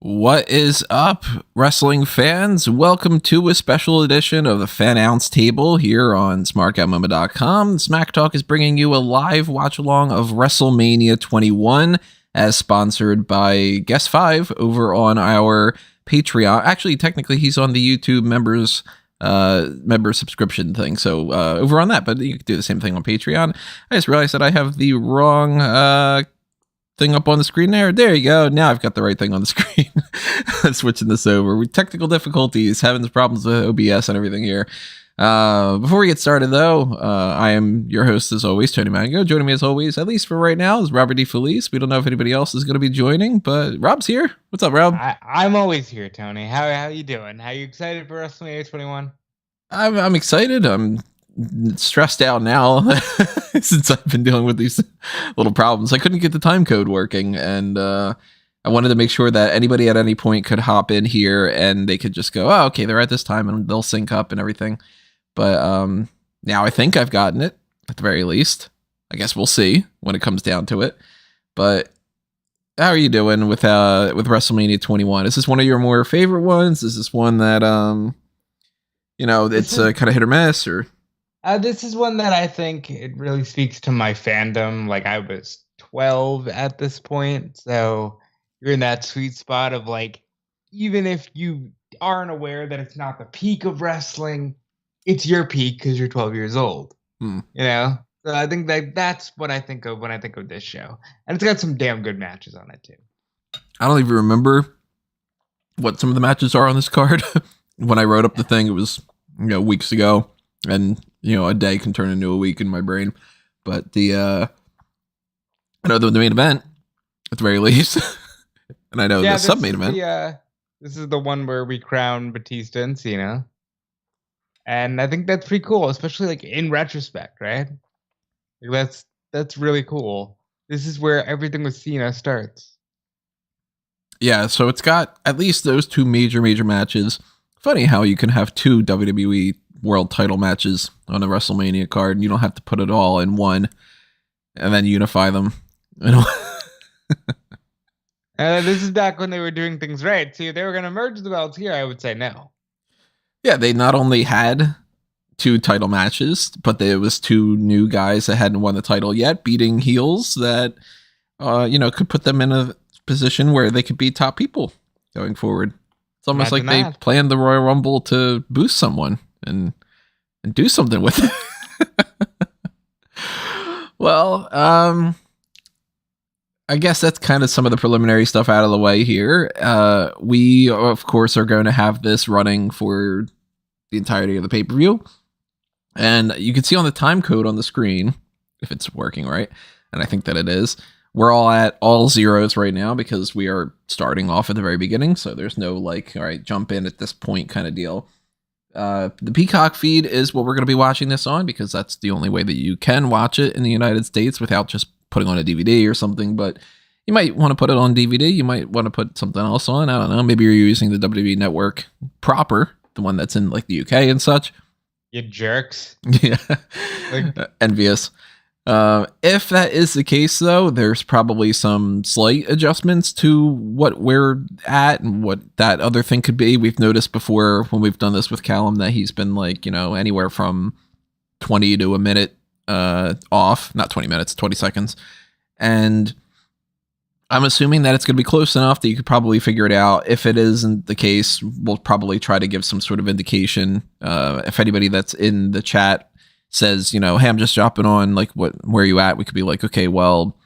What is up, wrestling fans? Welcome to a special edition of the Fannounce Table here on smark.moma.com. Smack Talk is bringing you a live watch-along of WrestleMania 21 as sponsored by Guest 5 over on our Patreon. Actually, technically, he's on the YouTube member subscription thing, so over on that, but you can do the same thing on Patreon. I just realized that I have the wrong thing up on the screen there. There you go. Now I've got the right thing on the screen. Switching this over. With technical difficulties, having problems with OBS and everything here. Before we get started, though, I am your host, as always, Tony Mango. Joining me, as always, at least for right now, is Robert D. Felice. We don't know if anybody else is going to be joining, but Rob's here. What's up, Rob? I'm always here, Tony. How you doing? How you excited for WrestleMania 21? I'm excited. I'm stressed out now since I've been dealing with these little problems. I couldn't get the time code working, and I wanted to make sure that anybody at any point could hop in here and they could just go, oh, okay, they're at this time, and they'll sync up and everything. But now I think I've gotten it, at the very least. I guess we'll see when it comes down to it. But how are you doing with WrestleMania 21? Is this one of your more favorite ones? Is this one that it's kind of hit or miss, or? This is one that I think it really speaks to my fandom. Like, I was 12 at this point, so you're in that sweet spot of, like, even if you aren't aware that it's not the peak of wrestling, it's your peak because you're 12 years old. You know? So I think that's what I think of when I think of this show. And it's got some damn good matches on it, too. I don't even remember what some of the matches are on this card. When I wrote up the thing, it was, weeks ago. And, a day can turn into a week in my brain. But I know the main event, at the very least. And I know the sub-main event. This is the one where we crown Batista and Cena. And I think that's pretty cool, especially, like, in retrospect, right? Like, that's really cool. This is where everything with Cena starts. Yeah, so it's got at least those two major matches. Funny how you can have two WWE world title matches on a WrestleMania card, and you don't have to put it all in one and then unify them. This is back when they were doing things right. See, if they were going to merge the belts here, I would say no. Yeah, they not only had two title matches, but there was two new guys that hadn't won the title yet, beating heels that, could put them in a position where they could be top people going forward. It's almost like they planned the Royal Rumble to boost someone and do something with it. Well, I guess that's kind of some of the preliminary stuff out of the way here. We, of course, are going to have this running for the entirety of the pay-per-view. And you can see on the time code on the screen, if it's working right, and I think that it is, we're all at all zeros right now because we are starting off at the very beginning. So there's no all right, jump in at this point kind of deal. The Peacock feed is what we're going to be watching this on because that's the only way that you can watch it in the United States without just putting on a DVD or something. But you might want to put it on DVD. You might want to put something else on. I don't know. Maybe you're using the WWE Network proper, the one that's in like the UK and such. You jerks. Yeah. Envious. If that is the case, though, there's probably some slight adjustments to what we're at and what that other thing could be. We've noticed before when we've done this with Callum that he's been anywhere from 20 to a minute off, not 20 minutes, 20 seconds. And I'm assuming that it's going to be close enough that you could probably figure it out. If it isn't the case, we'll probably try to give some sort of indication. If anybody that's in the chat says, hey, I'm just dropping on, where are you at? We could be like, okay, well,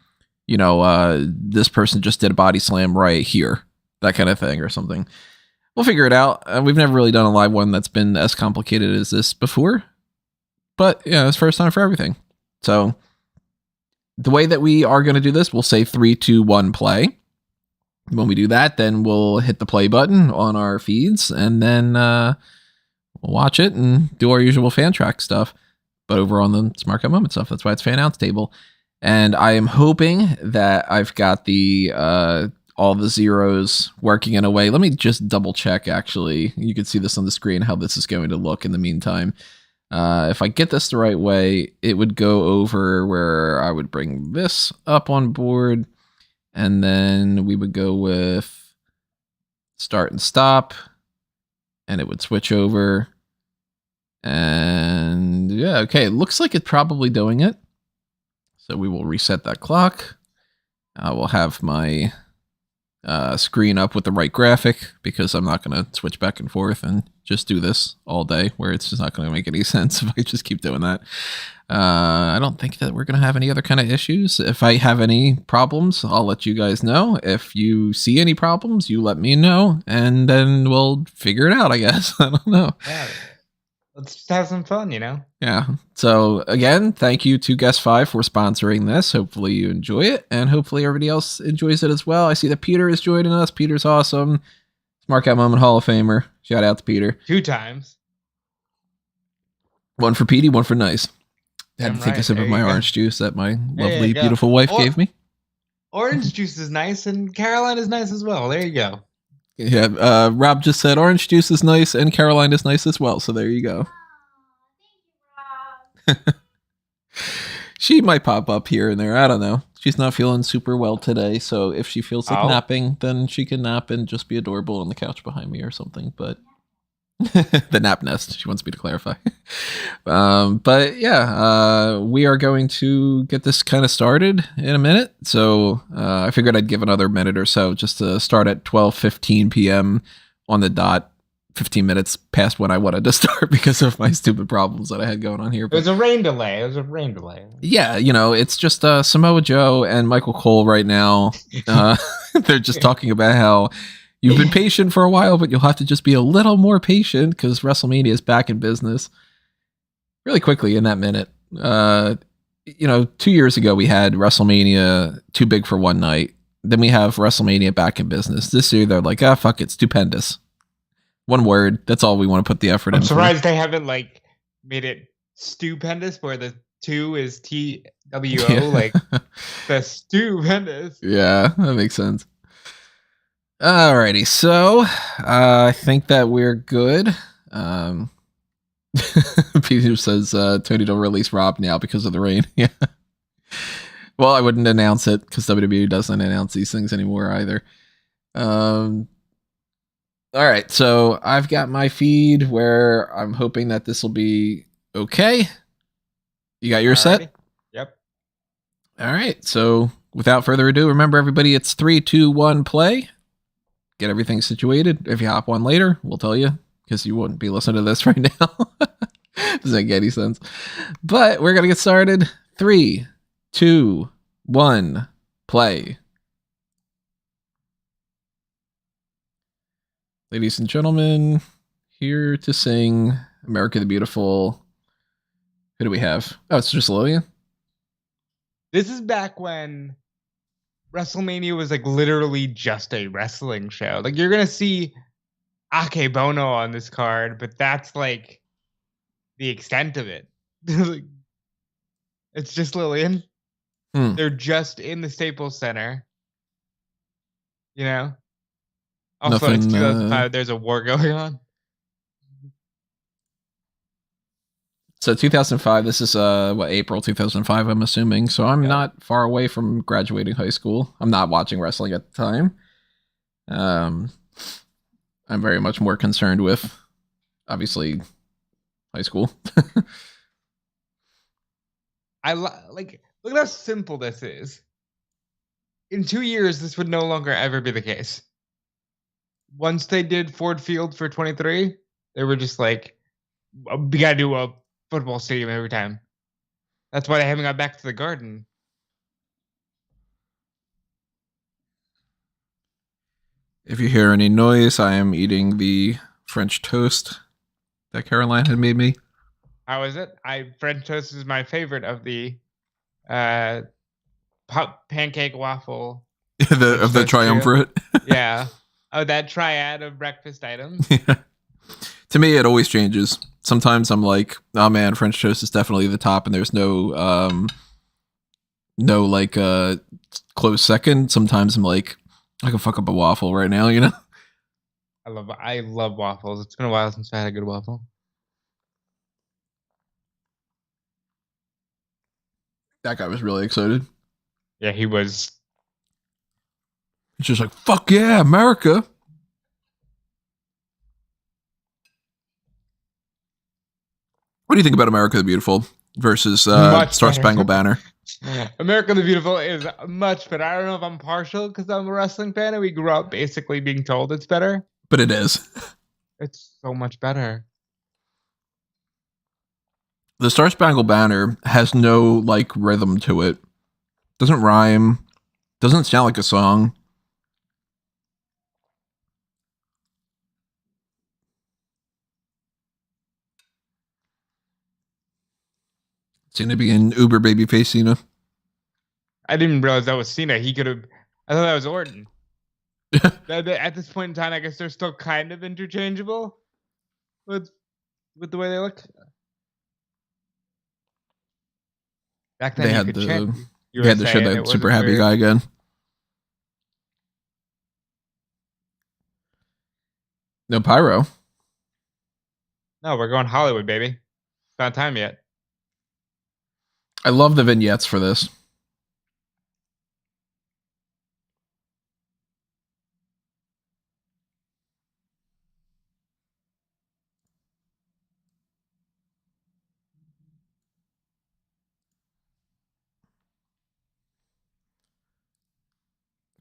this person just did a body slam right here, that kind of thing or something. We'll figure it out. We've never really done a live one that's been as complicated as this before, but it's first time for everything. So the way that we are going to do this, we'll say 3, 2, 1, play. When we do that, then we'll hit the play button on our feeds and then we'll watch it and do our usual fan track stuff. But over on the Smark Moment stuff, that's why it's Fannounce Table. And I am hoping that I've got the all the zeros working in a way. Let me just double check, actually. You can see this on the screen, how this is going to look in the meantime. If I get this the right way, it would go over where I would bring this up on board. And then we would go with start and stop, and it would switch over. And yeah, okay, it looks like it's probably doing it. So we will reset that clock. We'll have my screen up with the right graphic because I'm not going to switch back and forth and just do this all day where it's just not going to make any sense if I just keep doing that. I don't think that we're going to have any other kind of issues. If I have any problems, I'll let you guys know. If you see any problems, you let me know, and then we'll figure it out, I guess. I don't know. Yeah. Let's just have some fun, Yeah. So again, thank you to Guest 5 for sponsoring this. Hopefully you enjoy it, and hopefully everybody else enjoys it as well. I see that Peter is joining us. Peter's awesome. Smark Out Moment Hall of Famer. Shout out to Peter. 2 times. One for Petey, one for nice. I had to take a sip of my orange juice that my lovely, beautiful wife gave me. Orange juice is nice, and Caroline is nice as well. There you go. Yeah, Rob just said orange juice is nice, and Caroline is nice as well. So there you go. Thank you, Rob. She might pop up here and there. I don't know. She's not feeling super well today, so if she feels like napping, then she can nap and just be adorable on the couch behind me or something. But the nap nest, she wants me to clarify. But yeah, we are going to get this kind of started in a minute. So I figured I'd give another minute or so just to start at 12:15 p.m. on the dot. 15 minutes past when I wanted to start because of my stupid problems that I had going on here. But, it was a rain delay. Yeah, it's just Samoa Joe and Michael Cole right now. They're just talking about how you've been patient for a while, but you'll have to just be a little more patient because WrestleMania is back in business. Really quickly in that minute. 2 years ago we had WrestleMania too big for one night. Then we have WrestleMania back in business. This year they're like, fuck it, stupendous. One word. That's all we want to put the effort in. I'm surprised they haven't made it stupendous where the 2 is TWO, the stupendous. Yeah, that makes sense. Alrighty, so I think that we're good. Peter says Tony don't release Rob now because of the rain. Yeah. Well, I wouldn't announce it because WWE doesn't announce these things anymore either. All right, so I've got my feed where I'm hoping that this will be okay. You got your set? Yep. All right, so without further ado, remember everybody, it's 3, 2, 1, play. Get everything situated. If you hop on later, we'll tell you because you wouldn't be listening to this right now. Doesn't make any sense. But we're going to get started. 3, 2, 1, play. Ladies and gentlemen, here to sing America the Beautiful. Who do we have? Oh, it's just Lillian. This is back when WrestleMania was literally just a wrestling show. You're going to see Akebono on this card, but that's the extent of it. It's just Lillian. They're just in the Staples Center. Also, Nothing, it's 2005. There's a war going on. So 2005, this is April 2005, I'm assuming. So I'm not far away from graduating high school. I'm not watching wrestling at the time. I'm very much more concerned with, obviously, high school. Look at how simple this is. In 2 years, this would no longer ever be the case. Once they did Ford Field for 23, they were just we gotta do a football stadium every time. That's why they haven't got back to the Garden. If you hear any noise, I am eating the French toast that Caroline had made me. How is it? French toast is my favorite of the pancake waffle. of the triumvirate. Yeah. Oh, that triad of breakfast items. Yeah. To me, it always changes. Sometimes I'm like, oh man, French toast is definitely the top, and there's no close second. Sometimes I'm like, I can fuck up a waffle right now, I love waffles. It's been a while since I had a good waffle. That guy was really excited. Yeah, he was. It's just like, fuck yeah, America. What do you think about America the Beautiful versus Much Star better. Spangled Banner? America the Beautiful is much better. I don't know if I'm partial because I'm a wrestling fan and we grew up basically being told it's better. But it is. It's so much better. The Star Spangled Banner has no like rhythm to it. Doesn't rhyme. Doesn't sound like a song. Cena being uber babyface Cena. I didn't realize that was Cena. He could have. I thought that was Orton. At this point in time, I guess they're still kind of interchangeable with the way they look. Back then, They you had could the chant. they had to show that super happy guy again. No pyro. No, we're going Hollywood, baby. It's not time yet. I love the vignettes for this.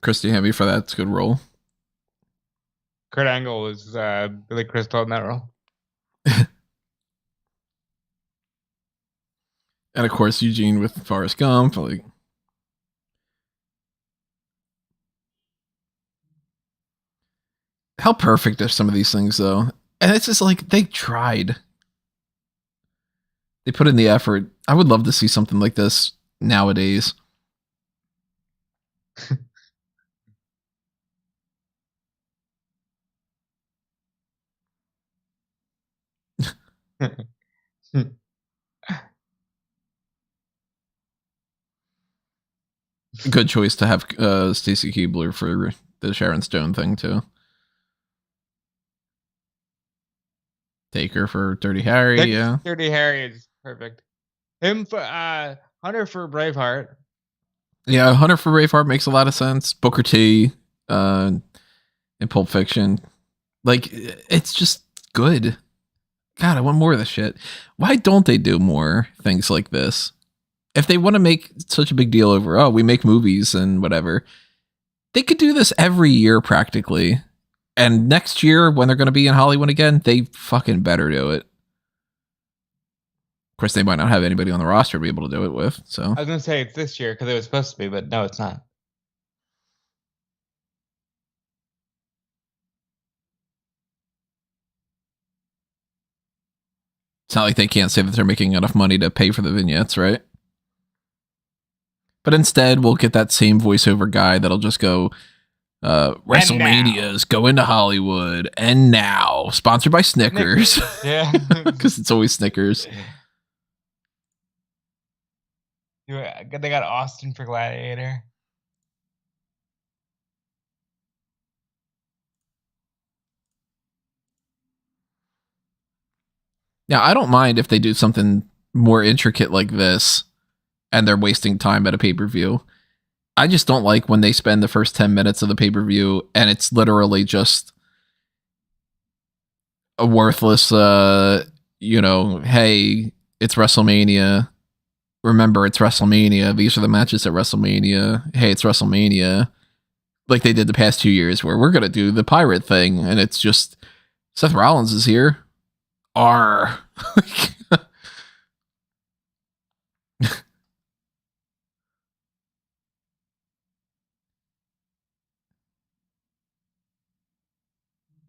Christy Hemme for that. It's a good role. Kurt Angle was Billy Crystal in that role. And of course, Eugene with Forrest Gump. Like, how perfect are some of these things, though? And it's just like they tried. They put in the effort. I would love to see something like this nowadays. Good choice to have Stacy Keibler for the Sharon Stone thing, too. Taker for Dirty Harry, yeah. Dirty Harry is perfect. Him for Hunter for Braveheart. Yeah, Hunter for Braveheart makes a lot of sense. Booker T in Pulp Fiction. Like, it's just good. God, I want more of this shit. Why don't they do more things like this? If they want to make such a big deal over, oh, we make movies and whatever, they could do this every year practically. And next year, when they're going to be in Hollywood again, they fucking better do it. Of course, they might not have anybody on the roster to be able to do it with. So I was going to say it's this year because it was supposed to be, but no, it's not. It's not like they can't say that they're making enough money to pay for the vignettes, right? But instead, we'll get that same voiceover guy that'll just go, WrestleMania's going to Hollywood, and now sponsored by Snickers. Yeah, because it's always Snickers. They got Austin for Gladiator. Now, I don't mind if they do something more intricate like this and they're wasting time at a pay-per-view. I just don't like when they spend the first 10 minutes of the pay-per-view and it's literally just a worthless, hey, it's WrestleMania. Remember, it's WrestleMania. These are the matches at WrestleMania. Hey, it's WrestleMania. Like they did the past 2 years where we're going to do the pirate thing. And it's just, Seth Rollins is here. R.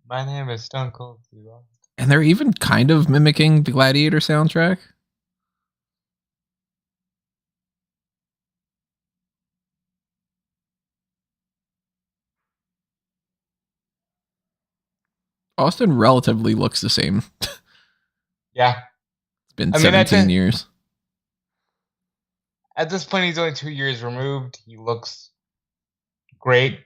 My name is Stone Cold. And they're even kind of mimicking the Gladiator soundtrack. Austin relatively looks the same. Yeah. It's been 17 years. At this point, he's only 2 years removed. He looks great.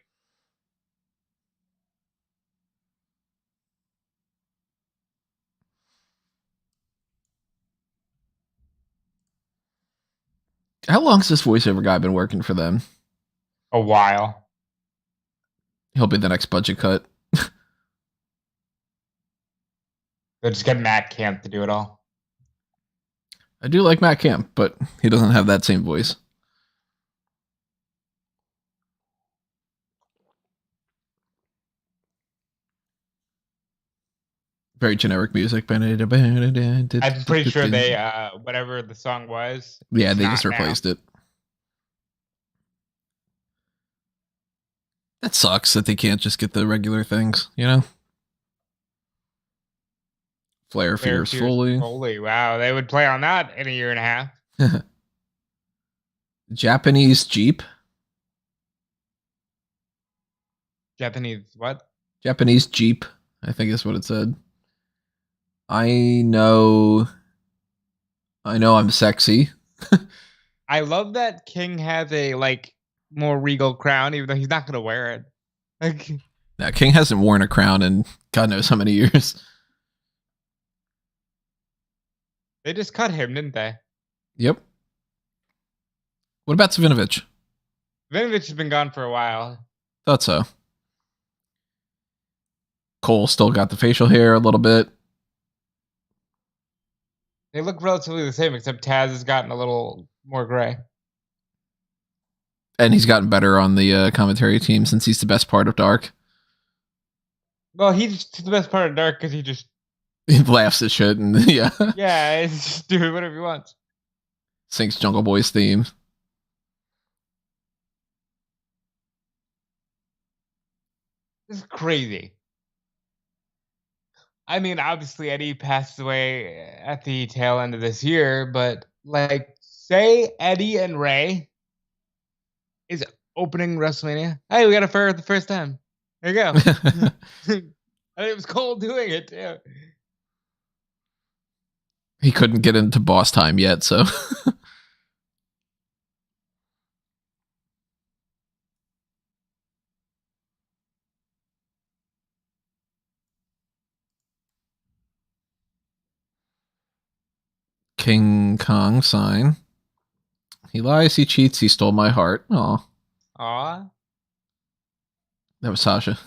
How long has this voiceover guy been working for them? A while. He'll be the next budget cut. They'll just get Matt Camp to do it all. I do like Matt Camp, but he doesn't have that same voice. Very generic music. I'm pretty sure they whatever the song was. Yeah, they just replaced it. That sucks that they can't just get the regular things, you know? Flair Fierce Foley. Wow, they would play on that in a year and a half. Japanese Jeep. Japanese what? Japanese Jeep, I think is what it said. I know I'm sexy. I love that King has a more regal crown, even though he's not gonna wear it. Yeah, King hasn't worn a crown in God knows how many years. They just cut him, didn't they? Yep. What about Savinovich? Vinovich has been gone for a while. Thought so. Cole still got the facial hair a little bit. They look relatively the same, except Taz has gotten a little more gray. And he's gotten better on the commentary team since he's the best part of Dark. Well, he's the best part of Dark because he laughs at shit and yeah. Yeah, he's just doing whatever he wants. Sings Jungle Boy's theme. This is crazy. I mean, obviously Eddie passes away at the tail end of this year, but say Eddie and Ray is opening WrestleMania. Hey, we got a for the first time. There you go. And it was Cole doing it too. He couldn't get into boss time yet, so. King Kong sign. He lies, he cheats, he stole my heart. Aw. That was Sasha.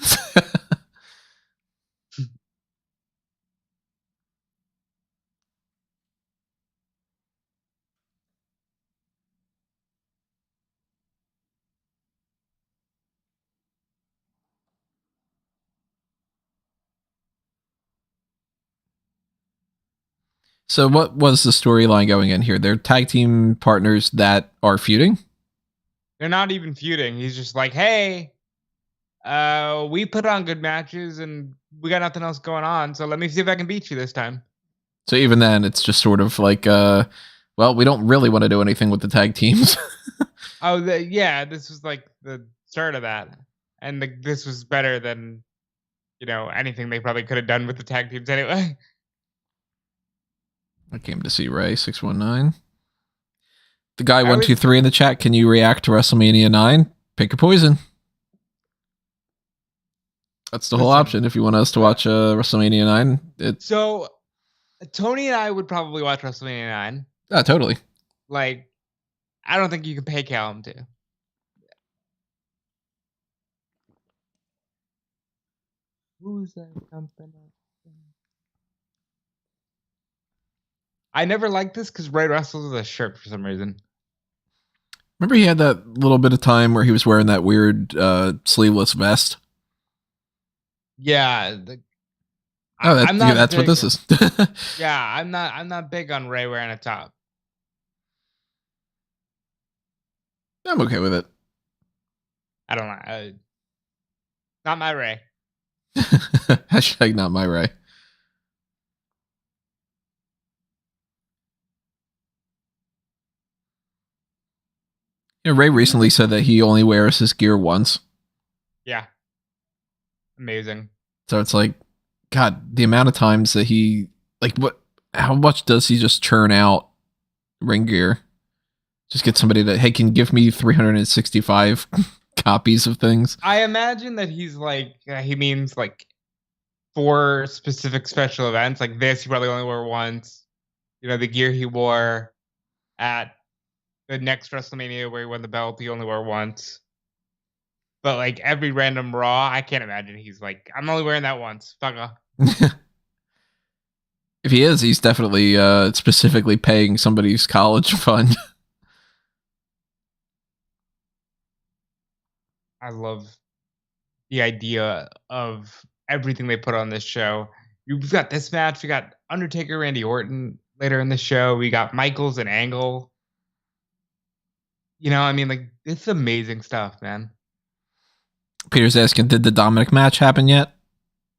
So what was the storyline going in here? They're tag team partners that are feuding? They're not even feuding. He's just like, hey, we put on good matches and we got nothing else going on, so let me see if I can beat you this time. So even then, it's just sort of like, well, we don't really want to do anything with the tag teams. This was like the start of that. And this was better than, anything they probably could have done with the tag teams anyway. I came to see Ray 619. The guy 123 in the chat. Can you react to WrestleMania 9? Pick a poison. That's the whole option. If you want us to watch WrestleMania 9, so Tony and I would probably watch WrestleMania 9. Oh, totally. I don't think you can pay Callum to. Who's that company? I never liked this because Ray wrestles with a shirt for some reason. Remember he had that little bit of time where he was wearing that weird sleeveless vest? Yeah. That's what this is. Yeah, I'm not big on Ray wearing a top. I'm okay with it. I don't know. Not my Ray. Hashtag not my Ray. Ray recently said that he only wears his gear once. Yeah. Amazing. So it's like, God, the amount of times that how much does he just churn out ring gear? Just get somebody that, hey, can give me 365 copies of things. I imagine that he's he means for specific special events. Like this, he probably only wore once. The gear he wore at the next WrestleMania where he won the belt, he only wore once. But every random Raw, I can't imagine he's I'm only wearing that once. Fuck off. If he is, he's definitely specifically paying somebody's college fund. I love the idea of everything they put on this show. You've got this match. We got Undertaker, Randy Orton later in the show. We got Michaels and Angle. You know, I mean, like, it's amazing stuff, man. Peter's asking, did the Dominic match happen yet?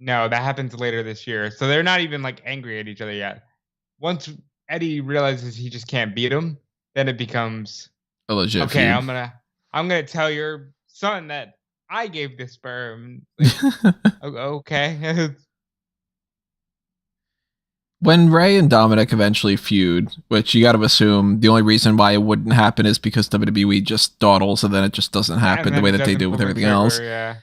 No, that happens later this year. So they're not even like angry at each other yet. Once Eddie realizes he just can't beat him, then it becomes a legit okay, feud. I'm gonna tell your son that I gave this sperm. Like, okay. When Ray and Dominic eventually feud, which you got to assume the only reason why it wouldn't happen is because WWE just dawdles and then it just doesn't happen the way that they do with everything else. Yeah.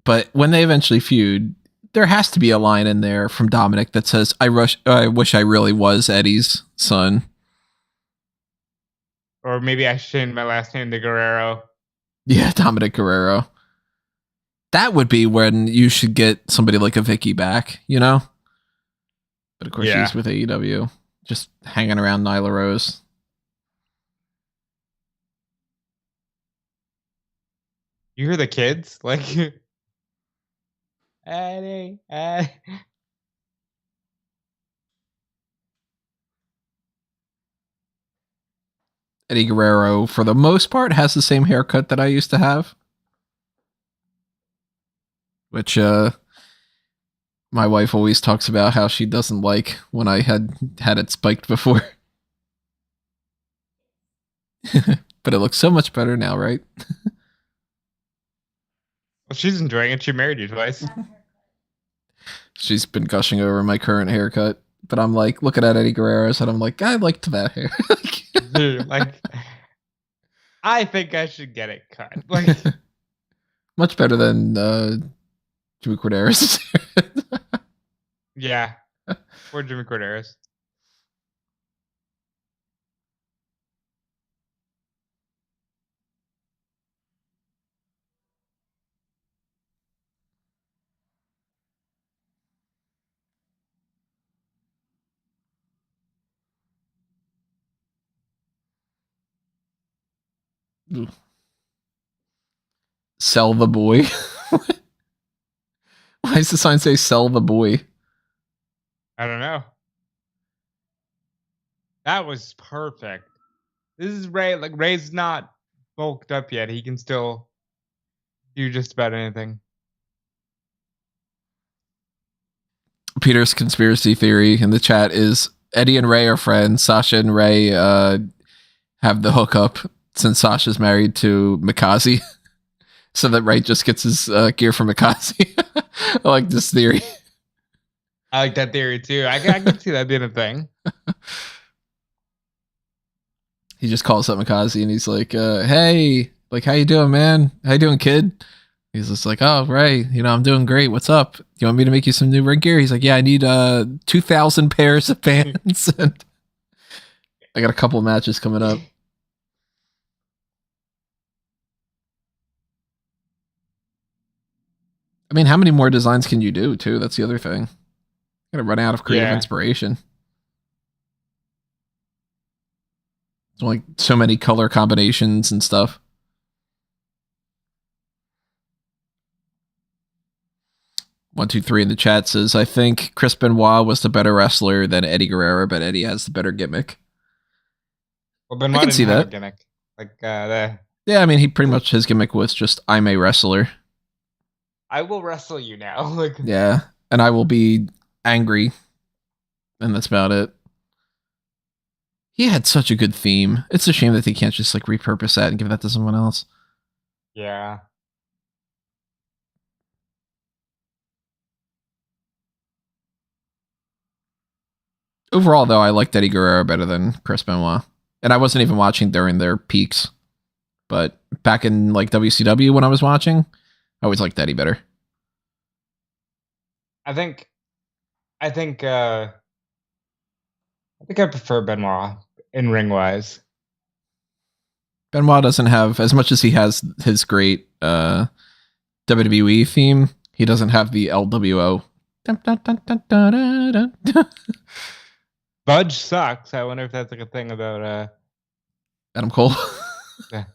But when they eventually feud, there has to be a line in there from Dominic that says, I wish I really was Eddie's son. Or maybe I should change my last name to Guerrero. Yeah, Dominic Guerrero. That would be when you should get somebody like a Vicky back, you know? But of course, she's with AEW, just hanging around Nyla Rose. You hear the kids? Like, Eddie. Eddie Guerrero, for the most part, has the same haircut that I used to have. Which, my wife always talks about how she doesn't like when I had it spiked before. But it looks so much better now, right? Well, she's enjoying it. She married you twice. She's been gushing over my current haircut. But I'm like, looking at Eddie Guerrero's, and I'm like, I liked that hair. Like, I think I should get it cut. Like, much better than Jimmy Corderas. Yeah. Or Jimmy Corderas. Sell the boy. Why does the sign say sell the boy? I don't know. That was perfect. This is Ray. Like, Ray's not bulked up yet. He can still do just about anything. Peter's conspiracy theory in the chat is Eddie and Ray are friends. Sasha and Ray have the hookup since Sasha's married to Mikaze. So that Ray just gets his gear from Mikaze. I like this theory. I like that theory too. I can see that being a thing. He just calls up Mikaze and he's like, hey, like, how you doing, man? How you doing, kid? He's just like, oh, Ray, you know, I'm doing great. What's up? You want me to make you some new ring gear? He's like, yeah, I need 2,000 pairs of pants. And I got a couple of matches coming up. I mean, how many more designs can you do, too? That's the other thing. Gotta run out of creative inspiration. There's like so many color combinations and stuff. One, two, three in the chat says, I think Chris Benoit was the better wrestler than Eddie Guerrero, but Eddie has the better gimmick. Well, Benoit I can see that. Gimmick. Like, yeah, I mean, he pretty much, his gimmick was just, I'm a wrestler. I will wrestle you now. Like, yeah, and I will be angry. And that's about it. He had such a good theme. It's a shame that they can't just like repurpose that and give that to someone else. Yeah. Overall, though, I liked Eddie Guerrero better than Chris Benoit. And I wasn't even watching during their peaks. But back in like WCW when I was watching, I always liked Eddie better. I think I prefer Benoit in ring wise. Benoit doesn't have, as much as he has his great WWE theme, he doesn't have the LWO. Budge sucks. I wonder if that's like a thing about Adam Cole. yeah.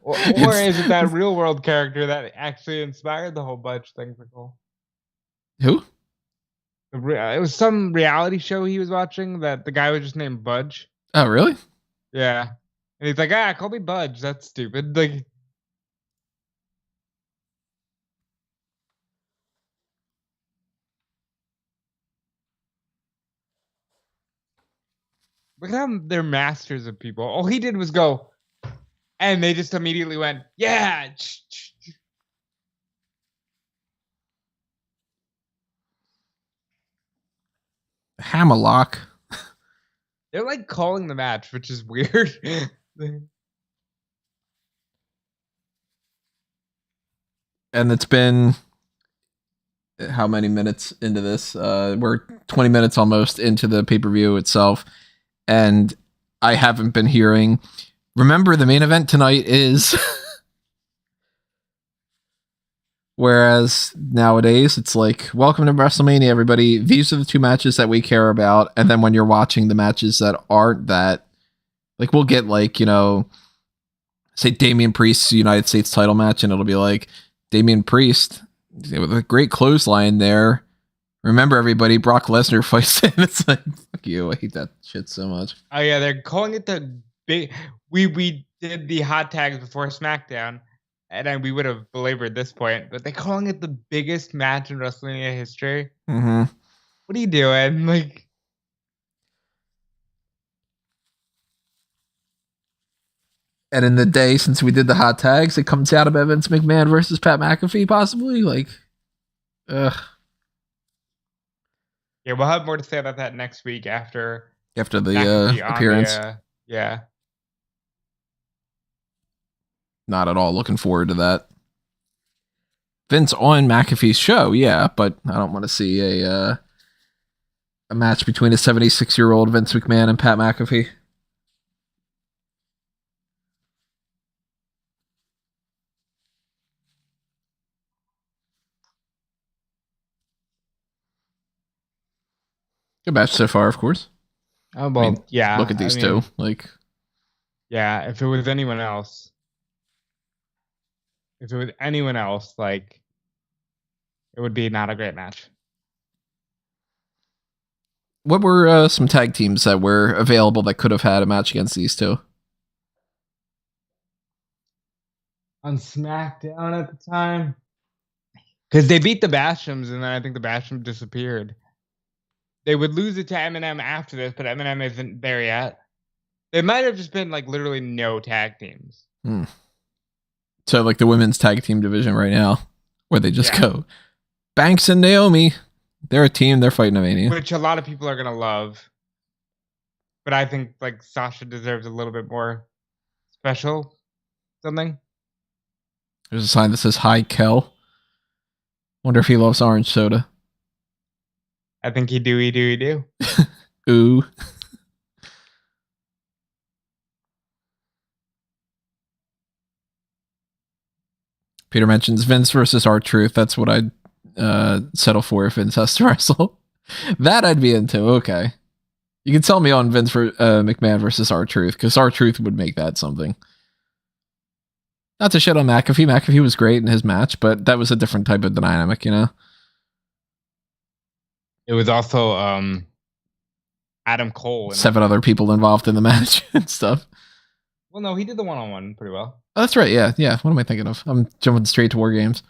Or is it that real world character that actually inspired the whole Budge thing for Cole? Who? It was some reality show he was watching that the guy was just named Budge. Oh, really? Yeah. And he's like, call me Budge. That's stupid. Like, look at how they're masters of people. All he did was go, and they just immediately went, yeah. Hammerlock. They're like calling the match, which is weird. And it's been how many minutes into this? We're 20 minutes almost into the pay-per-view itself. And I haven't been hearing. Remember, the main event tonight is. Whereas nowadays, it's like, welcome to WrestleMania, everybody. These are the two matches that we care about. And then when you're watching the matches that aren't that, like, we'll get, like, you know, say Damian Priest's United States title match, and it'll be like, Damian Priest, with a great clothesline there. Remember, everybody, Brock Lesnar fights in. It's like, fuck you. I hate that shit so much. Oh, yeah, they're calling it the big. We did the hot tags before SmackDown. And then we would have belabored this point, but they're calling it the biggest match in WrestleMania history. Mm-hmm. What are you doing? Like, and in the day since we did the hot tags, it comes out about Vince McMahon versus Pat McAfee, possibly. Like, ugh. Yeah, we'll have more to say about that next week after the appearance. Yeah. Not at all looking forward to that. Vince on McAfee's show, yeah, but I don't want to see a match between a 76-year-old Vince McMahon and Pat McAfee. Good match so far, of course. Oh, well, I mean, yeah. Look at these two. Like, yeah, if it was anyone else, like, it would be not a great match. What were some tag teams that were available that could have had a match against these two? On SmackDown at the time? Because they beat the Bashams, and then I think the Bashams disappeared. They would lose it to Eminem after this, but Eminem isn't there yet. There might have just been, like, literally no tag teams. So, like, the women's tag team division right now, where they just go, Banks and Naomi, they're a team, they're fighting a Mania. Which a lot of people are going to love. But I think, like, Sasha deserves a little bit more special something. There's a sign that says, hi, Kel. Wonder if he loves orange soda. I think he do. Ooh. Peter mentions Vince versus R-Truth. That's what I'd settle for if Vince has to wrestle. That I'd be into. Okay. You can sell me on Vince for McMahon versus R-Truth, because R-Truth would make that something. Not to shit on McAfee. McAfee was great in his match, but that was a different type of dynamic, you know? It was also Adam Cole. 7 other people involved in the match and stuff. Well, no, he did the one-on-one pretty well. Oh, that's right, yeah. What am I thinking of? I'm jumping straight to War Games.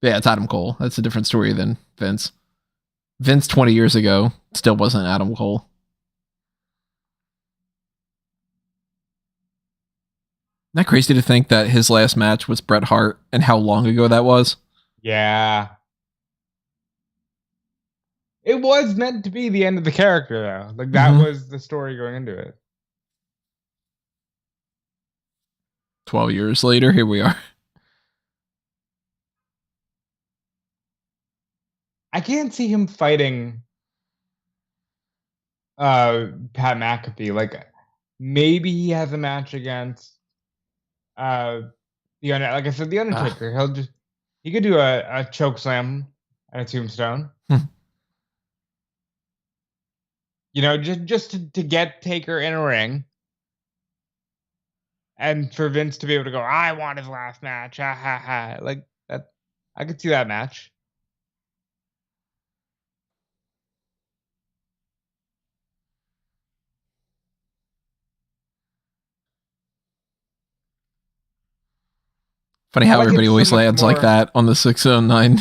Yeah, it's Adam Cole. That's a different story than Vince. Vince 20 years ago still wasn't Adam Cole. Isn't that crazy to think that his last match was Bret Hart and how long ago that was? Yeah. It was meant to be the end of the character, though. Like, that was the story going into it. 12 years later, here we are. I can't see him fighting Pat McAfee. Like, maybe he has a match against like I said, the Undertaker. He could do a choke slam and a tombstone. You know, just to get Taker in a ring. And for Vince to be able to go, I want his last match. Ha ha ha. Like that, I could see that match. Funny I how like it everybody so always much lands like more. that on the 609.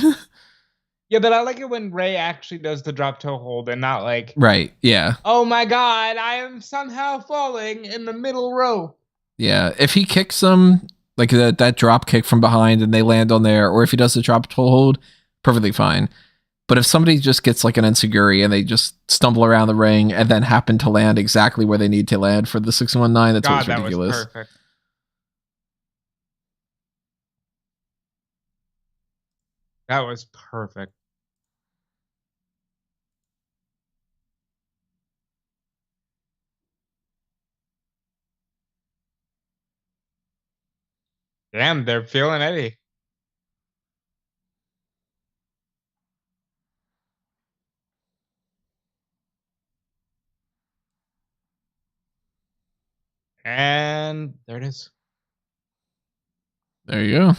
Yeah, but I like it when Ray actually does the drop toe hold and not like, Right. Yeah. oh my God, I am somehow falling in the middle row. Yeah. If he kicks them, like that drop kick from behind and they land on there, or if he does the drop toe hold, perfectly fine. But if somebody just gets like an enziguri and they just stumble around the ring and then happen to land exactly where they need to land for the 619, that's always God, that was ridiculous. perfect. That was perfect. Damn, they're feeling Eddie. And there it is. There you go.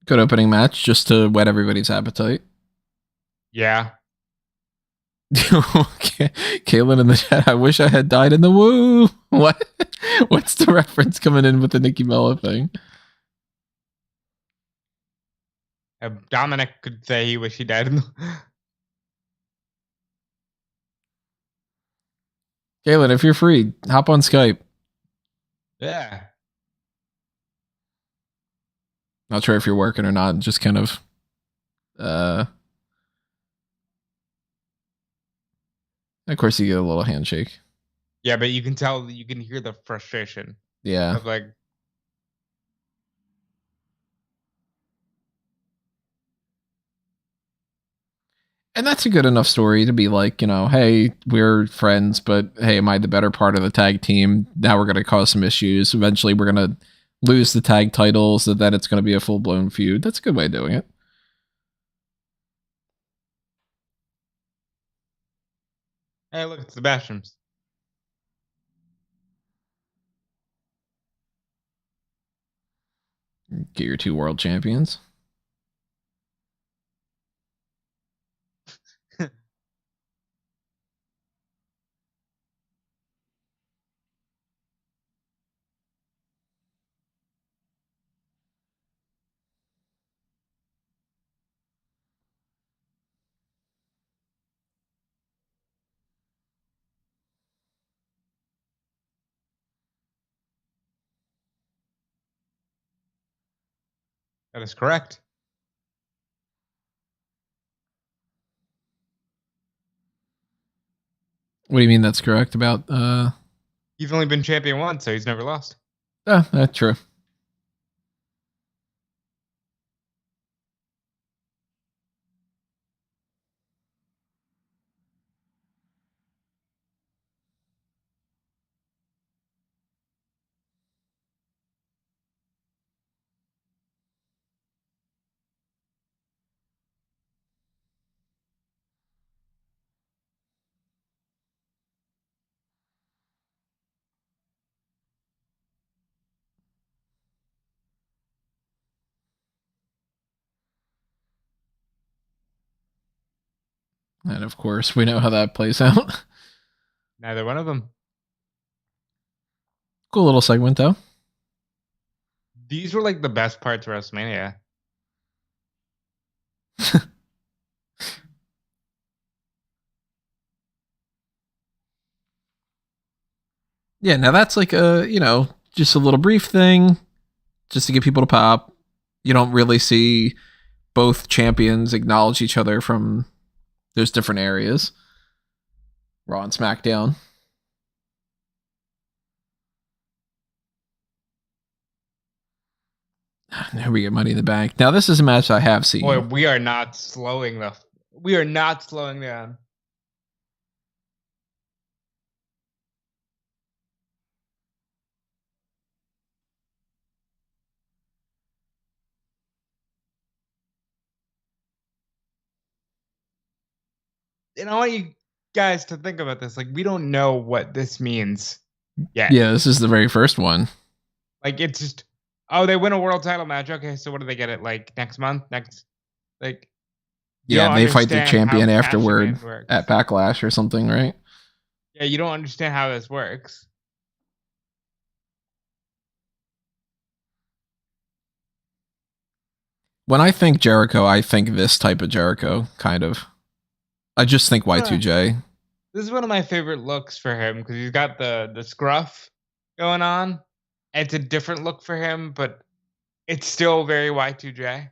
Good opening match just to whet everybody's appetite. Yeah. Kaylin in the chat. I wish I had died in the woo. What? What's the reference coming in with the Nikki Bella thing? Dominic could say he wish he died in the. Kaylin, if you're free, hop on Skype. Yeah. Not sure if you're working or not. Just kind of. Of course, you get a little handshake. Yeah, but you can tell, you can hear the frustration. Yeah. Of like. And that's a good enough story to be like, you know, hey, we're friends, but hey, am I the better part of the tag team? Now we're going to cause some issues. Eventually, we're going to lose the tag titles, and then it's going to be a full blown feud. That's a good way of doing it. Hey, look, it's the Bashrooms. Get your 2 world champions. That is correct. What do you mean that's correct about? He's only been champion once, so he's never lost. That's true. And of course, we know how that plays out. Neither one of them. Cool little segment, though. These were like the best parts of WrestleMania. Yeah, now that's like a, you know, just a little brief thing, just to get people to pop. You don't really see both champions acknowledge each other from those different areas. Raw and SmackDown. Now we get Money in the Bank. Now this is a match I have seen. Boy, we are not slowing down. and I want you guys to think about this. Like, we don't know what this means yet. Yeah, this is the very first one. Like, it's just, oh, they win a world title match. Okay, so what do they get it like next month? Like, Yeah, they fight the champion how afterward works. at Backlash or something, right? Yeah, you don't understand how this works. When I think Jericho, I think this type of Jericho, kind of. I just think Y2J. This is one of my favorite looks for him because he's got the scruff going on. It's a different look for him, but it's still very Y2J.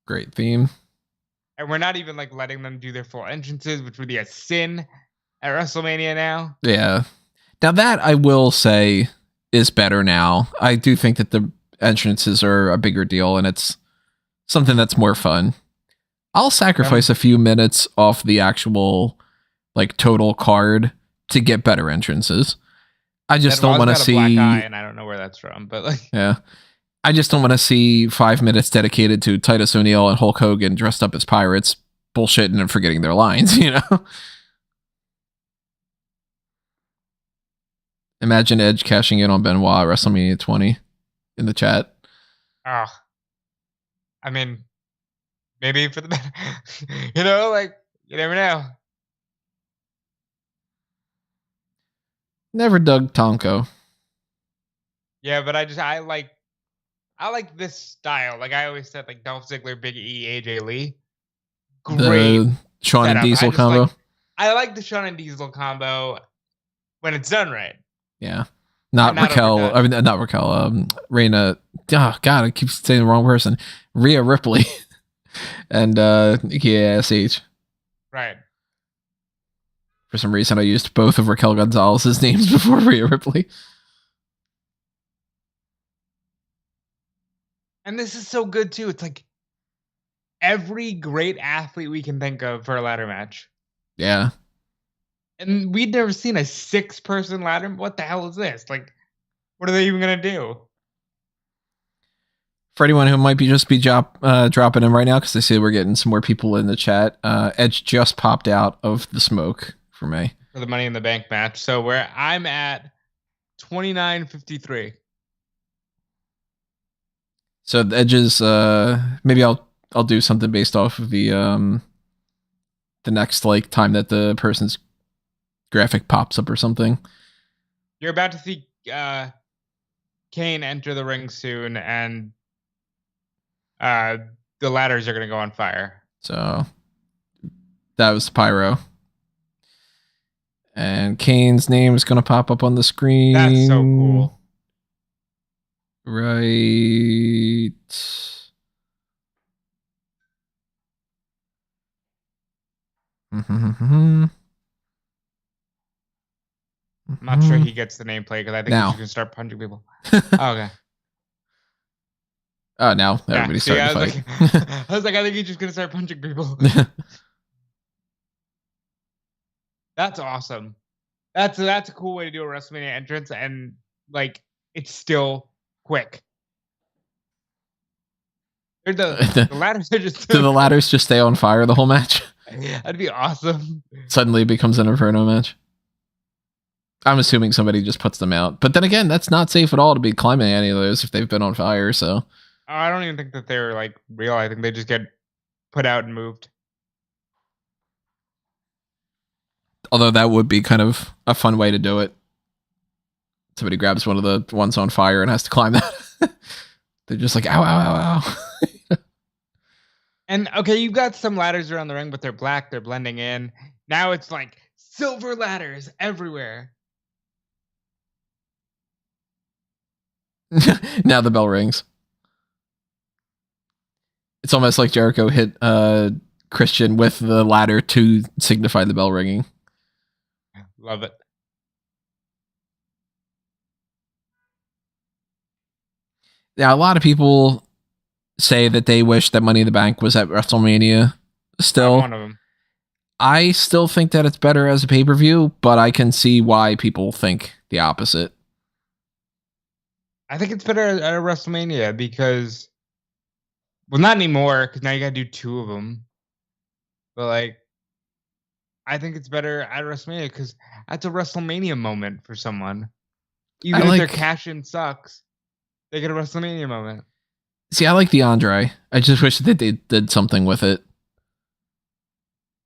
Great theme. And we're not even like letting them do their full entrances, which would be a sin at WrestleMania now. Yeah. Now that I will say is better now. I do think that the entrances are a bigger deal and it's something that's more fun. I'll sacrifice a few minutes off the actual like total card to get better entrances. I just don't want to see black eye, and I don't know where that's from, but like, yeah. I just don't want to see 5 minutes dedicated to Titus O'Neil and Hulk Hogan dressed up as pirates bullshitting and forgetting their lines, you know? Imagine Edge cashing in on Benoit at WrestleMania 20 in the chat. Oh, I mean, maybe for the better. You know, like, you never know. Never dug Tomko. Yeah, but I like this style. Like I always said, like Dolph Ziggler, Big E, AJ Lee. Great. The Shawn and Diesel combo. I like the Shawn and Diesel combo when it's done right. Yeah. Not Raquel. Overdone. I mean, not Raquel. Reina. Oh, God, I keep saying the wrong person. Rhea Ripley. And Nikki ASH. Right. For some reason, I used both of Raquel Gonzalez's names before Rhea Ripley. And this is so good, too. It's like every great athlete we can think of for a ladder match. Yeah. And we'd never seen a 6-person ladder. What the hell is this? Like, what are they even going to do? For anyone who might be dropping in right now, because I see we're getting some more people in the chat, Edge just popped out of the smoke for me. For the Money in the Bank match. So where I'm at 29.53. So the Edge's, maybe I'll do something based off of the next like time that the person's graphic pops up or something. You're about to see Kane enter the ring soon, and the ladders are going to go on fire. So that was Pyro. And Kane's name is going to pop up on the screen. That's so cool. Right. I'm not sure he gets the nameplate because I think he's going to start punching people. Okay. Oh, now everybody's starting to fight. I was like, I think he's just going to start punching people. That's awesome. That's a cool way to do a WrestleMania entrance, and like it's still quick. The ladders are just do the ladders just stay on fire the whole match? That'd be awesome. Suddenly it becomes an Inferno match. I'm assuming somebody just puts them out. But then again, that's not safe at all to be climbing any of those if they've been on fire, so. I don't even think that they're like real. I think they just get put out and moved. Although that would be kind of a fun way to do it. Somebody grabs one of the ones on fire and has to climb that. They're just like, ow, ow, ow, ow. And okay, you've got some ladders around the ring, but they're black. They're blending in. Now it's like silver ladders everywhere. Now the bell rings. It's almost like Jericho hit Christian with the ladder to signify the bell ringing. Love it. Yeah, a lot of people say that they wish that Money in the Bank was at WrestleMania still. I'm one of them. I still think that it's better as a pay-per-view, but I can see why people think the opposite. I think it's better at a WrestleMania because Well, not anymore, because now you gotta do 2 of them. But, like, I think it's better at WrestleMania, because that's a WrestleMania moment for someone. Even if their cash-in sucks, they get a WrestleMania moment. See, I like the Andre. I just wish that they did something with it.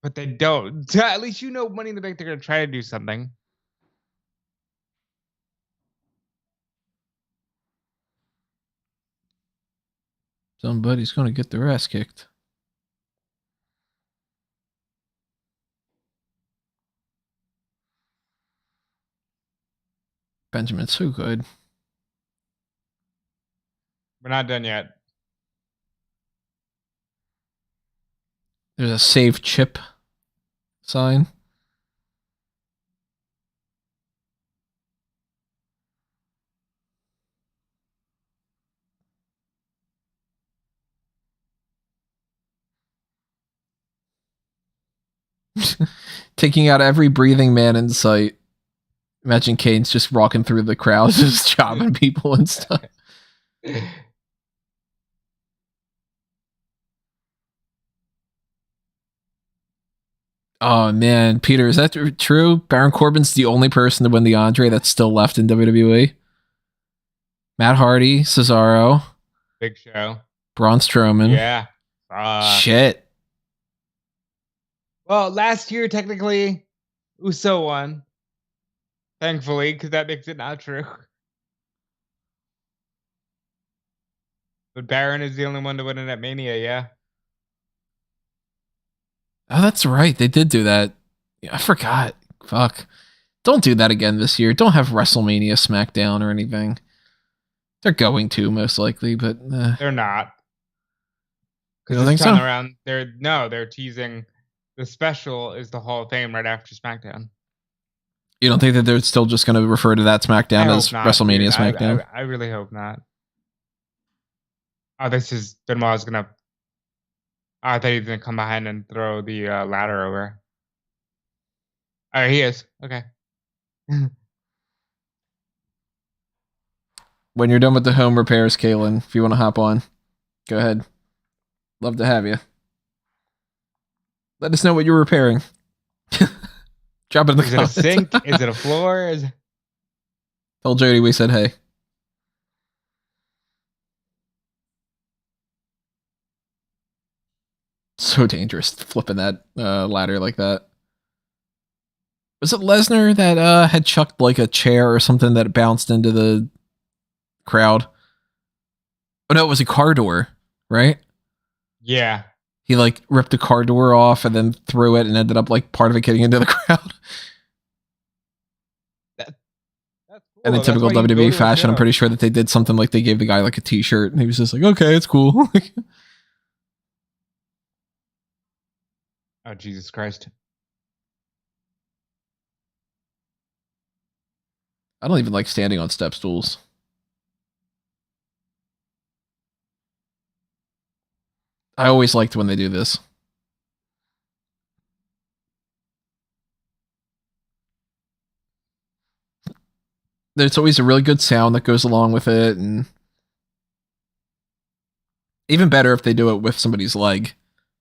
But they don't. At least you know Money in the Bank, they're gonna try to do something. Somebody's gonna get their ass kicked. Benjamin's so good. We're not done yet. There's a save chip sign. Taking out every breathing man in sight. Imagine Kane's just walking through the crowd, just chopping people and stuff. Oh man, Peter, is that true? Baron Corbin's the only person to win the Andre that's still left in WWE. Matt Hardy, Cesaro, Big Show, Braun Strowman. Yeah. Shit. Well, last year technically, Uso won. Thankfully, because that makes it not true. But Baron is the only one to win it at Mania, yeah. Oh, that's right. They did do that. Yeah, I forgot. Fuck. Don't do that again this year. Don't have WrestleMania SmackDown or anything. They're going to, most likely, but... They're not. Because this time around, they're teasing the special is the Hall of Fame right after SmackDown. You don't think that they're still just going to refer to that SmackDown as WrestleMania SmackDown? I really hope not. Oh, this is Benoit's going to... I thought he was going to come behind and throw the ladder over. All right, he is. Okay. When you're done with the home repairs, Kaylin, if you want to hop on, go ahead. Love to have you. Let us know what you're repairing. Drop it in the comments. Is it a sink? Is it a floor? Tell Jody we said hey. So dangerous flipping that ladder like that. Was it Lesnar that had chucked like a chair or something that bounced into the crowd? Oh no, it was a car door, right? Yeah. He like ripped a car door off and then threw it and ended up like part of it getting into the crowd. That's cool. And in typical WWE fashion, I'm pretty sure that they did something like they gave the guy like a t-shirt and he was just like, okay, it's cool. Oh, Jesus Christ. I don't even like standing on step stools. I always liked when they do this. There's always a really good sound that goes along with it, and even better if they do it with somebody's leg,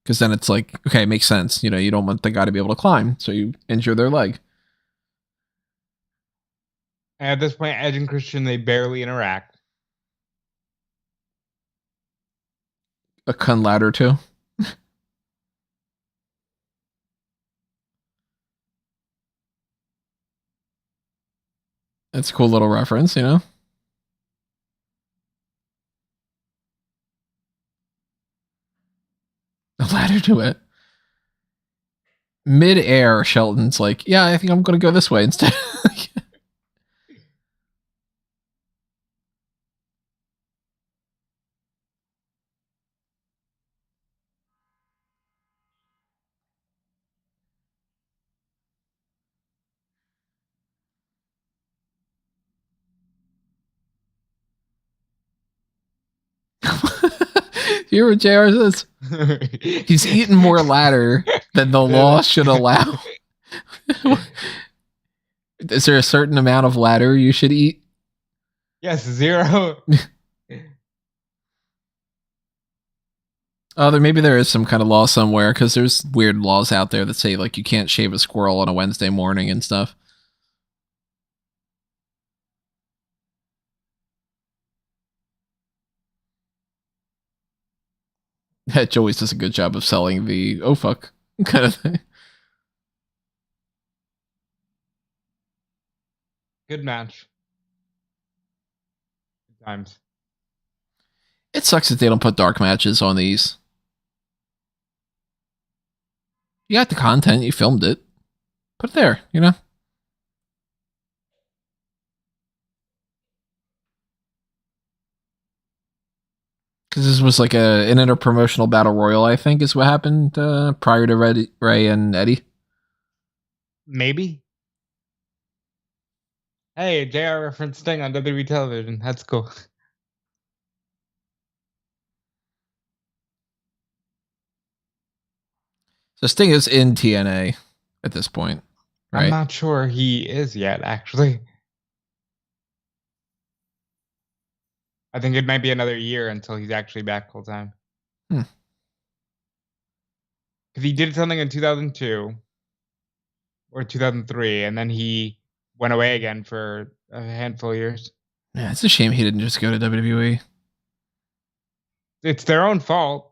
because then it's like, okay, it makes sense. You know, you don't want the guy to be able to climb, so you injure their leg. At this point, Edge and Christian, they barely interact. A cun ladder too. That's a cool little reference, you know? A ladder to it. Mid-air, Shelton's like, yeah, I think I'm going to go this way instead. You hear what JR says? He's eaten more ladder than the law should allow. Is there a certain amount of ladder you should eat? Yes, 0. Oh, maybe there is some kind of law somewhere, because there's weird laws out there that say like you can't shave a squirrel on a Wednesday morning and stuff. Edge always does a good job of selling the oh fuck kind of thing. Good match. Good times. It sucks that they don't put dark matches on these. You got the content, you filmed it. Put it there, you know? Because this was like an interpromotional battle royal, I think, is what happened prior to Ray and Eddie. Maybe. Hey, JR reference thing on WWE television. That's cool. So Sting is in TNA at this point, right? I'm not sure he is yet, actually. I think it might be another year until he's actually back full time. Because he did something in 2002 or 2003, and then he went away again for a handful of years. Yeah, it's a shame he didn't just go to WWE. It's their own fault.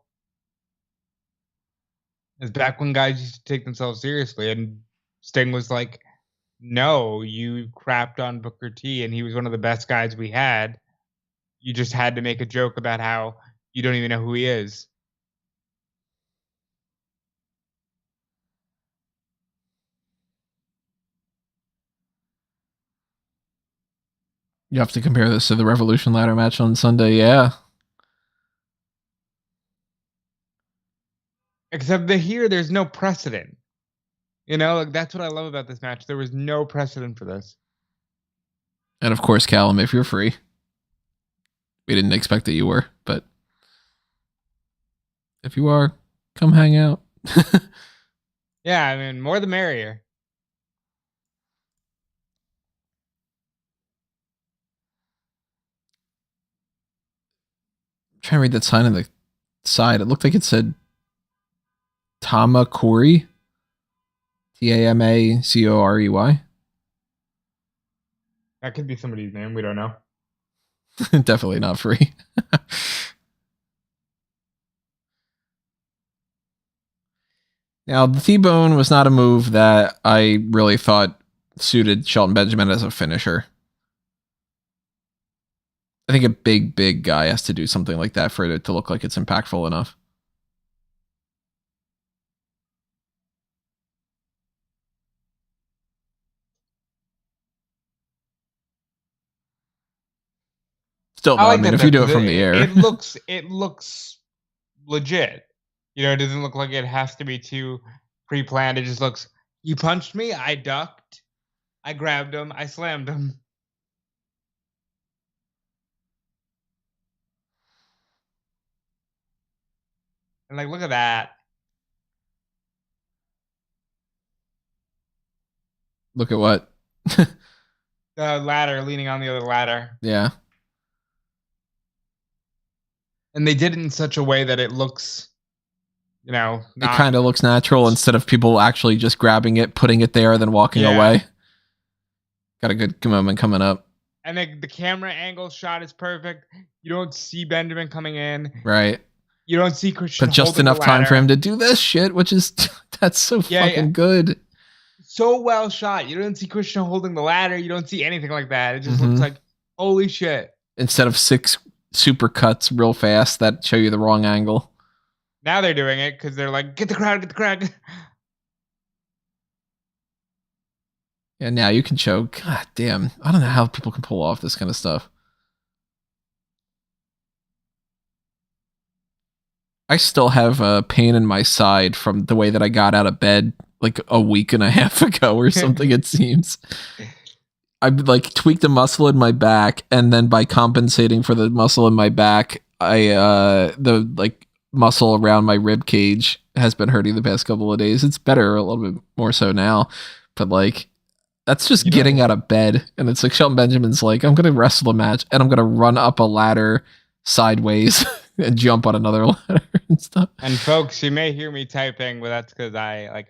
It's back when guys used to take themselves seriously, and Sting was like, no, you crapped on Booker T, and he was one of the best guys we had. You just had to make a joke about how you don't even know who he is. You have to compare this to the Revolution ladder match on Sunday, yeah. Except that here, there's no precedent. You know, like that's what I love about this match. There was no precedent for this. And of course, Callum, if you're free. We didn't expect that you were, but if you are, come hang out. Yeah, I mean, more the merrier. I'm trying to read that sign on the side. It looked like it said Tamakori. Tamacorey. That could be somebody's name. We don't know. Definitely not free. Now, the T-Bone was not a move that I really thought suited Shelton Benjamin as a finisher. I think a big guy has to do something like that for it to look like it's impactful enough. Still, though, I mean, if you do it from the air, it looks legit. You know, it doesn't look like it has to be too pre-planned. It just looks, you punched me, I ducked, I grabbed him, I slammed him. And like, look at that. Look at what? The ladder, leaning on the other ladder. Yeah. And they did it in such a way that it looks, you know, it kind of looks natural instead of people actually just grabbing it, putting it there, then walking away. Got a good moment coming up. And the camera angle shot is perfect. You don't see Benjamin coming in. Right. You don't see Christian. But just enough time for him to do this shit, which is, that's so fucking good. So well shot. You don't see Christian holding the ladder. You don't see anything like that. It just looks like, holy shit. Instead of 6 super cuts real fast that show you the wrong angle. Now they're doing it because they're like, get the crowd. Yeah, now you can show, god damn, I don't know how people can pull off this kind of stuff. I still have a pain in my side from the way that I got out of bed like a week and a half ago or something, it seems. I like tweaked a muscle in my back, and then by compensating for the muscle in my back, the like muscle around my rib cage has been hurting the past couple of days. It's better a little bit more so now, but like that's just getting out of bed. And it's like Shelton Benjamin's like, I'm gonna wrestle a match and I'm gonna run up a ladder sideways. and jump on another ladder and stuff. And folks, you may hear me typing, but that's because I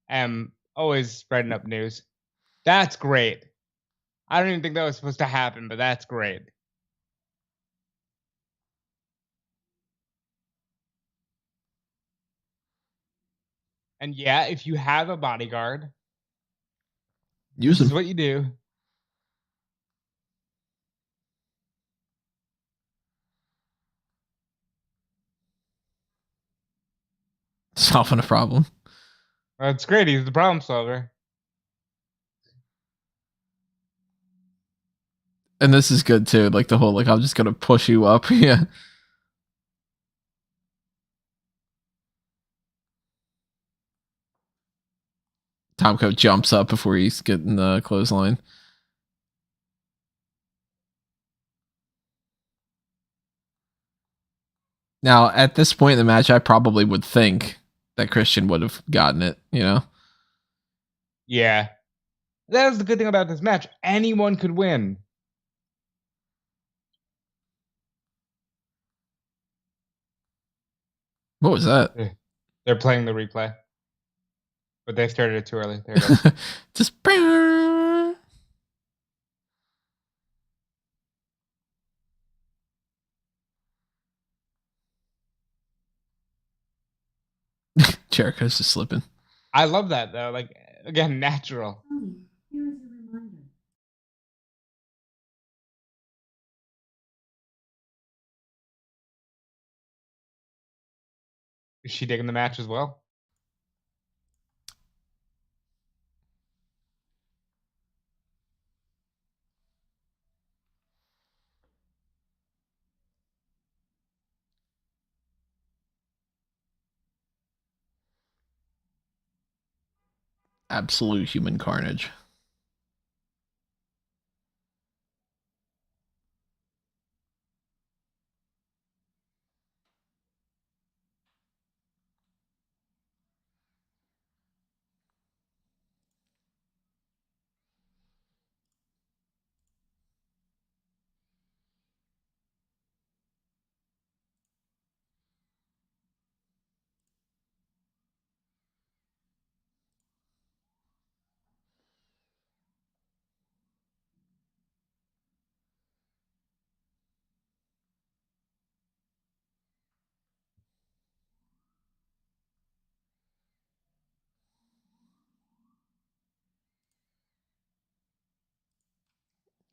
am always spreading up news. That's great. I don't even think that was supposed to happen, but that's great. And yeah, if you have a bodyguard, Use this is them. what you do. Solving a problem. That's great. He's the problem solver. And this is good too. Like the whole, like, I'm just going to push you up. Yeah. Tomko jumps up before he's getting the clothesline. Now, at this point in the match, I probably would think that Christian would have gotten it, you know? Yeah. That was the good thing about this match. Anyone could win. What was that? They're playing the replay. But they started it too early. There it is. Just. Jericho's just slipping. I love that though. Like, again, natural. Here is a reminder. Is she digging the match as well? Absolute human carnage.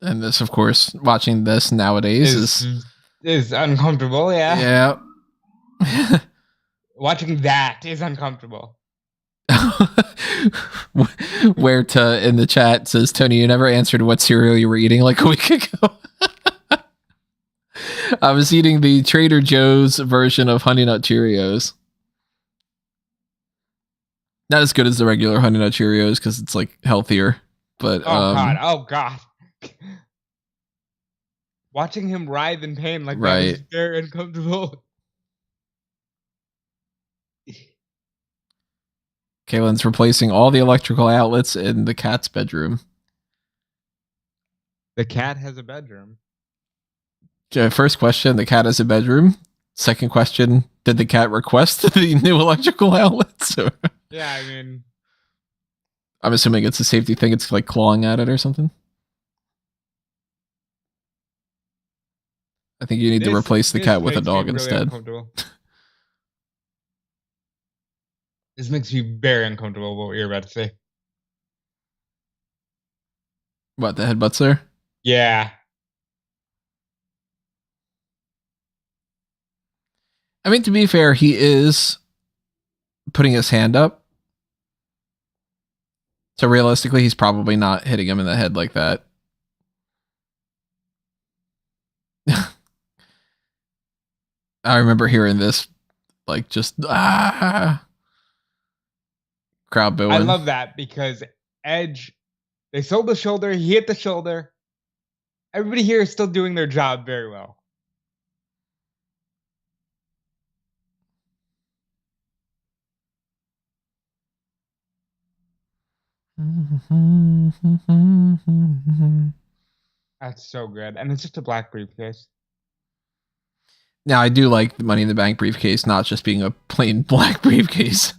And this, of course, watching this nowadays is uncomfortable, yeah. Yeah. Watching that is uncomfortable. Where to in the chat says, Tony, you never answered what cereal you were eating like a week ago. I was eating the Trader Joe's version of Honey Nut Cheerios. Not as good as the regular Honey Nut Cheerios because it's like healthier. But oh god. Watching him writhe in pain like that was very uncomfortable. Kaylin's replacing all the electrical outlets in the cat's bedroom. The cat has a bedroom. Okay, first question, the cat has a bedroom. Second question, did the cat request the new electrical outlets? Yeah, I mean, I'm assuming it's a safety thing. It's like clawing at it or something. I think you need to replace the cat with a dog instead. This makes me very uncomfortable what you're about to say. What, the headbutts there? Yeah. I mean, to be fair, he is putting his hand up. So realistically, he's probably not hitting him in the head like that. I remember hearing this, like, just crowd booing. I love that because Edge, they sold the shoulder, he hit the shoulder. Everybody here is still doing their job very well. That's so good. And it's just a black briefcase. Now, I do like the Money in the Bank briefcase not just being a plain black briefcase.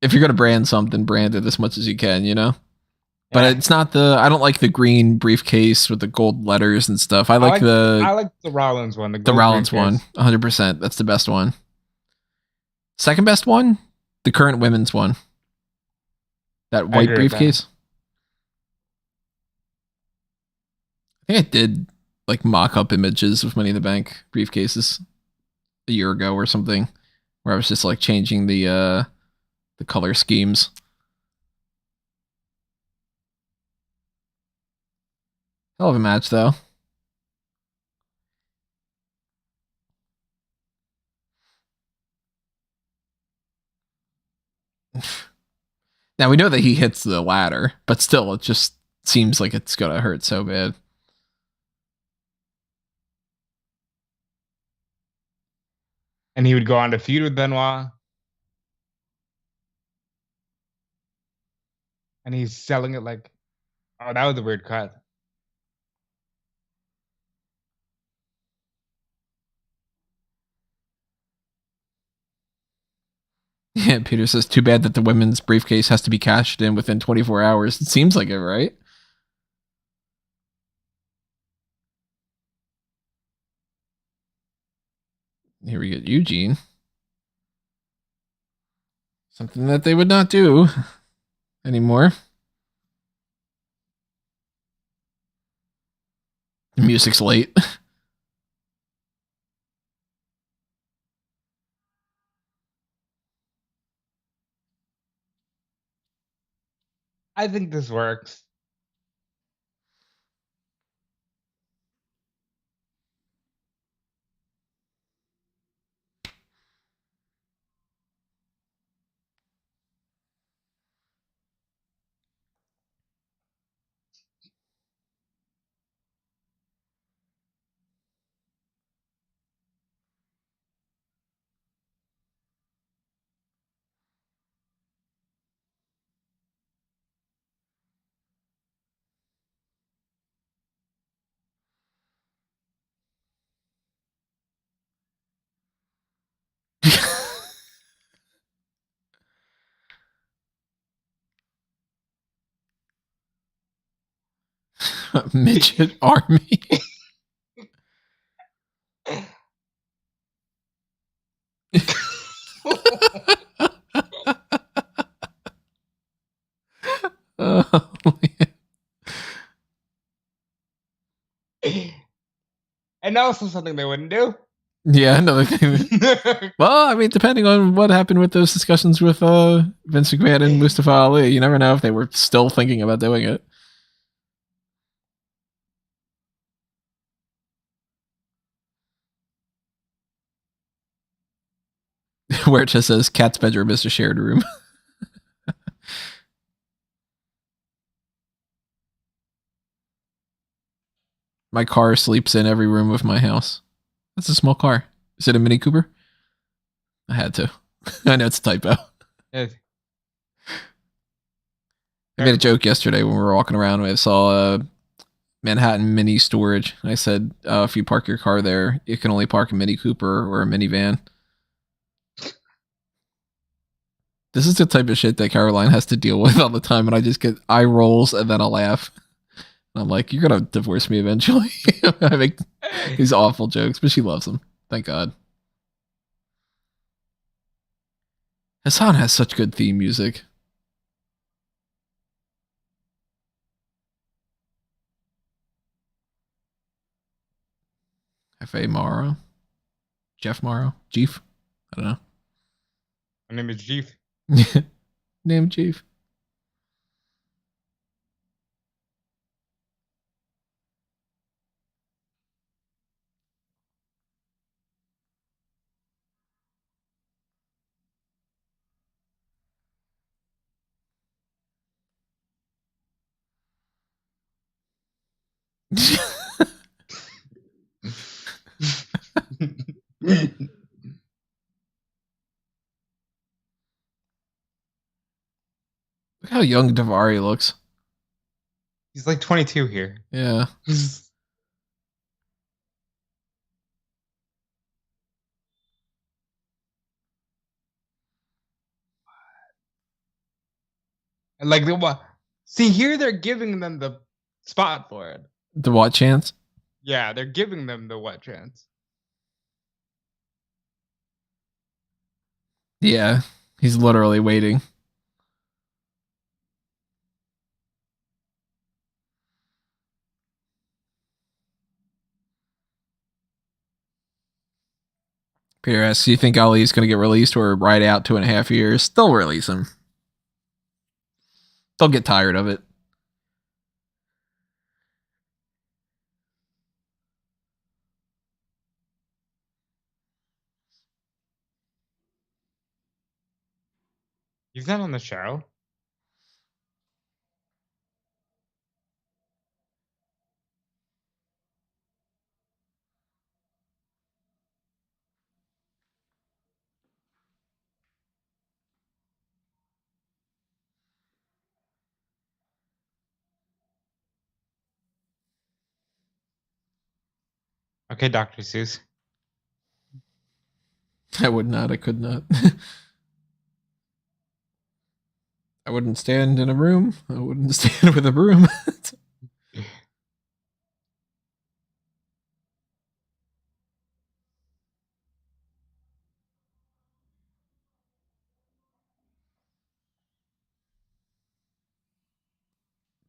If you're going to brand something, brand it as much as you can, you know? But it's not I don't like the green briefcase with the gold letters and stuff. I like the Rollins one. The Rollins briefcase. One, 100%. That's the best one. Second best one, the current women's one. That white briefcase. I think I did like mock-up images of Money in the Bank briefcases a year ago or something, where I was just like changing the color schemes. Hell of a match, though. Now, we know that he hits the ladder, but still, it just seems like it's going to hurt so bad. And he would go on to feud with Benoit. And he's selling it like, oh, that was a weird cut. Yeah, Peter says, too bad that the women's briefcase has to be cashed in within 24 hours. It seems like it, right? Here we get Eugene. Something that they would not do anymore. The music's late. I think this works. Midget army. Oh, and also something they wouldn't do. Yeah, another thing. Well, I mean, depending on what happened with those discussions with Vince McMahon and Mustafa Ali, you never know if they were still thinking about doing it. Where it just says cat's bedroom is a shared room. My car sleeps in every room of my house. That's a small car. Is it a Mini Cooper? I had to. I know it's a typo. Yes. I made a joke yesterday when we were walking around. I saw Manhattan Mini Storage. I said, if you park your car there, you can only park a Mini Cooper or a minivan. This is the type of shit that Caroline has to deal with all the time, and I just get eye rolls and then I laugh. I'm like, you're going to divorce me eventually. I make these awful jokes, but she loves them. Thank God. Hassan has such good theme music. F.A. Morrow? Jeff Morrow? Jeef? I don't know. My name is Jeef. Name Jeef. Look how young Davari looks. He's like 22 here. Yeah. Like the what? See, here they're giving them the spot for it. The what chance? Yeah, they're giving them the what chance. Yeah, he's literally waiting. Peter asks, "Do you think Ali's going to get released or ride out 2.5 years?" They'll release him. They'll get tired of it. He's not on the show. Okay, Dr. Seuss. I would not. I could not. I wouldn't stand in a room. I wouldn't stand with a broom.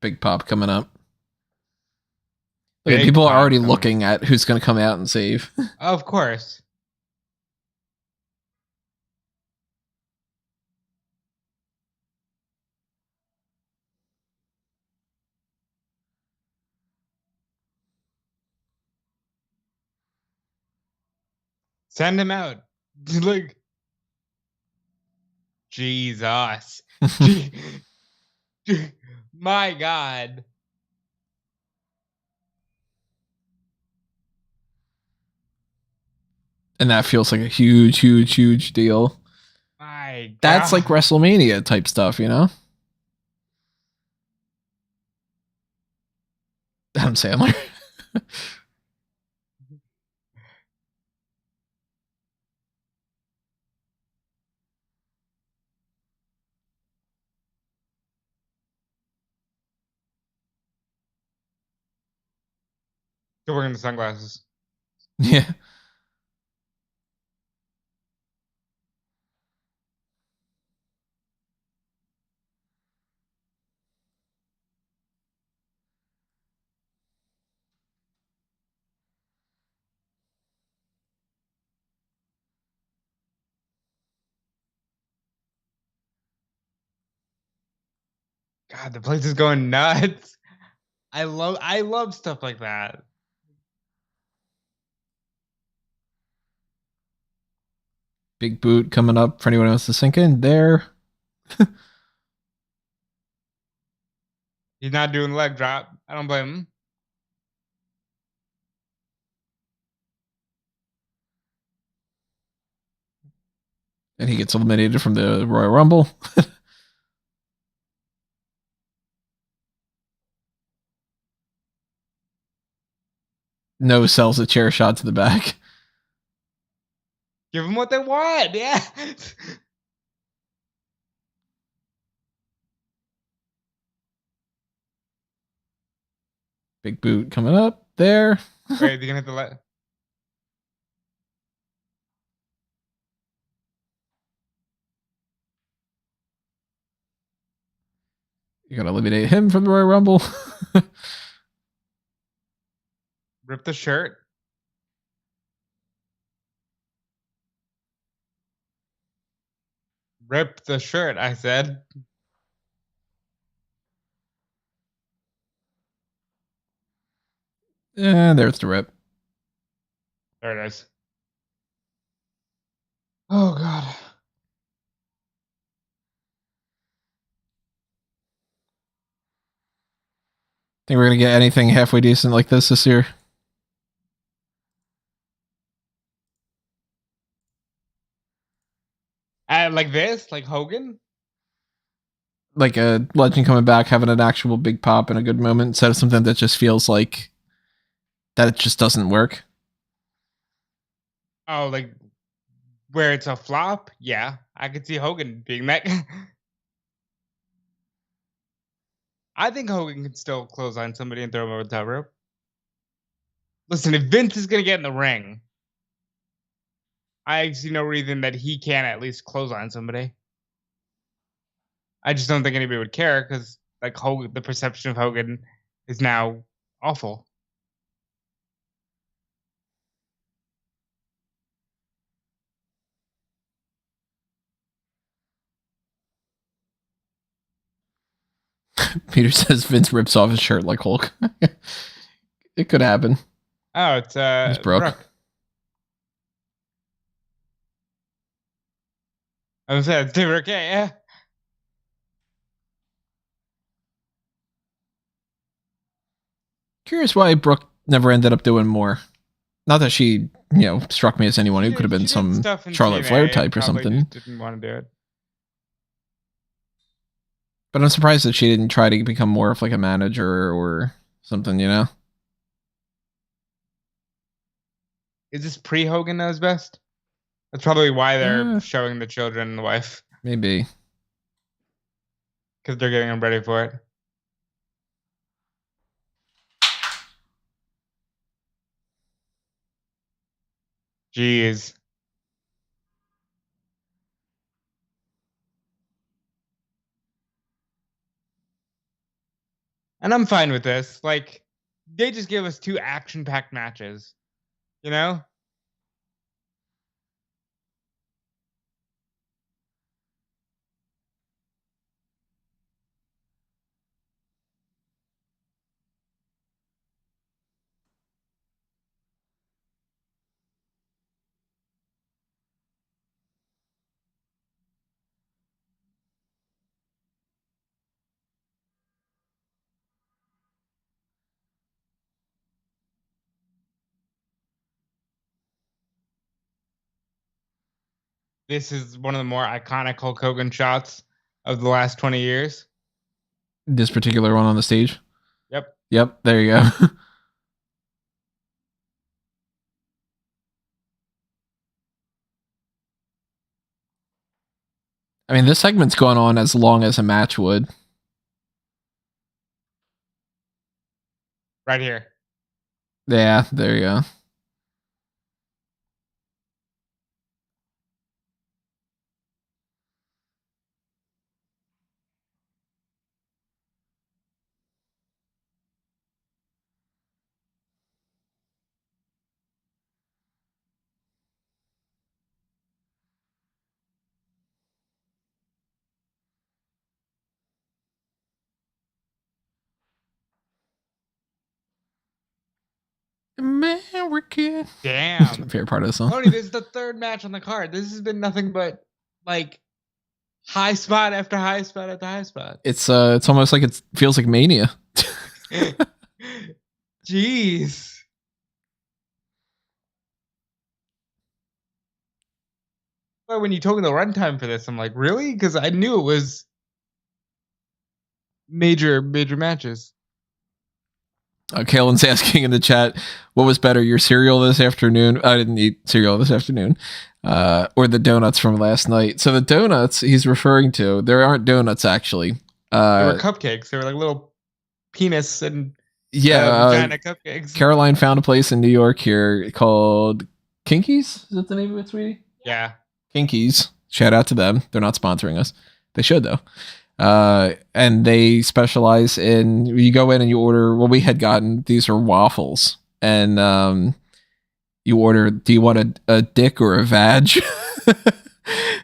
Big pop coming up. Okay, people are already looking at who's going to come out and save. Of course. Send him out. Like, Jesus. My God. And that feels like a huge, huge, huge deal. My God. That's like WrestleMania type stuff, you know? Adam Sandler. Still wearing the sunglasses. Yeah. God, the place is going nuts. I love stuff like that. Big boot coming up for anyone else to sink in there. He's not doing leg drop. I don't blame him. And he gets eliminated from the Royal Rumble. No sells a chair shot to the back. Give them what they want. Yeah. Big boot coming up there. Wait, they're gonna hit the leg. You gotta eliminate him from the Royal Rumble. Rip the shirt. Rip the shirt, I said. And there's the rip. There it is. Oh, God. Think we're gonna get anything halfway decent like this year? Like this? Like Hogan? Like a legend coming back, having an actual big pop and a good moment instead of something that just feels like that it just doesn't work. Oh, like where it's a flop? Yeah, I could see Hogan being that. I think Hogan can still clothesline somebody and throw him over the top rope. Listen, if Vince is gonna get in the ring, I see no reason that he can't at least clothesline somebody. I just don't think anybody would care because like Hogan, the perception of Hogan is now awful. Peter says Vince rips off his shirt like Hulk. It could happen. Oh, it's Brooke. I was saying it's Brooke, yeah. Curious why Brooke never ended up doing more. Not that she, struck me as anyone who could have been some Charlotte Flair type or something. Didn't want to do it. But I'm surprised that she didn't try to become more of like a manager or something, Is this pre-Hogan knows best? That's probably why they're showing the children and the wife. Maybe. Because they're getting them ready for it. Jeez. And I'm fine with this. Like, they just give us 2 action-packed matches. You know? This is one of the more iconic Hulk Hogan shots of the last 20 years. This particular one on the stage? Yep. Yep, there you go. I mean, this segment's going on as long as a match would. Right here. Yeah, there you go. American. Damn. That's my favorite part of the song. Tony, this is the 3rd match on the card. This has been nothing but like high spot after high spot after high spot. It's almost like it feels like Mania. Jeez. But when you told me the runtime for this, I'm like, really? Because I knew it was major matches. Kalen's asking in the chat, what was better, your cereal this afternoon? I didn't eat cereal this afternoon. Or the donuts from last night. So the donuts he's referring to, there aren't donuts actually. They were cupcakes. They were like little penis and vagina cupcakes. Caroline found a place in New York here called Kinkies. Is that the name of it, sweetie? Yeah. Kinkies. Shout out to them. They're not sponsoring us. They should though. And they specialize in, you go in and you order, well, we had gotten, these are waffles, and you order, do you want a dick or a vag?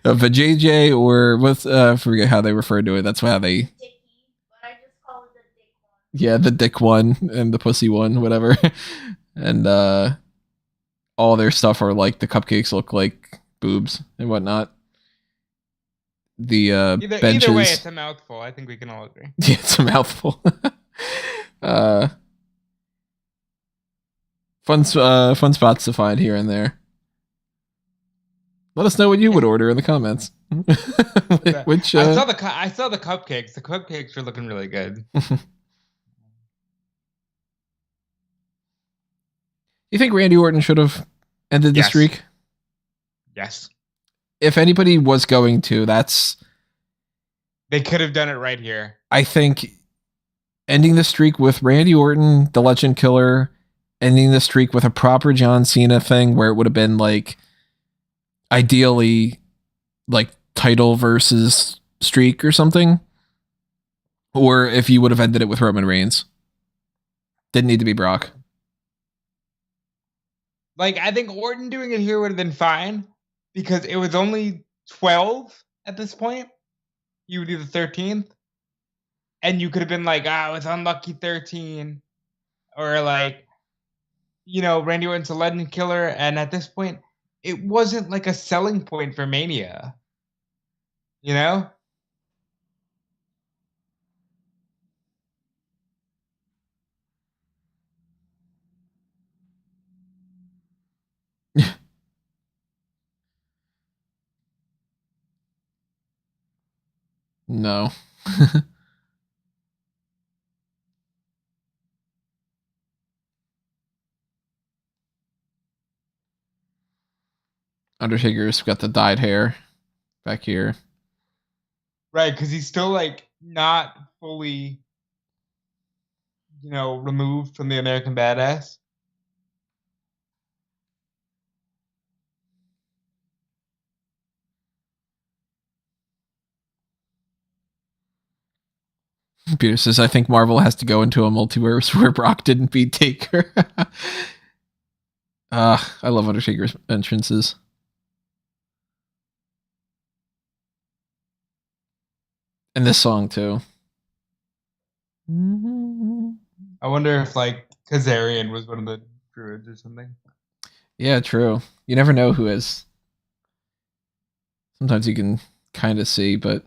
A vajayjay, or with forget how they refer to it. That's how they Dicky, but I just call it the dick one. Yeah, the dick one and the pussy one, whatever. And all their stuff are like, the cupcakes look like boobs and whatnot. The benches. Either way, it's a mouthful. I think we can all agree. Yeah, it's a mouthful. Fun spots to find here and there. Let us know what you would order in the comments. Which I saw the cupcakes. The cupcakes are looking really good. You think Randy Orton should have ended the streak? Yes. If anybody was going to, they could have done it right here. I think ending the streak with Randy Orton, the Legend Killer, ending the streak with a proper John Cena thing where it would have been like ideally like title versus streak or something. Or if you would have ended it with Roman Reigns. Didn't need to be Brock. Like, I think Orton doing it here would have been fine because it was only 12 at this point. You would do the 13th. And you could have been like, it's unlucky 13. Or like, Randy Orton's a Legend Killer. And at this point, it wasn't like a selling point for Mania. You know? No. Undertaker's got the dyed hair back here. Right, because he's still like not fully, removed from the American Badass. Peter says, I think Marvel has to go into a multiverse where Brock didn't beat Taker. I love Undertaker's entrances. And this song, too. I wonder if, like, Kazarian was one of the druids or something. Yeah, true. You never know who is. Sometimes you can kind of see, but...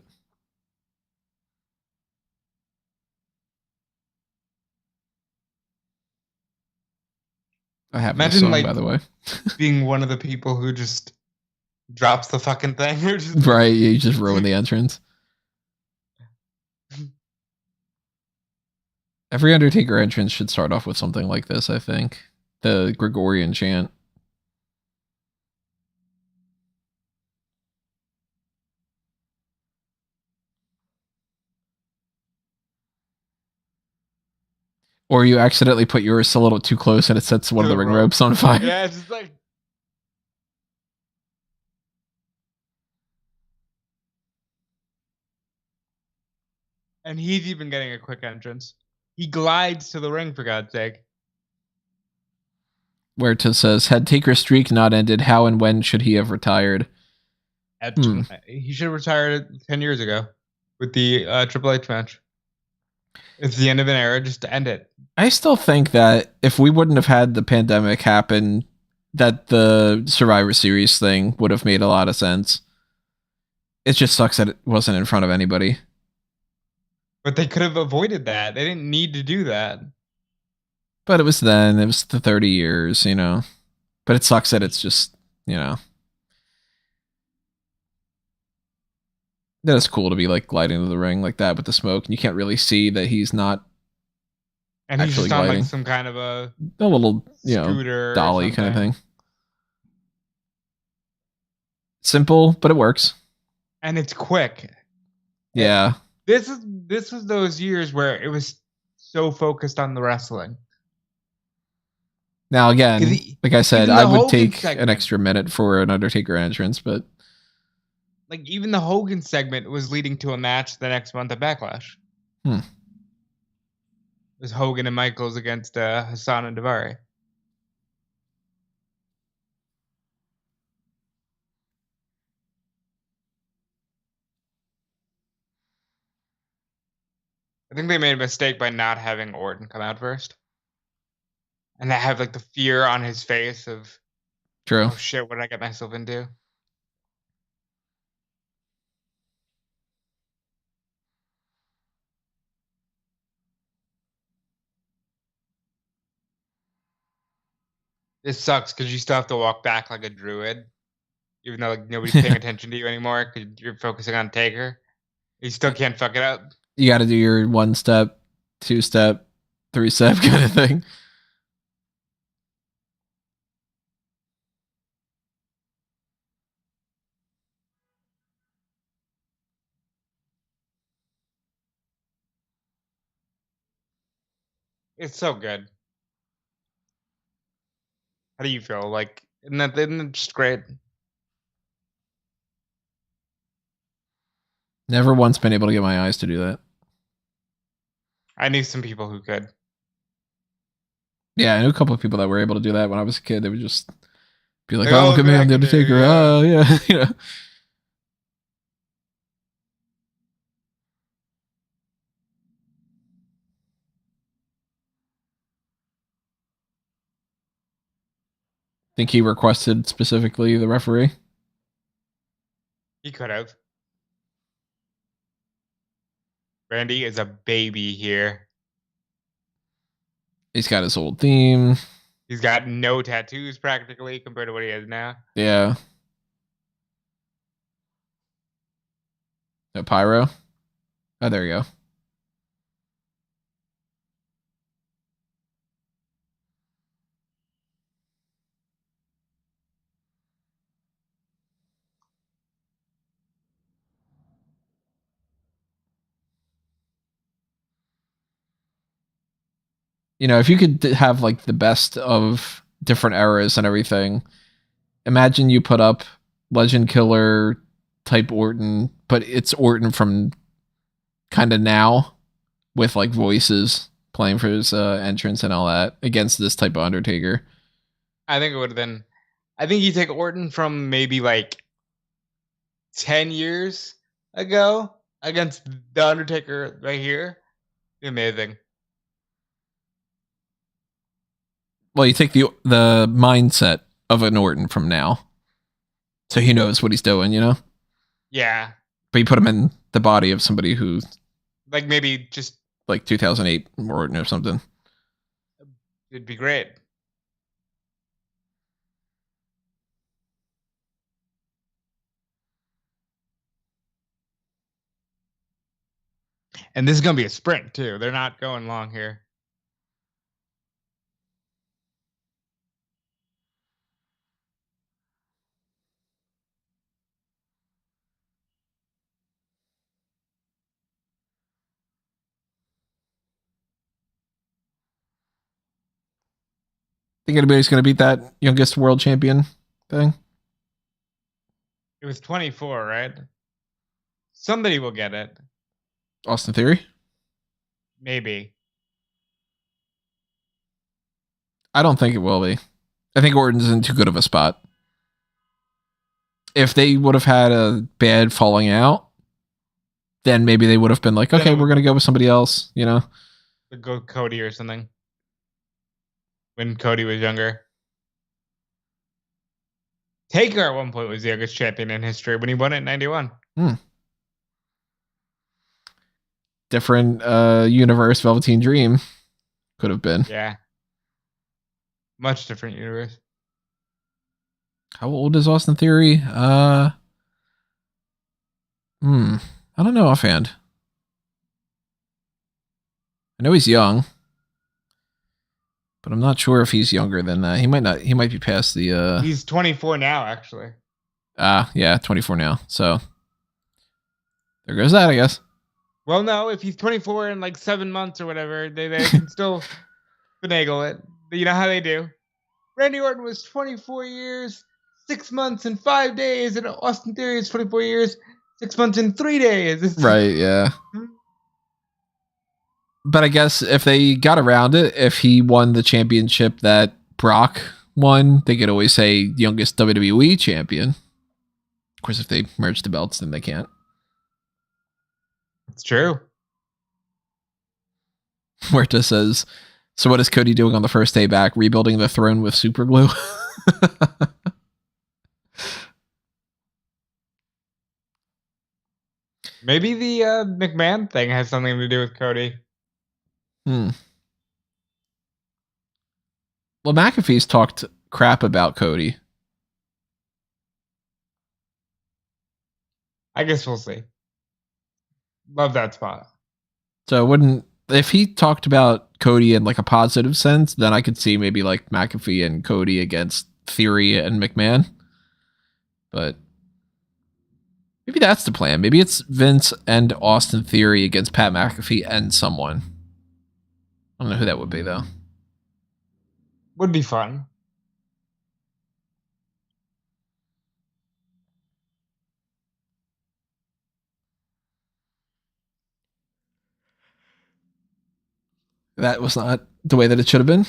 I have this song, by the way. Being one of the people who just drops the fucking thing. Or just right, you just ruin the entrance. Every Undertaker entrance should start off with something like this, I think. The Gregorian chant. Or you accidentally put yours a little too close and it sets one of the ring ropes on fire. Yeah, it's just like... And he's even getting a quick entrance. He glides to the ring, for God's sake. Where it says, had Taker's streak not ended, how and when should he have retired? He should have retired 10 years ago with the Triple H match. It's the end of an era, just to end it. I still think that if we wouldn't have had the pandemic happen, that the Survivor Series thing would have made a lot of sense. It just sucks that it wasn't in front of anybody. But they could have avoided that. They didn't need to do that. But it was then. It was the 30 years, But it sucks that it's just, That is cool to be like gliding to the ring like that with the smoke, and you can't really see that he's not. And he's just on like some kind of a little, scooter dolly kind of thing. Simple, but it works. And it's quick. Yeah. This was those years where it was so focused on the wrestling. Now again, like I said, I would take an extra minute for an Undertaker entrance, but like even the Hogan segment was leading to a match the next month at Backlash. It was Hogan and Michaels against Hassan and Daivari. I think they made a mistake by not having Orton come out first. And I have like the fear on his face of, true. Oh shit, what did I get myself into? This sucks because you still have to walk back like a druid, even though like nobody's paying attention to you anymore because you're focusing on Taker. You still can't fuck it up. You got to do your 1 step, 2 step, 3 step kind of thing. It's so good. How do you feel? Like, isn't it just great? Never once been able to get my eyes to do that. I knew some people who could. Yeah, I knew a couple of people that were able to do that when I was a kid. They would just be like, Like, "Oh, oh, look at me, I'm the back in there, Undertaker." yeah. Oh, yeah, you know. Think he requested specifically the referee? He could have. Randy is a baby here. He's got his old theme. He's got no tattoos practically compared to what he has now. Yeah. No pyro. Oh, there you go. You know, if you could have like the best of different eras and everything, imagine you put up Legend Killer type Orton, but it's Orton from kind of now with like voices playing for his entrance and all that against this type of Undertaker. I think it would have been. I think you take Orton from maybe like 10 years ago against the Undertaker right here. Amazing. Well, you take the mindset of an Orton from now, so he knows what he's doing, you know. Yeah. But you put him in the body of somebody who's Like maybe just like 2008 Orton or something. it'd be great. And this is gonna be a sprint too. They're not going long here. Think anybody's going to beat that youngest world champion thing? It was 24, right? Somebody will get it. Austin Theory? Maybe. I don't think it will be. I think Orton's in too good of a spot. If they would have had a bad falling out, then maybe they would have been like, okay, we're going to go with somebody else, you know? Go Cody or something. When Cody was younger. Taker at one point was the youngest champion in history when he won it in 91. Different universe, Velveteen Dream could have been. Yeah. Much different universe. How old is Austin Theory? I don't know offhand. I know he's young, but I'm not sure if he's younger than that. He might not. He might be past the. He's 24 now, actually. Yeah, 24 now. So there goes that, I guess. Well, no, if he's 24 in like 7 months or whatever, they can still finagle it. You know how they do. Randy Orton was 24 years, 6 months, and 5 days, and Austin Theory is 24 years, 6 months, and 3 days. Right, yeah. But I guess if they got around it, if he won the championship that Brock won, they could always say youngest WWE champion. Of course, if they merge the belts, then they can't. It's true. Muerta says, so what is Cody doing on the first day back? Rebuilding the throne with super glue? Maybe the McMahon thing has something to do with Cody. Well, McAfee's talked crap about Cody. I guess we'll see. Love that spot. So if he talked about Cody in like a positive sense, then I could see maybe like McAfee and Cody against Theory and McMahon. But maybe that's the plan. Maybe it's Vince and Austin Theory against Pat McAfee and someone. don't know who that would be, though. Would be fun. That was not the way that it should have been.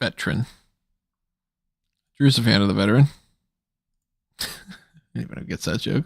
Veteran. Drew's a fan of the veteran. Anyone who gets that joke.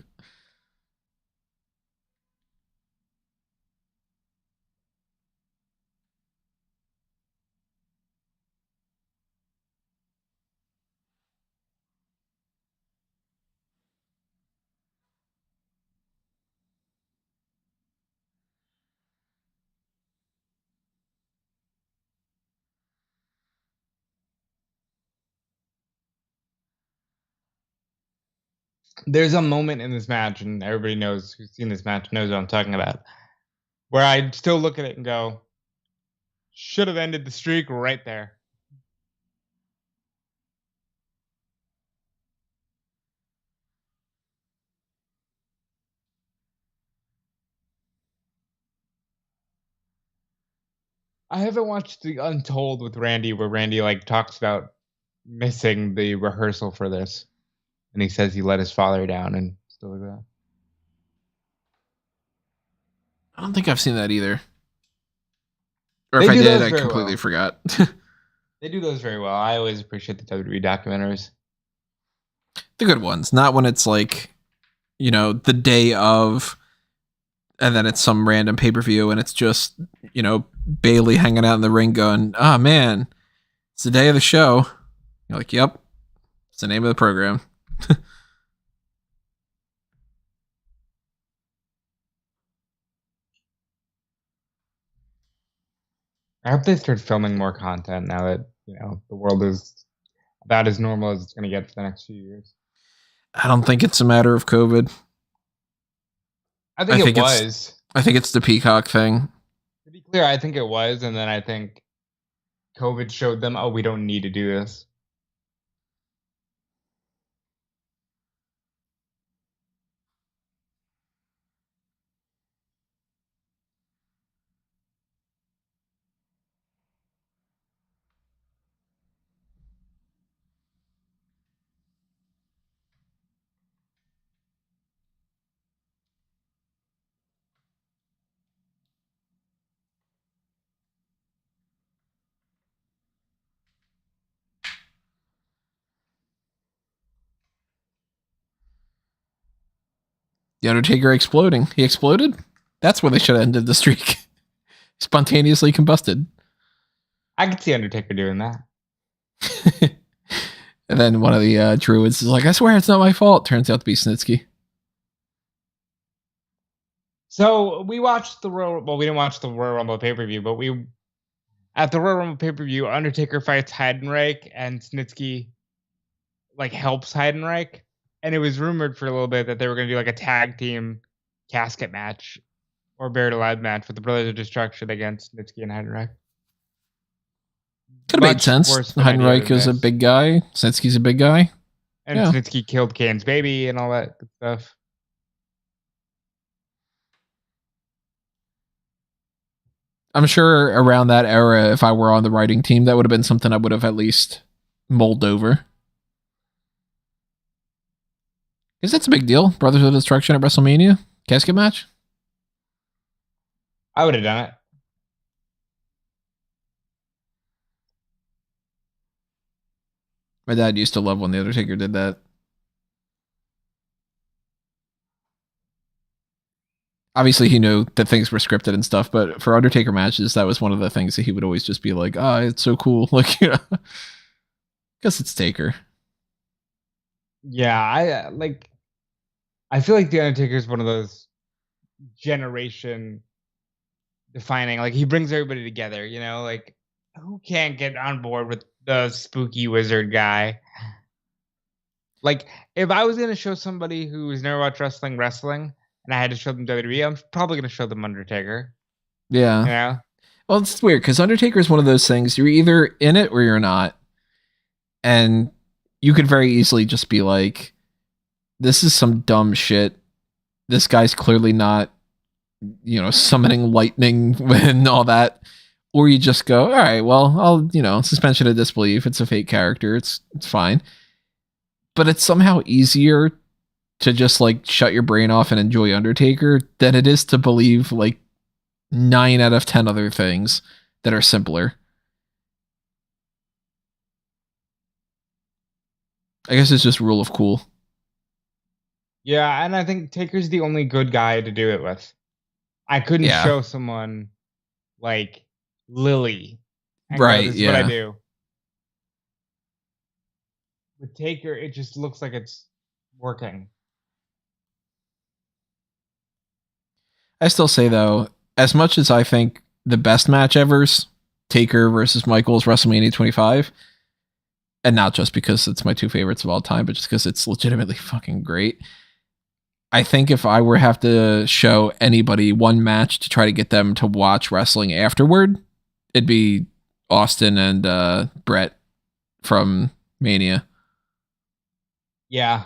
There's a moment in this match, and everybody knows who's seen this match knows what I'm talking about, where I still look at it and go, should have ended the streak right there. I haven't watched the Untold with Randy, where Randy like talks about missing the rehearsal for this, and he says he let his father down and stuff like that. I don't think I've seen that either. Or They if I do did, those I very completely well. forgot. They do those very well. I always appreciate the WWE documentaries. The good ones, not when it's like, you know, the day of, and then it's some random pay-per-view and it's just, you know, Bailey hanging out in the ring going, oh man, it's the day of the show. You're like, yep, it's the name of the program. I hope they start filming more content now that, you know, the world is about as normal as it's going to get for the next few years. I don't think it's a matter of COVID. I think it it's- was. I think it's the Peacock thing. To be clear, I think it was, and then I think COVID showed them, oh, we don't need to do this. The Undertaker exploding. He exploded? That's where they should have ended the streak. Spontaneously combusted. I could see Undertaker doing that. And then one of the druids is like, I swear it's not my fault. Turns out to be Snitsky. So we watched the Royal. Well, we didn't watch the Royal Rumble pay-per-view, but we at the Royal Rumble pay-per-view, Undertaker fights Heidenreich, and Snitsky like helps Heidenreich, and it was rumored for a little bit that they were going to do like a tag team casket match or buried alive match with the Brothers of Destruction against Snitsky and Heidenreich. Could have made Much sense. worse of an idea Heinrich than is a this. big guy. Snitsky's a big guy. And Yeah. Snitsky killed Kane's baby and all that good stuff. I'm sure around that era, if I were on the writing team, that would have been something I would have at least mulled over. Because that's a big deal. Brothers of Destruction at WrestleMania? Casket match? I would have done it. My dad used to love when The Undertaker did that. Obviously, he knew that things were scripted and stuff, but for Undertaker matches, that was one of the things that he would always just be like, oh, it's so cool. Like, you know, because it's Taker. Yeah, I feel like The Undertaker is one of those generation defining, like he brings everybody together, you know, like who can't get on board with the spooky wizard guy? Like if I was going to show somebody who's never watched wrestling and I had to show them WWE, I'm probably going to show them Undertaker. Yeah. You know? Well, it's weird because Undertaker is one of those things. You're either in it or you're not. And you could very easily just be like, this is some dumb shit. This guy's clearly not, summoning lightning and all that. Or you just go, all right, well, I'll, suspension of disbelief. It's a fake character. It's fine. But it's somehow easier to just like shut your brain off and enjoy Undertaker than it is to believe like 9 out of 10 other things that are simpler. I guess it's just rule of cool. Yeah, and I think Taker's the only good guy to do it with. I couldn't show someone like Lily and go, this is what I do. With Taker, it just looks like it's working. I still say, though, as much as I think the best match ever's Taker versus Michaels WrestleMania 25, and not just because it's my 2 favorites of all time, but just because it's legitimately fucking great. I think if I were have to show anybody one match to try to get them to watch wrestling afterward, it'd be Austin and Brett from Mania. Yeah.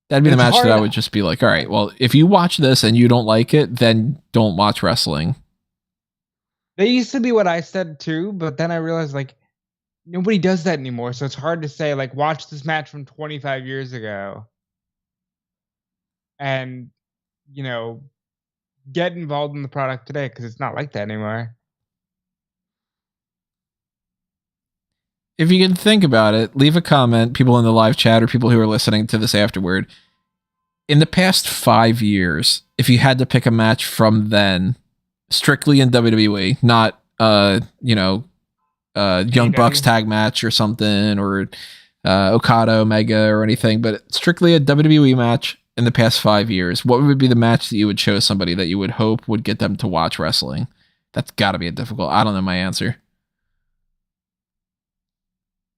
That'd be the match that I would just be like, all right, well, if you watch this and you don't like it, then don't watch wrestling. They used to be what I said too, but then I realized like nobody does that anymore. So it's hard to say like, watch this match from 25 years ago and, get involved in the product today because it's not like that anymore. If you can think about it, leave a comment, people in the live chat or people who are listening to this afterward. In the past 5 years, if you had to pick a match from then, strictly in WWE, not Young Bucks tag match or something, or Okada Omega or anything, but strictly a WWE match in the past 5 years, what would be the match that you would show somebody that you would hope would get them to watch wrestling? That's got to be a difficult. I don't know my answer.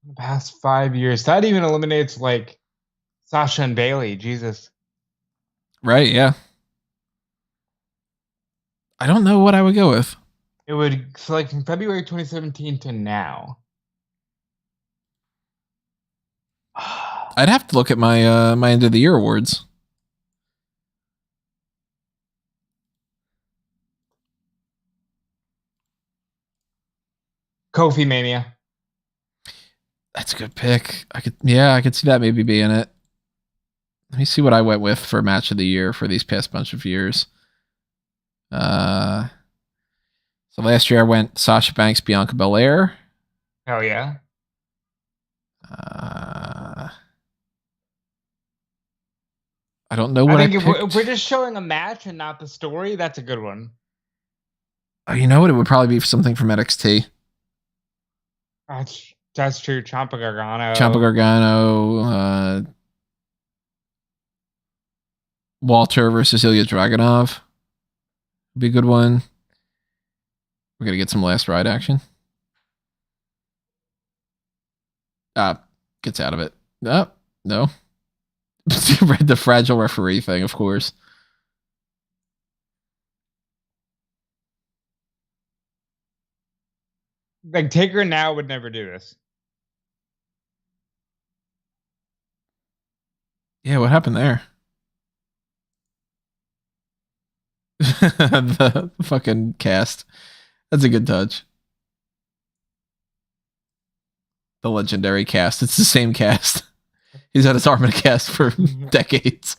The past 5 years, that even eliminates like Sasha and Bailey. Jesus. Right? Yeah. I don't know what I would go with. It would like from February 2017 to now. I'd have to look at my my end of the year awards. Kofi Mania. That's a good pick. I could see that maybe being it. Let me see what I went with for match of the year for these past bunch of years. So last year I went Sasha Banks, Bianca Belair. Hell yeah. I don't know what I think. If we're just showing a match and not the story, that's a good one. Oh, you know what? It would probably be something from NXT. That's true. Ciampa Gargano. Walter versus Ilya Dragunov. Be a good one. We're going to get some last ride action. Gets out of it. No. Read the fragile referee thing, of course. Like Taker now would never do this. Yeah, what happened there? The fucking cast. That's a good touch. The legendary cast. It's the same cast. He's had his arm in a cast for decades.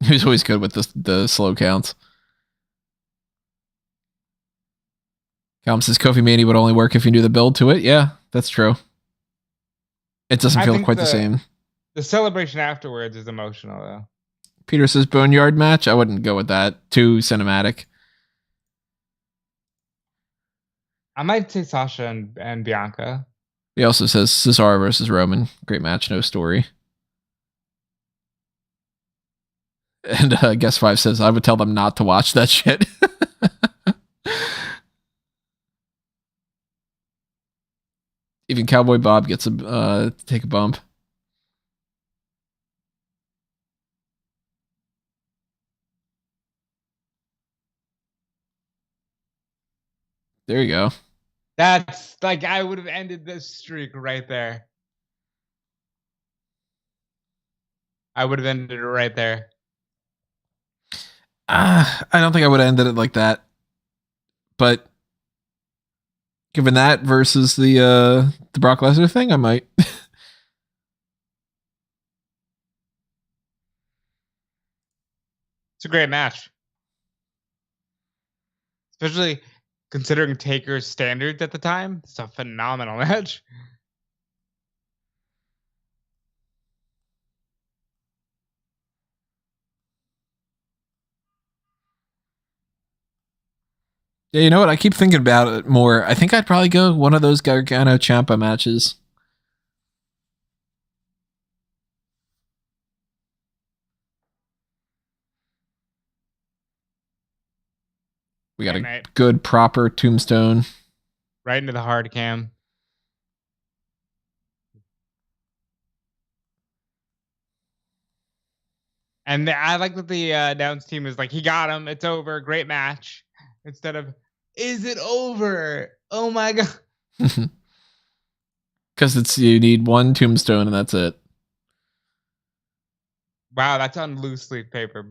He was always good with the slow counts. Calum says Kofi Mania would only work if you knew the build to it. Yeah, that's true. It doesn't feel quite the same. The celebration afterwards is emotional, though. Peter says Boneyard match. I wouldn't go with that. Too cinematic. I might say Sasha and Bianca. He also says Cesaro versus Roman. Great match, no story. And Guest 5 says, I would tell them not to watch that shit. Even Cowboy Bob gets to take a bump. There you go. That's like I would have ended this streak right there. I would have ended it right there. I don't think I would have ended it like that. But given that versus the Brock Lesnar thing, I might. It's a great match. Especially considering Taker's standards at the time. It's a phenomenal match. Yeah, you know what? I keep thinking about it more. I think I'd probably go one of those Gargano Ciampa matches. We got a good, proper tombstone. Right into the hard cam. And I like that the announce team is like, he got him. It's over. Great match. Instead of, is it over? Oh my God. Because you need one tombstone and that's it. Wow, that's on loose leaf paper.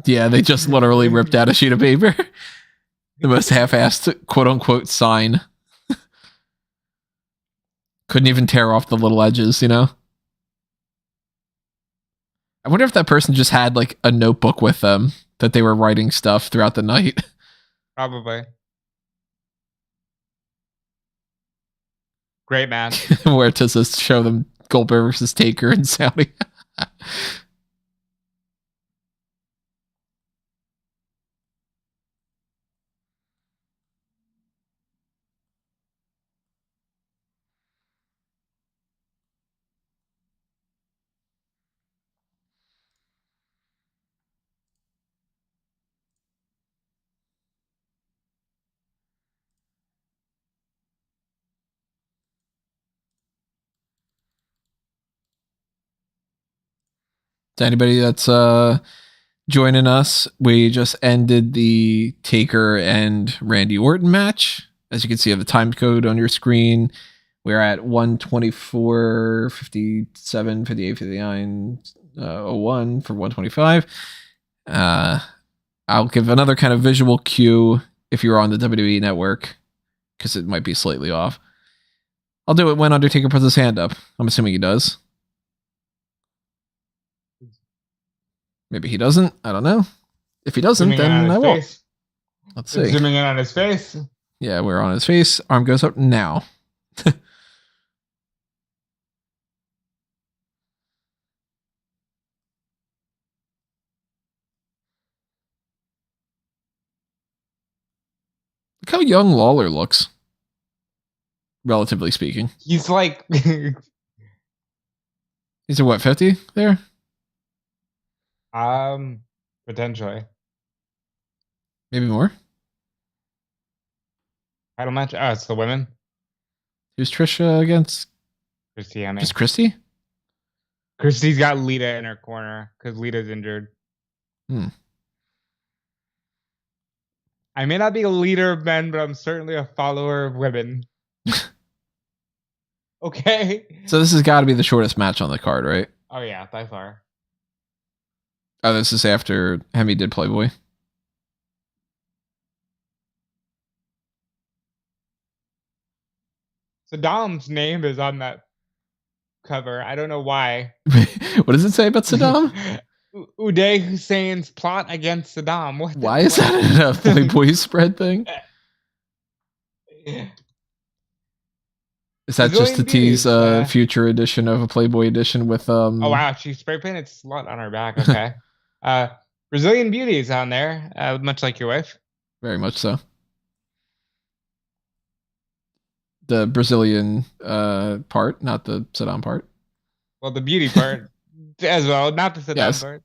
Yeah, they just literally ripped out a sheet of paper. The most half-assed quote-unquote sign. Couldn't even tear off the little edges, you know? I wonder if that person just had like a notebook with them that they were writing stuff throughout the night. Probably. Great match. Where it just show them Goldberg versus Taker and Saudi. To anybody that's joining us, we just ended the Taker and Randy Orton match. As you can see, I have the time code on your screen. We're at 124, 57, 58, 59, 01 for 125. I'll give another kind of visual cue if you're on the WWE Network, because it might be slightly off. I'll do it when Undertaker puts his hand up. I'm assuming he does. Maybe he doesn't. I don't know. If he doesn't, then I won't. Let's see. Zooming in on his face. Yeah, we're on his face. Arm goes up now. Look how young Lawler looks. Relatively speaking. He's like... He's at what, 50 there? Potentially. Maybe more? Title match? Oh, it's the women. Who's Trish against? Christy, Hemme. Just Christy? Christy's got Lita in her corner because Lita's injured. I may not be a leader of men, but I'm certainly a follower of women. Okay. So this has got to be the shortest match on the card, right? Oh yeah, by far. Oh, this is after Hemme did Playboy. Saddam's name is on that cover. I don't know why. What does it say about Saddam? Uday Hussein's plot against Saddam. Why is that a Playboy spread thing? Is that just to tease a future edition of a Playboy edition with Oh wow, she spray painted slut on her back. Okay. Brazilian Beauty is on there, much like your wife. Very much so. The Brazilian part, not the Saddam part. Well, the beauty part as well, not the Saddam part.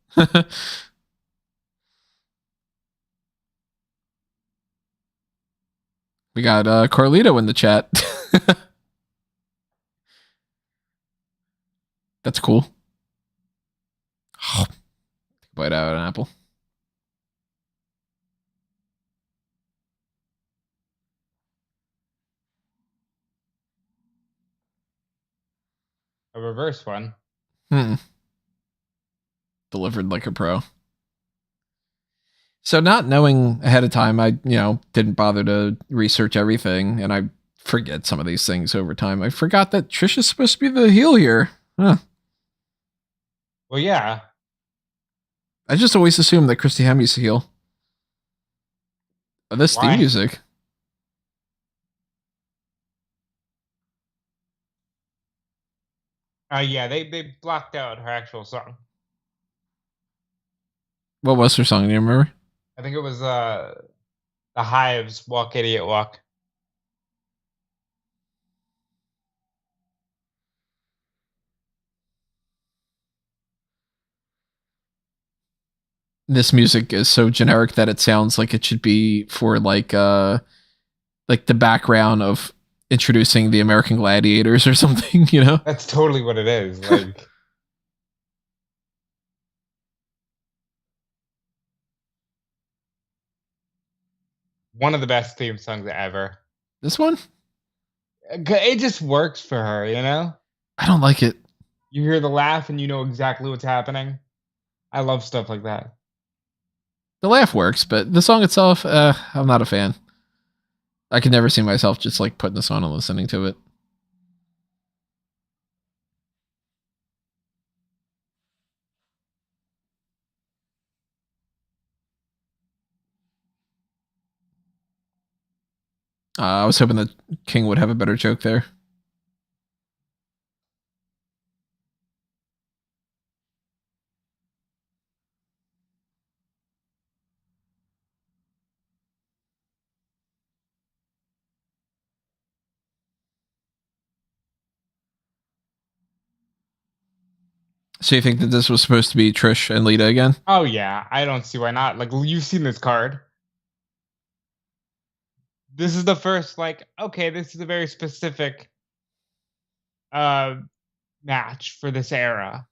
We got Carlito in the chat. That's cool. Oh, bite out an apple. reverse one. Delivered like a pro. So not knowing ahead of time, I, didn't bother to research everything, and I forget some of these things over time. I forgot that Trish is supposed to be the heel here. Huh. Well, yeah. I just always assumed that Christy Hemme's the heel. Oh, this theme music. Yeah, they blocked out her actual song. What was her song? Do you remember? I think it was the Hives' Walk Idiot Walk. This music is so generic that it sounds like it should be for like the background of introducing the American Gladiators or something, That's totally what it is. Like one of the best theme songs ever. This one? It just works for her, I don't like it. You hear the laugh and you know exactly what's happening. I love stuff like that. The laugh works, but the song itself, I'm not a fan. I could never see myself just like putting this on and listening to it. I was hoping that King would have a better joke there. So you think that this was supposed to be Trish and Lita again? Oh yeah, I don't see why not. Like, you've seen this card. This is the first, okay, this is a very specific match for this era.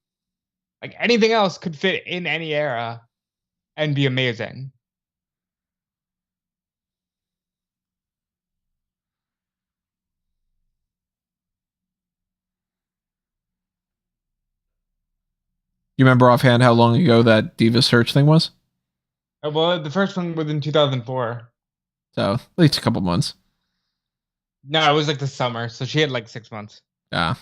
Like, anything else could fit in any era and be amazing. You remember offhand how long ago that Diva Search thing was? Well, the first one was in 2004. So, at least a couple months. No, it was like the summer, so she had like 6 months. Yeah.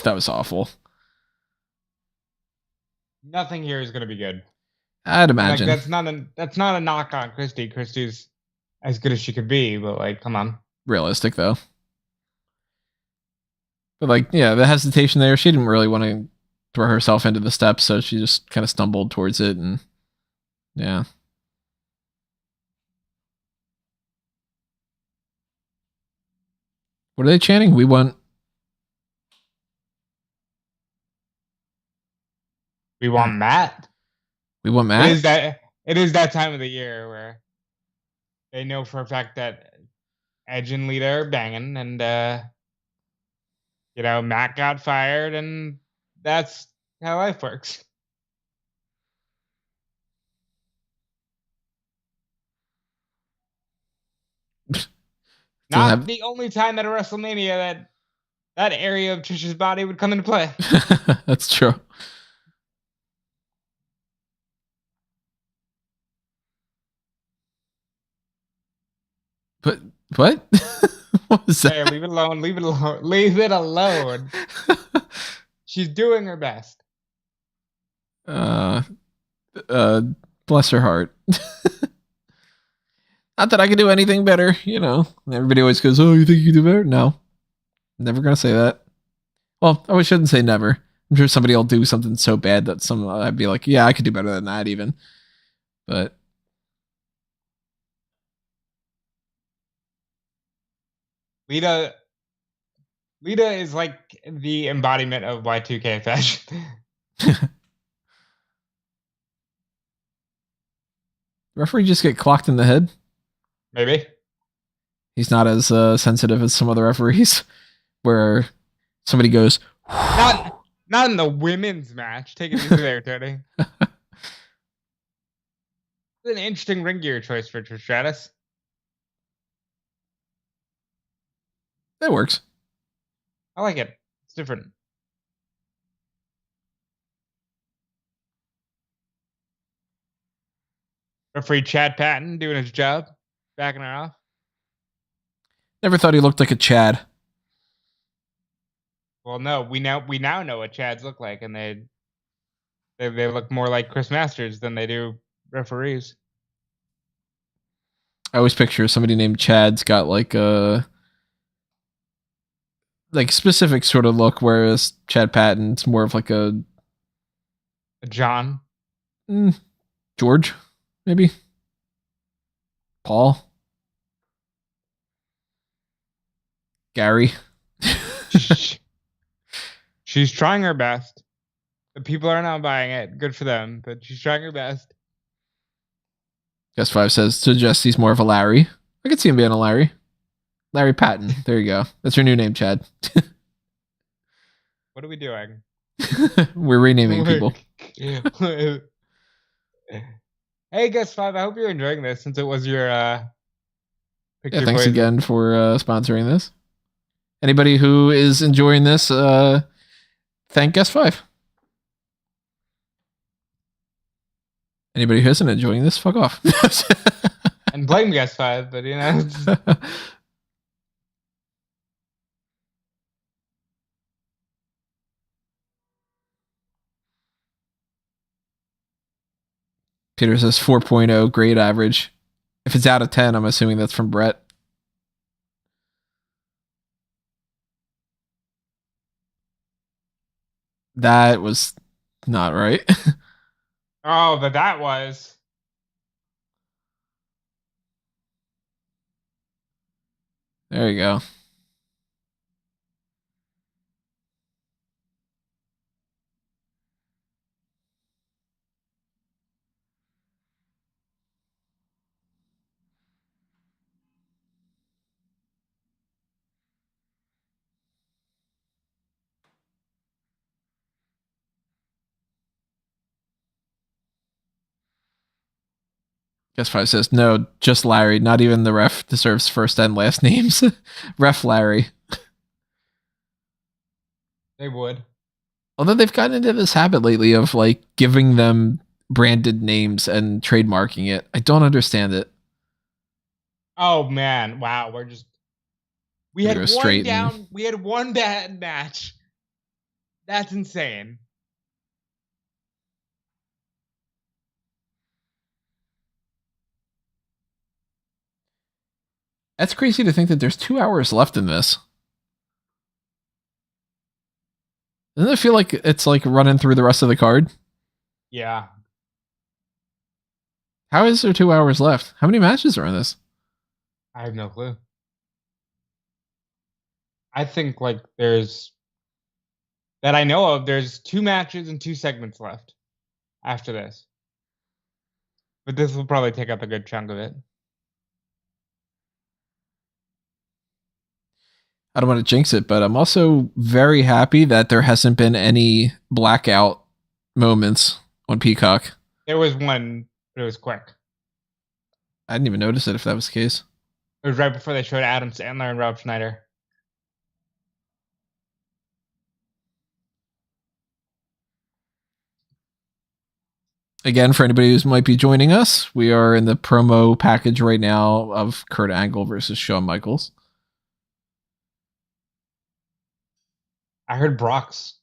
That was awful. Nothing here is going to be good. I'd imagine. Like, that's not a knock on Christy. Christy's as good as she could be, but come on. Realistic though. But the hesitation there, she didn't really want to throw herself into the steps, so she just kind of stumbled towards it, and yeah. What are they chanting? We want Matt. We want Matt? It is that time of the year where they know for a fact that Edge and Lita are banging, and Matt got fired, and that's how life works. Not the only time at a WrestleMania that area of Trish's body would come into play. That's true. But what? What was that? Hey, leave it alone. Leave it alone. Leave it alone. She's doing her best. Bless her heart. Not that I could do anything better, Everybody always goes, "Oh, you think you can do better?" No, never gonna say that. Well, I shouldn't say never. I'm sure somebody will do something so bad that I'd be like, "Yeah, I could do better than that," even. But Lita is like the embodiment of Y2K fashion. Referee just get clocked in the head? Maybe. He's not as sensitive as some other referees, where somebody goes. Not in the women's match. Take it easy there, Tony. An interesting ring gear choice for Stratus. That works. I like it. It's different. Referee Chad Patton doing his job, backing her off. Never thought he looked like a Chad. Well, no, we now know what Chads look like, and they look more like Chris Masters than they do referees. I always picture somebody named Chad's got like a specific sort of look, whereas Chad Patton's more of like a John, George, maybe Paul, Gary. She's trying her best. The people are not buying it. Good for them, but she's trying her best. Guess 5 says suggests he's more of a Larry. I could see him being a Larry. Larry Patton. There you go. That's your new name, Chad. What are we doing? We're renaming people. Hey, Guess 5, I hope you're enjoying this since it was your picture. Yeah, thanks again for sponsoring this. Anybody who is enjoying this, thank Guess 5. Anybody who isn't enjoying this, fuck off. And blame Guess 5, but you know. Peter says 4.0, grade average. If it's out of 10, I'm assuming that's from Brett. That was not right. Oh, but that was. There you go. Guess 5 says, no, just Larry. Not even the ref deserves first and last names. Ref Larry. They would. Although they've gotten into this habit lately of like giving them branded names and trademarking it. I don't understand it. Oh man, wow, we had one down. We had one bad match. That's insane. That's crazy to think that there's 2 hours left in this. Doesn't it feel like it's like running through the rest of the card? Yeah. How is there 2 hours left? How many matches are in this? I have no clue. I think like there's that I know of, there's 2 matches and 2 segments left after this. But this will probably take up a good chunk of it. I don't want to jinx it, but I'm also very happy that there hasn't been any blackout moments on Peacock. There was one, but it was quick. I didn't even notice it if that was the case. It was right before they showed Adam Sandler and Rob Schneider. Again, for anybody who might be joining us, we are in the promo package right now of Kurt Angle versus Shawn Michaels. I heard Brock's.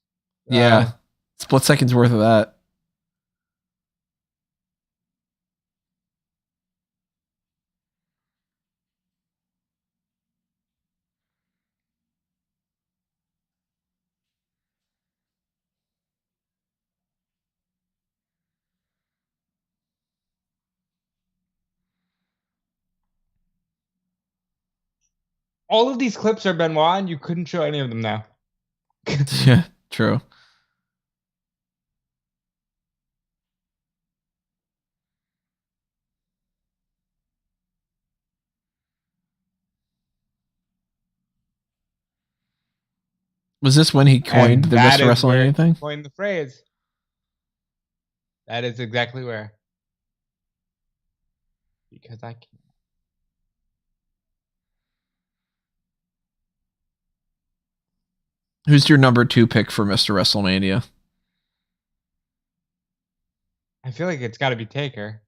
Yeah. Split seconds worth of that. All of these clips are Benoit, and you couldn't show any of them now. Yeah, true. Was this when he coined the Mr. WrestleMania thing? Coined the phrase. That is exactly where. because I can't. Who's your number 2 pick for Mr. WrestleMania? I feel like it's got to be Taker.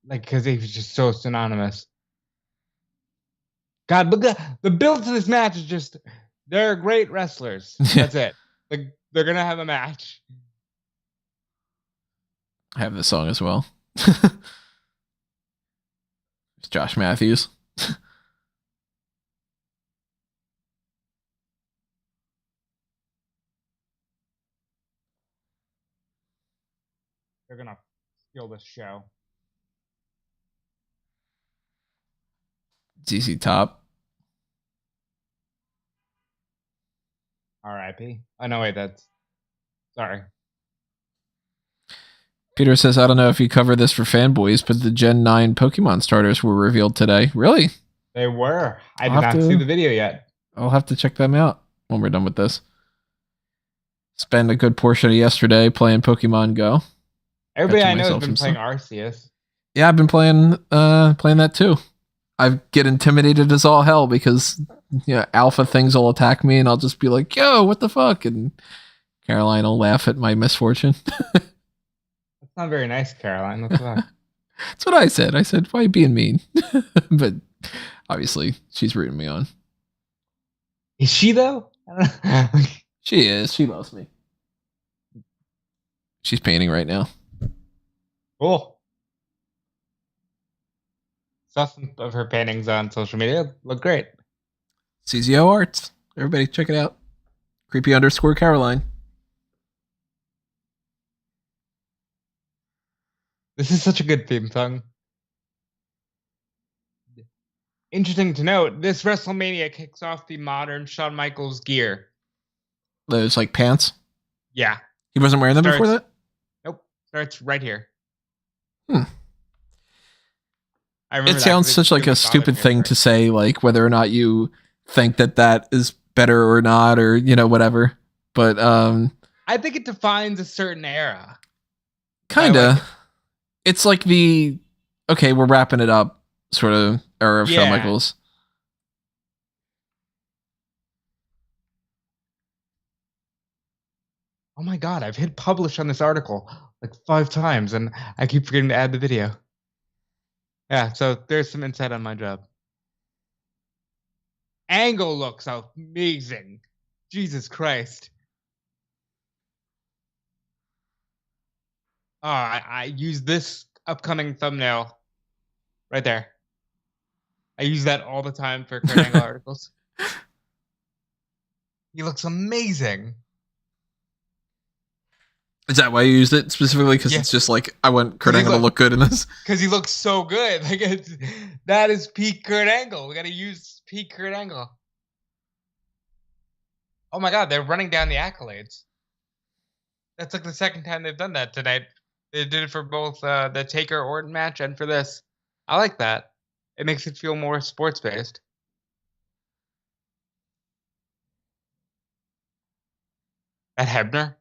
Like, because he was just so synonymous. God, but the build to this match is just, they're great wrestlers. That's it. Like, they're going to have a match. I have this song as well. It's Josh Matthews. They're going to steal this show. ZZ Top. R.I.P. Oh, no, wait, sorry. Peter says, I don't know if you cover this for fanboys, but the Gen 9 Pokemon starters were revealed today. Really? They were. I did not see the video yet. I'll have to check them out when we're done with this. Spend a good portion of yesterday playing Pokemon Go. Everybody I know has been playing Arceus. Yeah, I've been playing that too. I get intimidated as all hell because alpha things will attack me and I'll just be like, yo, what the fuck? And Caroline will laugh at my misfortune. That's not very nice, Caroline. What the fuck? That's what I said. I said, why are you being mean? But obviously, she's rooting me on. Is she, though? She is. She loves me. She's painting right now. Cool. Saw some of her paintings on social media. Look great. CZO Arts. Everybody check it out. Creepy_Caroline. This is such a good theme song. Interesting to note, this WrestleMania kicks off the modern Shawn Michaels gear. Those like pants? Yeah. He wasn't wearing them before that? Nope. Starts right here. It sounds such like a stupid thing to say, like whether or not you think that is better or not, or whatever. But I think it defines a certain era. Kinda. Like it's like the okay, we're wrapping it up sort of era of Shawn Michaels. Oh my god, I've hit publish on this article like 5 times and I keep forgetting to add the video. Yeah, so there's some insight on my job. Angle looks amazing. Jesus Christ. Oh, I use this upcoming thumbnail right there. I use that all the time for Kurt Angle articles. He looks amazing. Is that why you used it specifically? Because it's just like, I want Kurt Angle to look good in this? Because he looks so good. Like that is peak Kurt Angle. We got to use peak Kurt Angle. Oh my god, they're running down the accolades. That's like the second time they've done that tonight. They did it for both the Taker Orton match and for this. I like that. It makes it feel more sports based. At Hebner.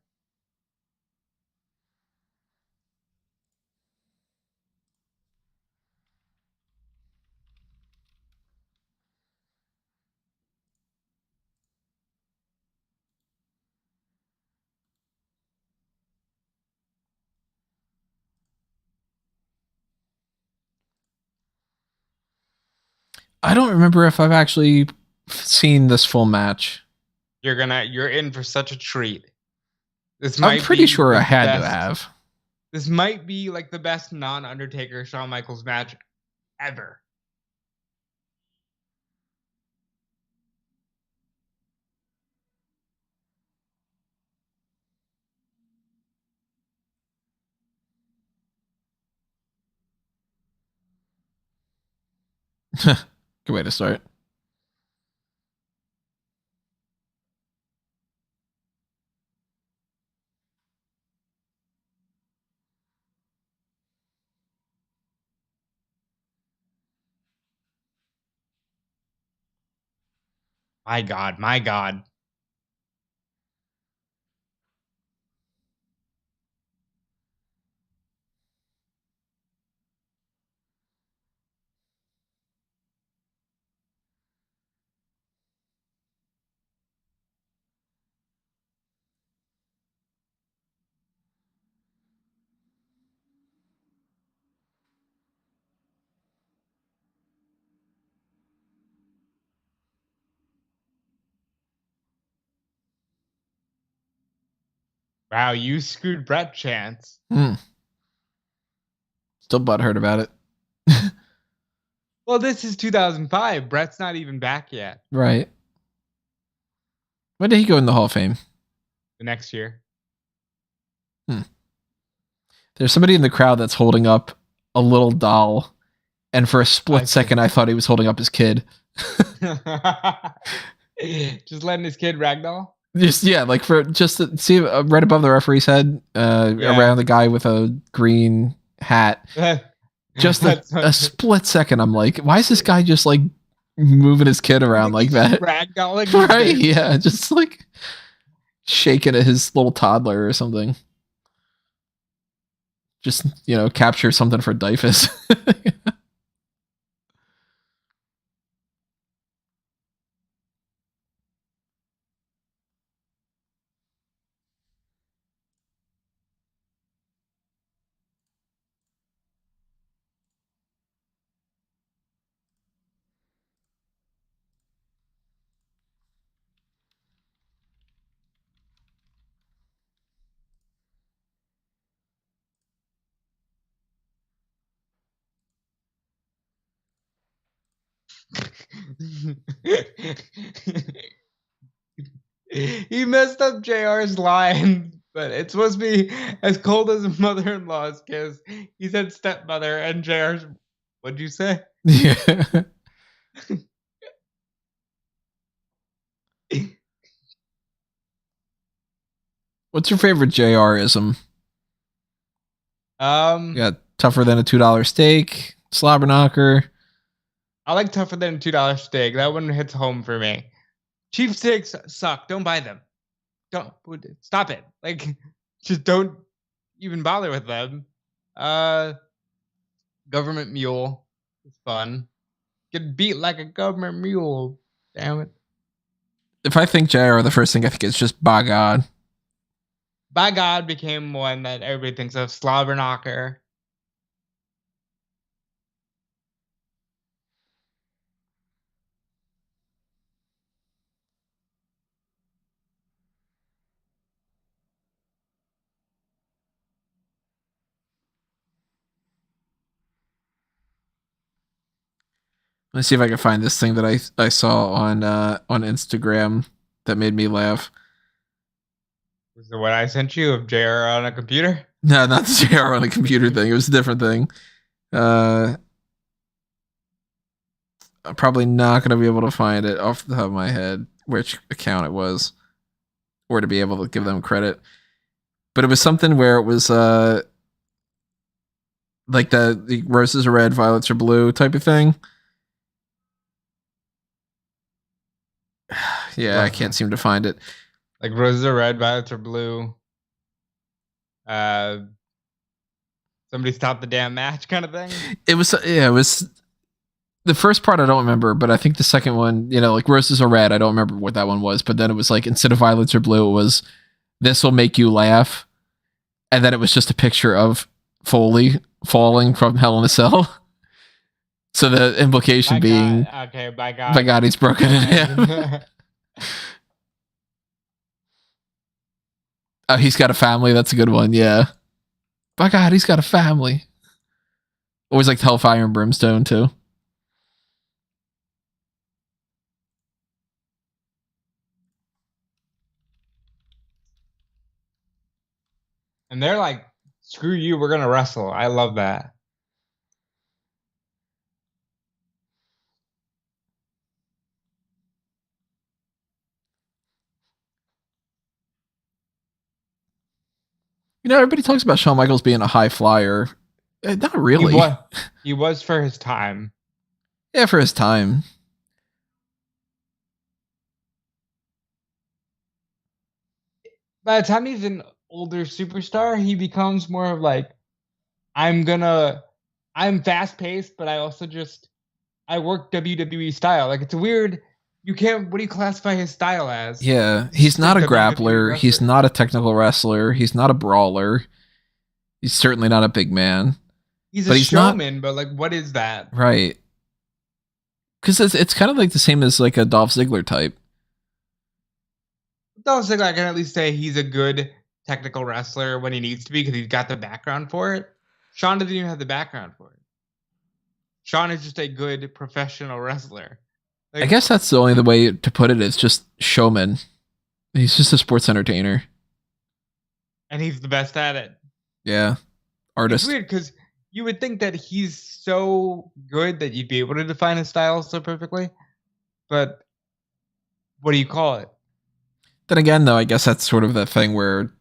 I don't remember if I've actually seen this full match. You're in for such a treat. I'm pretty sure I had to have. This might be like the best non-Undertaker Shawn Michaels match ever. Good way to start. My god, my god. Wow, you screwed Brett Chance. Still butthurt about it. Well, this is 2005. Brett's not even back yet. Right. When did he go in the Hall of Fame? The next year. There's somebody in the crowd that's holding up a little doll, and for a split second, I thought he was holding up his kid. Just letting his kid ragdoll? Like for just to see right above the referee's head, around the guy with a green hat. Just a split second, I'm like, why is this guy just like moving his kid around like that? Ragdolling, right? Yeah, just like shaking at his little toddler or something. Just capture something for Dyfus. He messed up JR's line, but it's supposed to be as cold as a mother-in-law's kiss. He said stepmother, and JR's, what'd you say? Yeah. What's your favorite JR-ism? You got tougher than a $2 steak, slobber knocker. I like tougher than a $2 steak. That one hits home for me. Cheap steaks suck. Don't buy them. Don't stop it. Like, just don't even bother with them. Government mule is fun. Get beat like a government mule. Damn it. If I think JR, the first thing I think is just by God. By God became one that everybody thinks of. Slobber knocker. Let's see if I can find this thing that I saw on Instagram that made me laugh. Was it what I sent you of JR on a computer? No, not the JR on a computer thing. It was a different thing. I'm probably not going to be able to find it off the top of my head, which account it was, or to be able to give them credit. But it was something where it was like the roses are red, violets are blue type of thing. Yeah, I can't seem to find it. Like roses are red, violets are blue. Somebody stop the damn match kind of thing. It was the first part I don't remember, but I think the second one, like roses are red. I don't remember what that one was, but then it was like instead of violets or blue, it was this will make you laugh, and then it was just a picture of Foley falling from Hell in a Cell. So the implication being, by God, he's broken in half. Oh, he's got a family. That's a good one. Yeah. By God, he's got a family. Always like Hellfire and Brimstone too. And they're like, screw you, we're going to wrestle. I love that. Everybody talks about Shawn Michaels being a high flyer. Not really. He was for his time. Yeah, for his time. By the time he's an older superstar, he becomes more of like, I'm fast paced, but I also I work WWE style. Like, it's a weird, what do you classify his style as? Yeah, he's not a grappler. He's not a technical wrestler. He's not a brawler. He's certainly not a big man. He's a showman, but like, what is that? Right. Because it's kind of like the same as like a Dolph Ziggler type. Dolph Ziggler, I can at least say he's a good technical wrestler when he needs to be because he's got the background for it. Shawn doesn't even have the background for it. Shawn is just a good professional wrestler. I guess that's the only way to put it. It's just showman. He's just a sports entertainer. And he's the best at it. Yeah. Artist. It's weird because you would think that he's so good that you'd be able to define his style so perfectly. But what do you call it? Then again, though, I guess that's sort of the thing where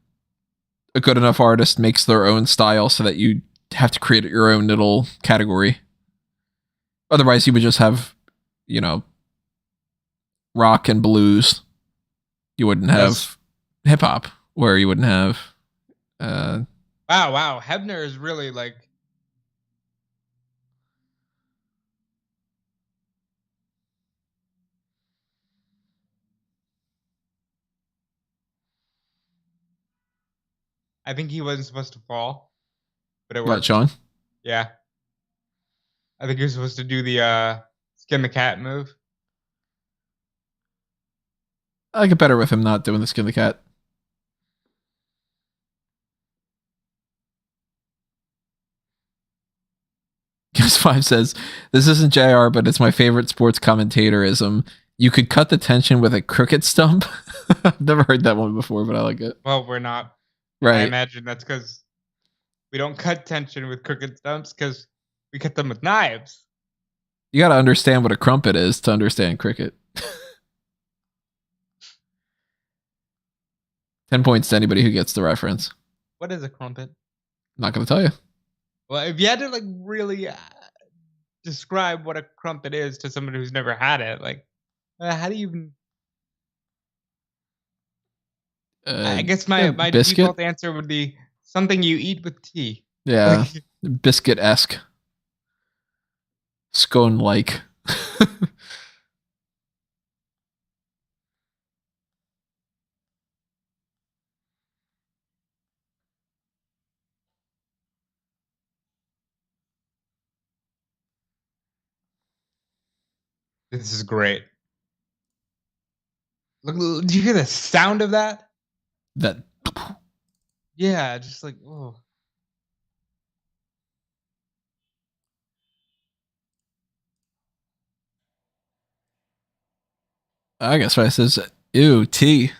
a good enough artist makes their own style so that you have to create your own little category. Otherwise, you would just have, rock and blues. You wouldn't have hip hop, or you wouldn't have. Wow. Hebner is really like. I think he wasn't supposed to fall, but it worked. What, Shawn? Yeah. I think he was supposed to do the skin the cat move. I like it better with him not doing the skin the cat. Guess5 says, this isn't JR, but it's my favorite sports commentatorism. You could cut the tension with a crooked stump. I've never heard that one before, but I like it. Well, we're not. Right. I imagine that's because we don't cut tension with crooked stumps because we cut them with knives. You got to understand what a crumpet is to understand cricket. 10 points to anybody who gets the reference. What is a crumpet? Not going to tell you. Well, if you had to really describe what a crumpet is to someone who's never had it, how do you even? I guess my default answer would be something you eat with tea. Yeah, biscuit-esque, scone-like. This is great. Look, do you hear the sound of that? That. Yeah, just like, oh. I guess what I says, ew, tea.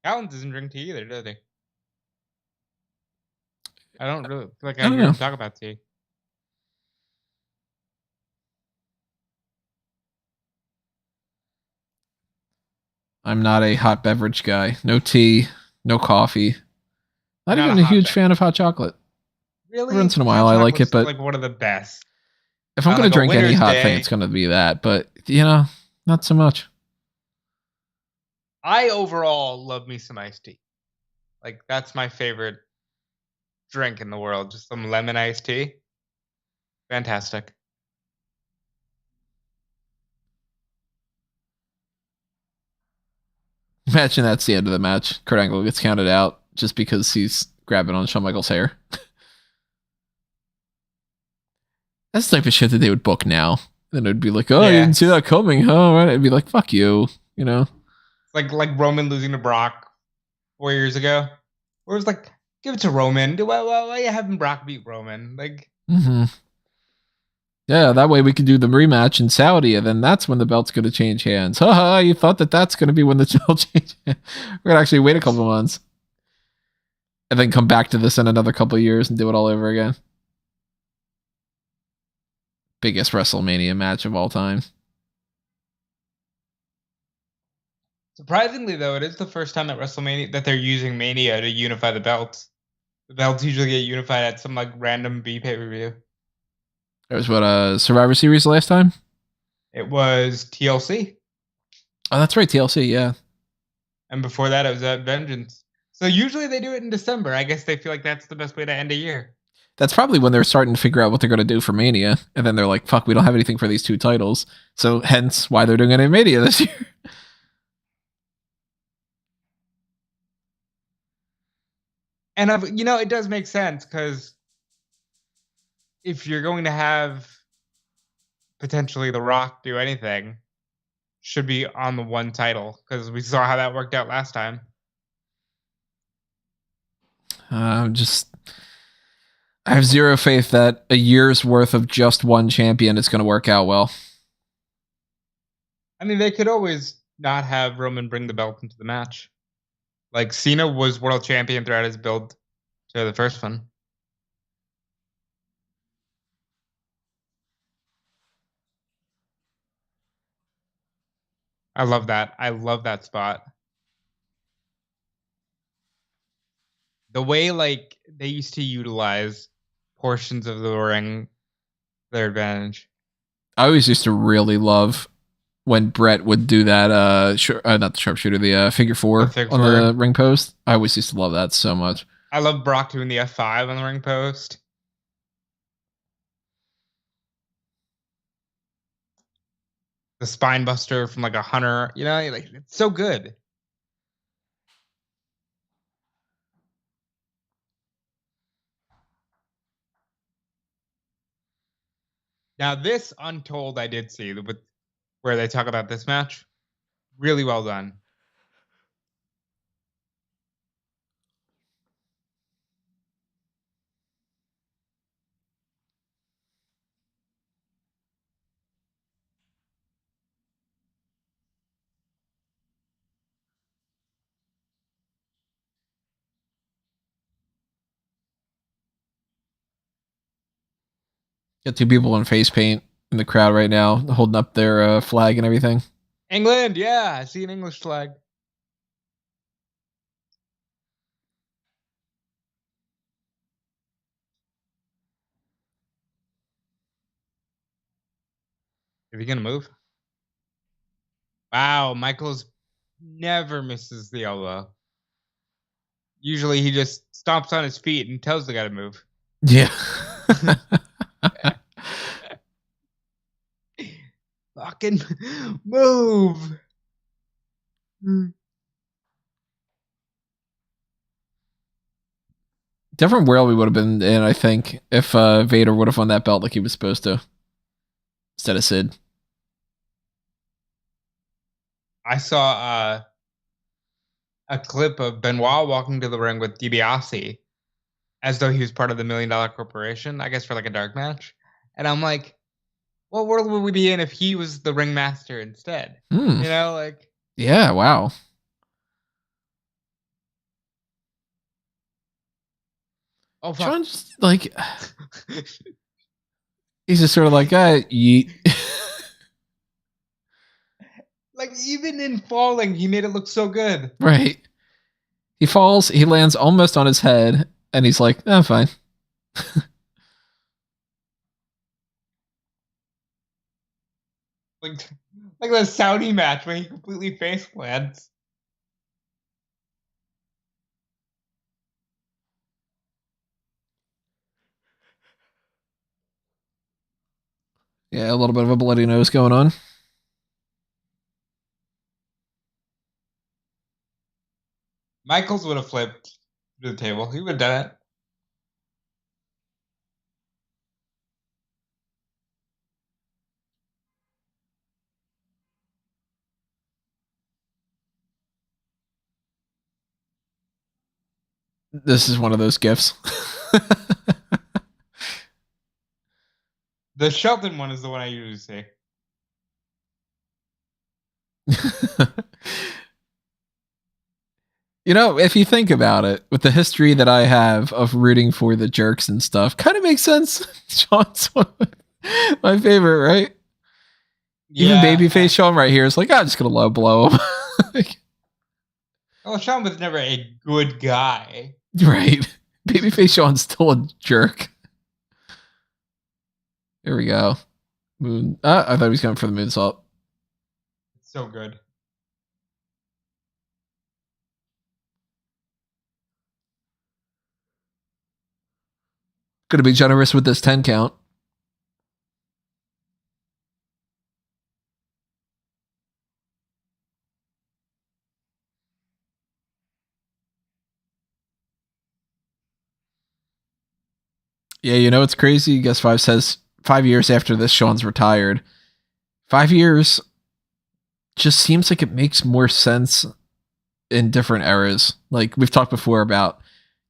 Alan doesn't drink tea either, does he? I don't really feel like I hear him talk about tea. I'm not a hot beverage guy. No tea, no coffee. Not even a huge fan of hot chocolate. Really? Every once in a while, I like it, but like one of the best. If I'm going to drink any hot thing, it's going to be that. But not so much. I overall love me some iced tea. Like that's my favorite drink in the world. Just some lemon iced tea. Fantastic. Imagine that's the end of the match. Kurt Angle gets counted out just because he's grabbing on Shawn Michaels' hair. That's the type of shit that they would book now. Then it'd be like, oh, you didn't see that coming, huh? Right? It'd be like, fuck you, Like Roman losing to Brock 4 years ago. Where it was like, give it to Roman. Why are you having Brock beat Roman? Yeah, that way we could do the rematch in Saudi, and then that's when the belt's going to change hands. Haha, you thought that's going to be when the belt changes hands. We're going to actually wait a couple months. And then come back to this in another couple of years and do it all over again. Biggest WrestleMania match of all time. Surprisingly, though, it is the first time at WrestleMania that they're using Mania to unify the belts. The belts usually get unified at some random B pay-per-view. It was Survivor Series last time? It was TLC. Oh, that's right, TLC, yeah. And before that, it was at Vengeance. So usually they do it in December. I guess they feel like that's the best way to end a year. That's probably when they're starting to figure out what they're going to do for Mania. And then they're like, fuck, we don't have anything for these two titles. So hence why they're doing it in Mania this year. And, it does make sense because if you're going to have potentially The Rock do anything, should be on the one title because we saw how that worked out last time. I have zero faith that a year's worth of just one champion is going to work out well. I mean, they could always not have Roman bring the belt into the match. Like, Cena was world champion throughout his build to the first one. I love that. I love that spot. The way, like, they used to utilize portions of the ring, their advantage. I always used to really love when Brett would do that, not the sharpshooter, the figure four on the ring post. I always used to love that so much. I love Brock doing the F5 on the ring post. The spine buster from like a Hunter, you know, like it's so good. Now this Untold I did see with where they talk about this match. Really well done. Got two people in face paint in the crowd right now, holding up their flag and everything. England, yeah, I see an English flag. Is he gonna move? Wow, Michaels never misses the elbow. Usually he just stomps on his feet and tells the guy to move. Yeah. Fucking move. Different world we would have been in, I think, if Vader would have won that belt like he was supposed to. Instead of Sid. I saw a clip of Benoit walking to the ring with DiBiase as though he was part of the $1 Million Corporation, I guess for like a dark match. And I'm like, what world would we be in if he was the ringmaster instead? You know, like. Yeah, wow. Oh, fuck. Shawn's like, he's just sort of like, yeet. Like, even in falling, he made it look so good. Right. He falls, he lands almost on his head, and he's like, I'm fine. like the Saudi match where he completely face plants. Yeah, a little bit of a bloody nose going on. Michaels would have flipped to the table. He would have done it. This is one of those gifts. The Shelton one is the one I usually say. You know, if you think about it, with the history that I have of rooting for the jerks and stuff, kind of makes sense. Shawn's my favorite, right? Yeah. Even babyface Shawn right here is like, I'm just going to low blow him. Well, Shawn was never a good guy. Right. Babyface Shawn's still a jerk. Here we go. Moon. I thought he was coming for the moonsault. It's so good. Gonna be generous with this 10 count. Yeah, you know what's crazy? Guess 5 says 5 years after this, Shawn's retired. 5 years. just seems like it makes more sense in different eras. Like we've talked before about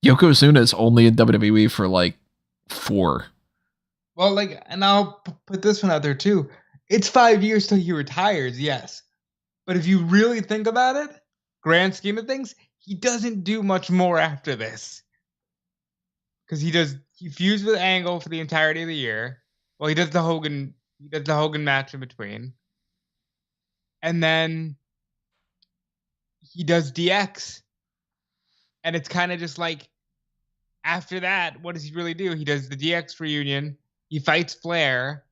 Yokozuna is only in WWE for like 4. Well, like, and I'll put this one out there too. It's 5 years till he retires, yes. But if you really think about it, grand scheme of things, he doesn't do much more after this. Because he fused with Angle for the entirety of the year. Well, he does the Hogan match in between. And then he does DX. And it's kind of just like, after that, what does he really do? He does the DX reunion, he fights Flair,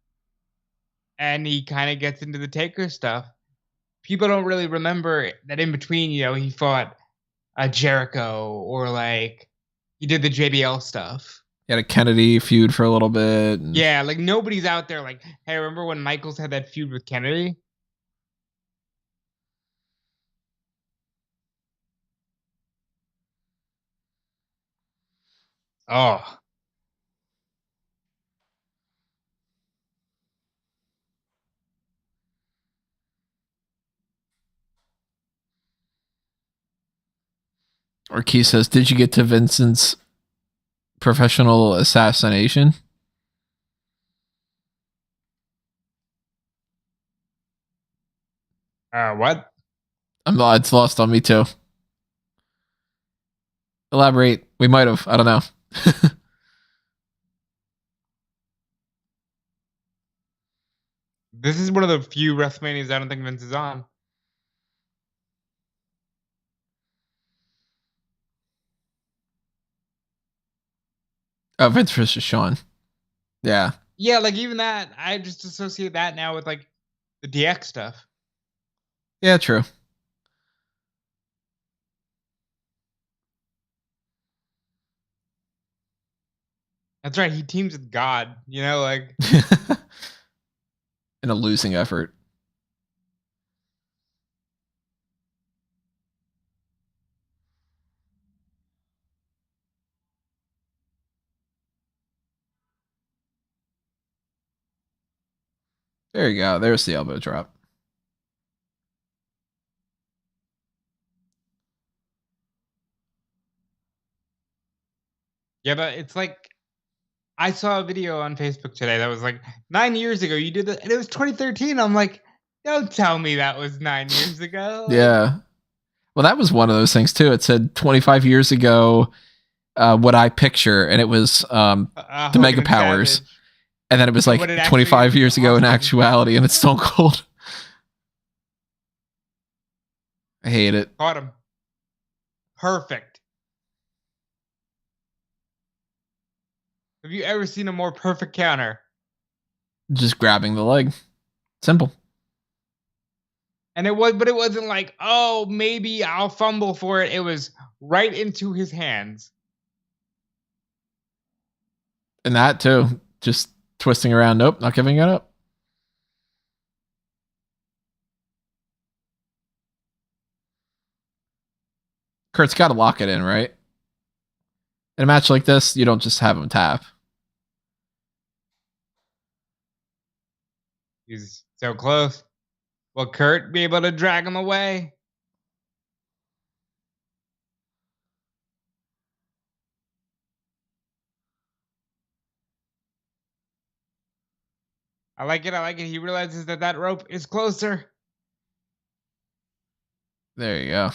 and he kind of gets into the Taker stuff. People don't really remember that in between, he fought Jericho, or like he did the JBL stuff. He had a Kennedy feud for a little bit. Yeah, like nobody's out there like, hey, remember when Michaels had that feud with Kennedy? Oh. Or Key says, did you get to Vincent's professional assassination? What? It's lost on me too. Elaborate. We might have. I don't know. This is one of the few WrestleManias I don't think Vince is on. Oh, Vince versus Shawn. Yeah. Yeah, like even that, I just associate that now with like the DX stuff. Yeah, true. That's right. He teams with God, like. In a losing effort. There you go. There's the elbow drop. Yeah, but it's like, I saw a video on Facebook today that was like 9 years ago you did that, and it was 2013. I'm like, don't tell me that was 9 years ago. Yeah. Well, that was one of those things too. It said 25 years ago, what I picture, and it was the Mega Powers. Savage. And then it was like 25 years ago in actuality, and it's Stone Cold. I hate it. Caught him. Perfect. Have you ever seen a more perfect counter? Just grabbing the leg. Simple. And it wasn't like, oh, maybe I'll fumble for it. It was right into his hands. And that too. Just twisting around. Nope, not giving it up. Kurt's got to lock it in, right? In a match like this, you don't just have him tap. He's so close. Will Kurt be able to drag him away? I like it. He realizes that rope is closer. There you go.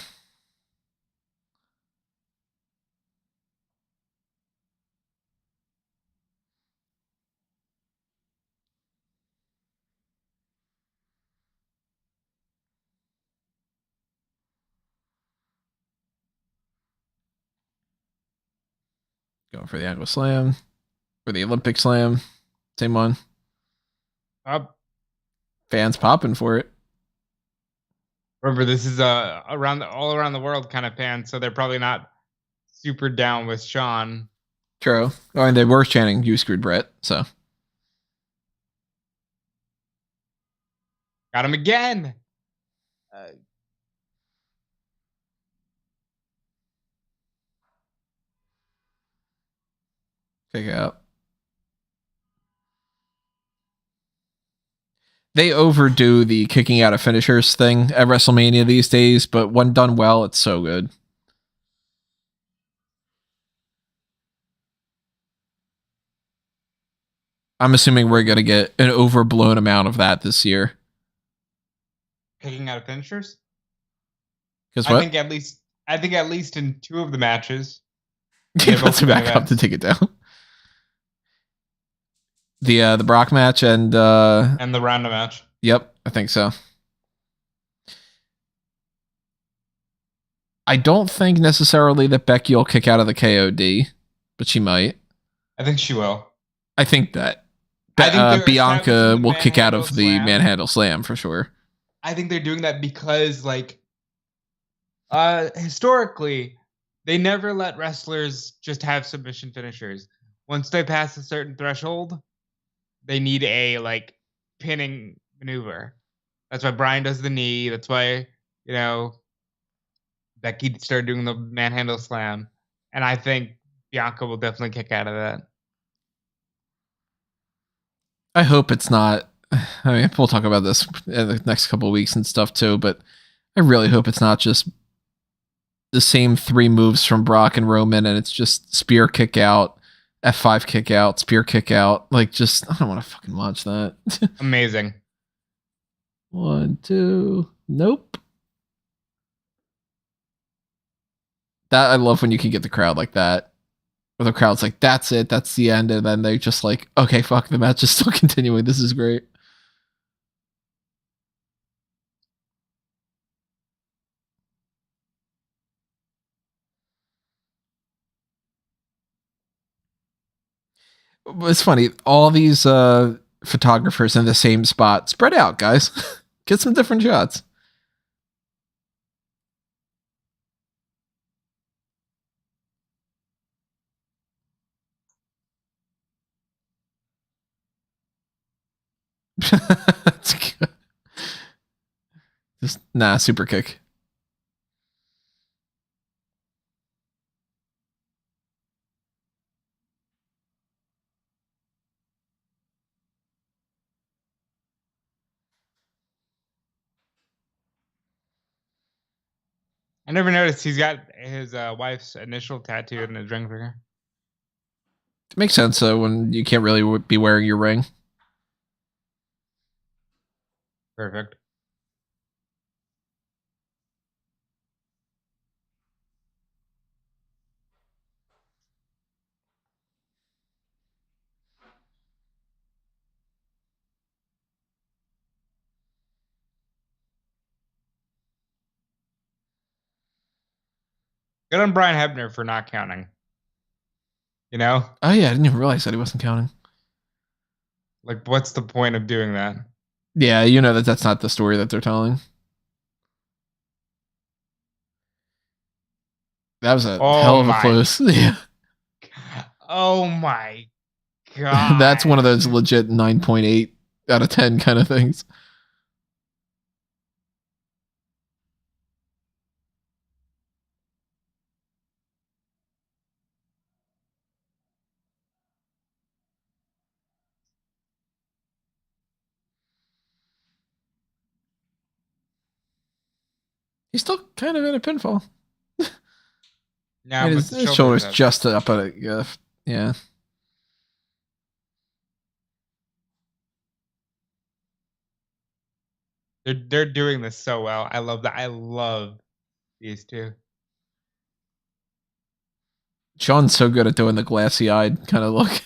Going for the ankle slam. For the Olympic slam. Same one. Up. Fans popping for it. Remember, this is all around the world kind of fan, so they're probably not super down with Shawn. True. Oh, and they were chanting, "You screwed Brett," so. Got him again. Kick out. They overdo the kicking out of finishers thing at WrestleMania these days, but when done well, it's so good. I'm assuming we're going to get an overblown amount of that this year. Kicking out of finishers? Because what? I think at least in 2 of the matches. He puts it back up to take it down. The Brock match and the Ronda match. Yep, I think so. I don't think necessarily that Becky will kick out of the KOD, but she might. I think she will. I think that Bianca will kick out of the manhandle slam for sure. I think they're doing that because, like, historically, they never let wrestlers just have submission finishers. Once they pass a certain threshold, they need a, like, pinning maneuver. That's why Bryan does the knee. That's why, you know, Becky started doing the manhandle slam. And I think Bianca will definitely kick out of that. I hope it's not. I mean, we'll talk about this in the next couple of weeks and stuff too, but I really hope it's not just the same 3 moves from Brock and Roman and it's just spear kick out, F5 kick out, spear kick out. Like, just, I don't want to fucking watch that. Amazing. 1, 2, nope. That I love when you can get the crowd like that. Where the crowd's like, that's it, that's the end, and then they're just like, okay, fuck, the match is still continuing. This is great. It's funny, all these photographers in the same spot. Spread out, guys. Get some different shots. That's good. Just super kick. I never noticed he's got his wife's initial tattooed in his ring finger. It makes sense though when you can't really be wearing your ring. Perfect. Good on Brian Hebner for not counting. You know? Oh yeah, I didn't even realize that he wasn't counting. Like, what's the point of doing that? Yeah, you know that's not the story that they're telling. That was a hell of a close. Yeah. Oh my god. That's one of those legit 9.8 out of 10 kind of things. He's still kind of in a pinfall. Yeah, his shoulder's just up at it. Yeah. They're doing this so well. I love that. I love these two. Shawn's so good at doing the glassy-eyed kind of look.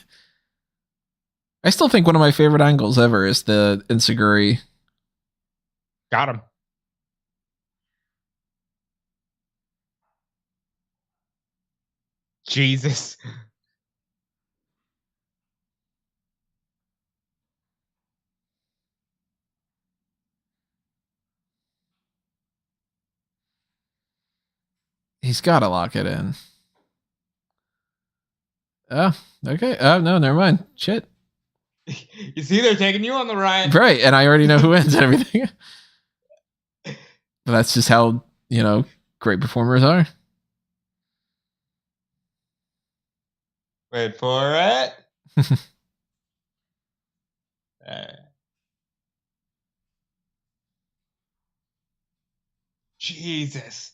I still think one of my favorite angles ever is the Enziguri. Got him. Jesus. He's got to lock it in. Oh, okay. Oh, no, never mind. Shit. You see, they're taking you on the ride. Right, and I already know who wins and everything. But that's just how, great performers are. Wait for it. Jesus.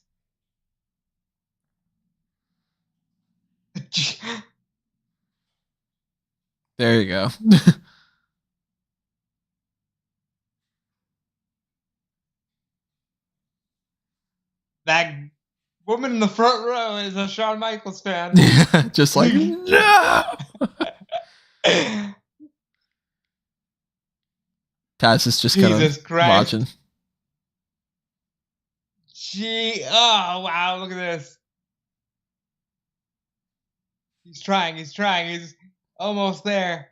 There you go. That woman in the front row is a Shawn Michaels fan. Just like, no! Taz is just kind of watching. Oh, wow, look at this. He's trying. He's almost there.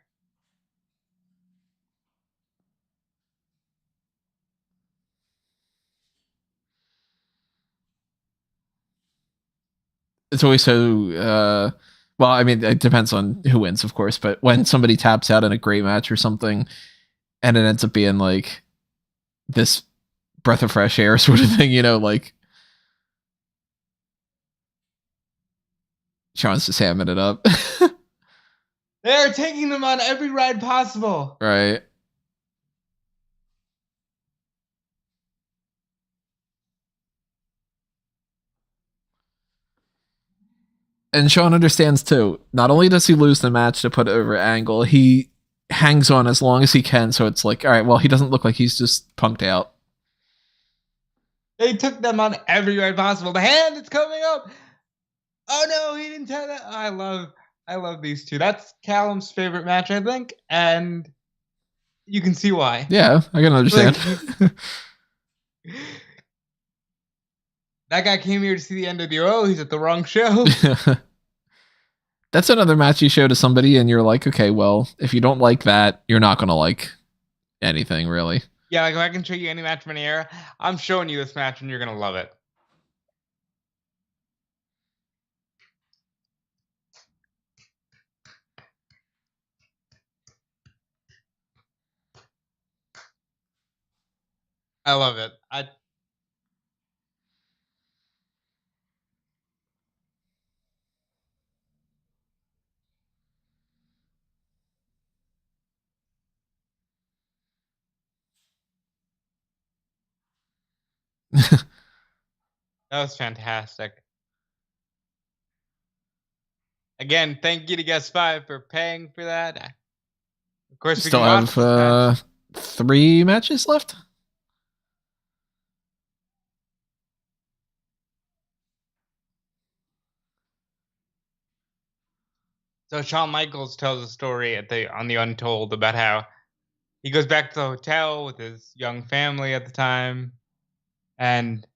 It's always so, well, I mean, it depends on who wins, of course, but when somebody taps out in a great match or something, and it ends up being like this breath of fresh air sort of thing, you know, like Shawn's just hamming it up. They're taking them on every ride possible. Right. And Shawn understands too. Not only does he lose the match to put over Angle, he hangs on as long as he can. So it's like, all right, well, he doesn't look like he's just punked out. They took them on every ride possible. The hand is coming up. Oh no, he didn't tell that. I love these two. That's Callum's favorite match, I think, and you can see why. Yeah, I can understand. That guy came here to see the NWO. He's at the wrong show. That's another match you show to somebody, and you're like, okay, well, if you don't like that, you're not going to like anything, really. Yeah, like if I can show you any match from any era, I'm showing you this match, and you're going to love it. I love it. That was fantastic. Again, thank you to Guest 5 for paying for that. Of course, we still have 3 matches left. So Shawn Michaels tells a story on the Untold about how he goes back to the hotel with his young family at the time, and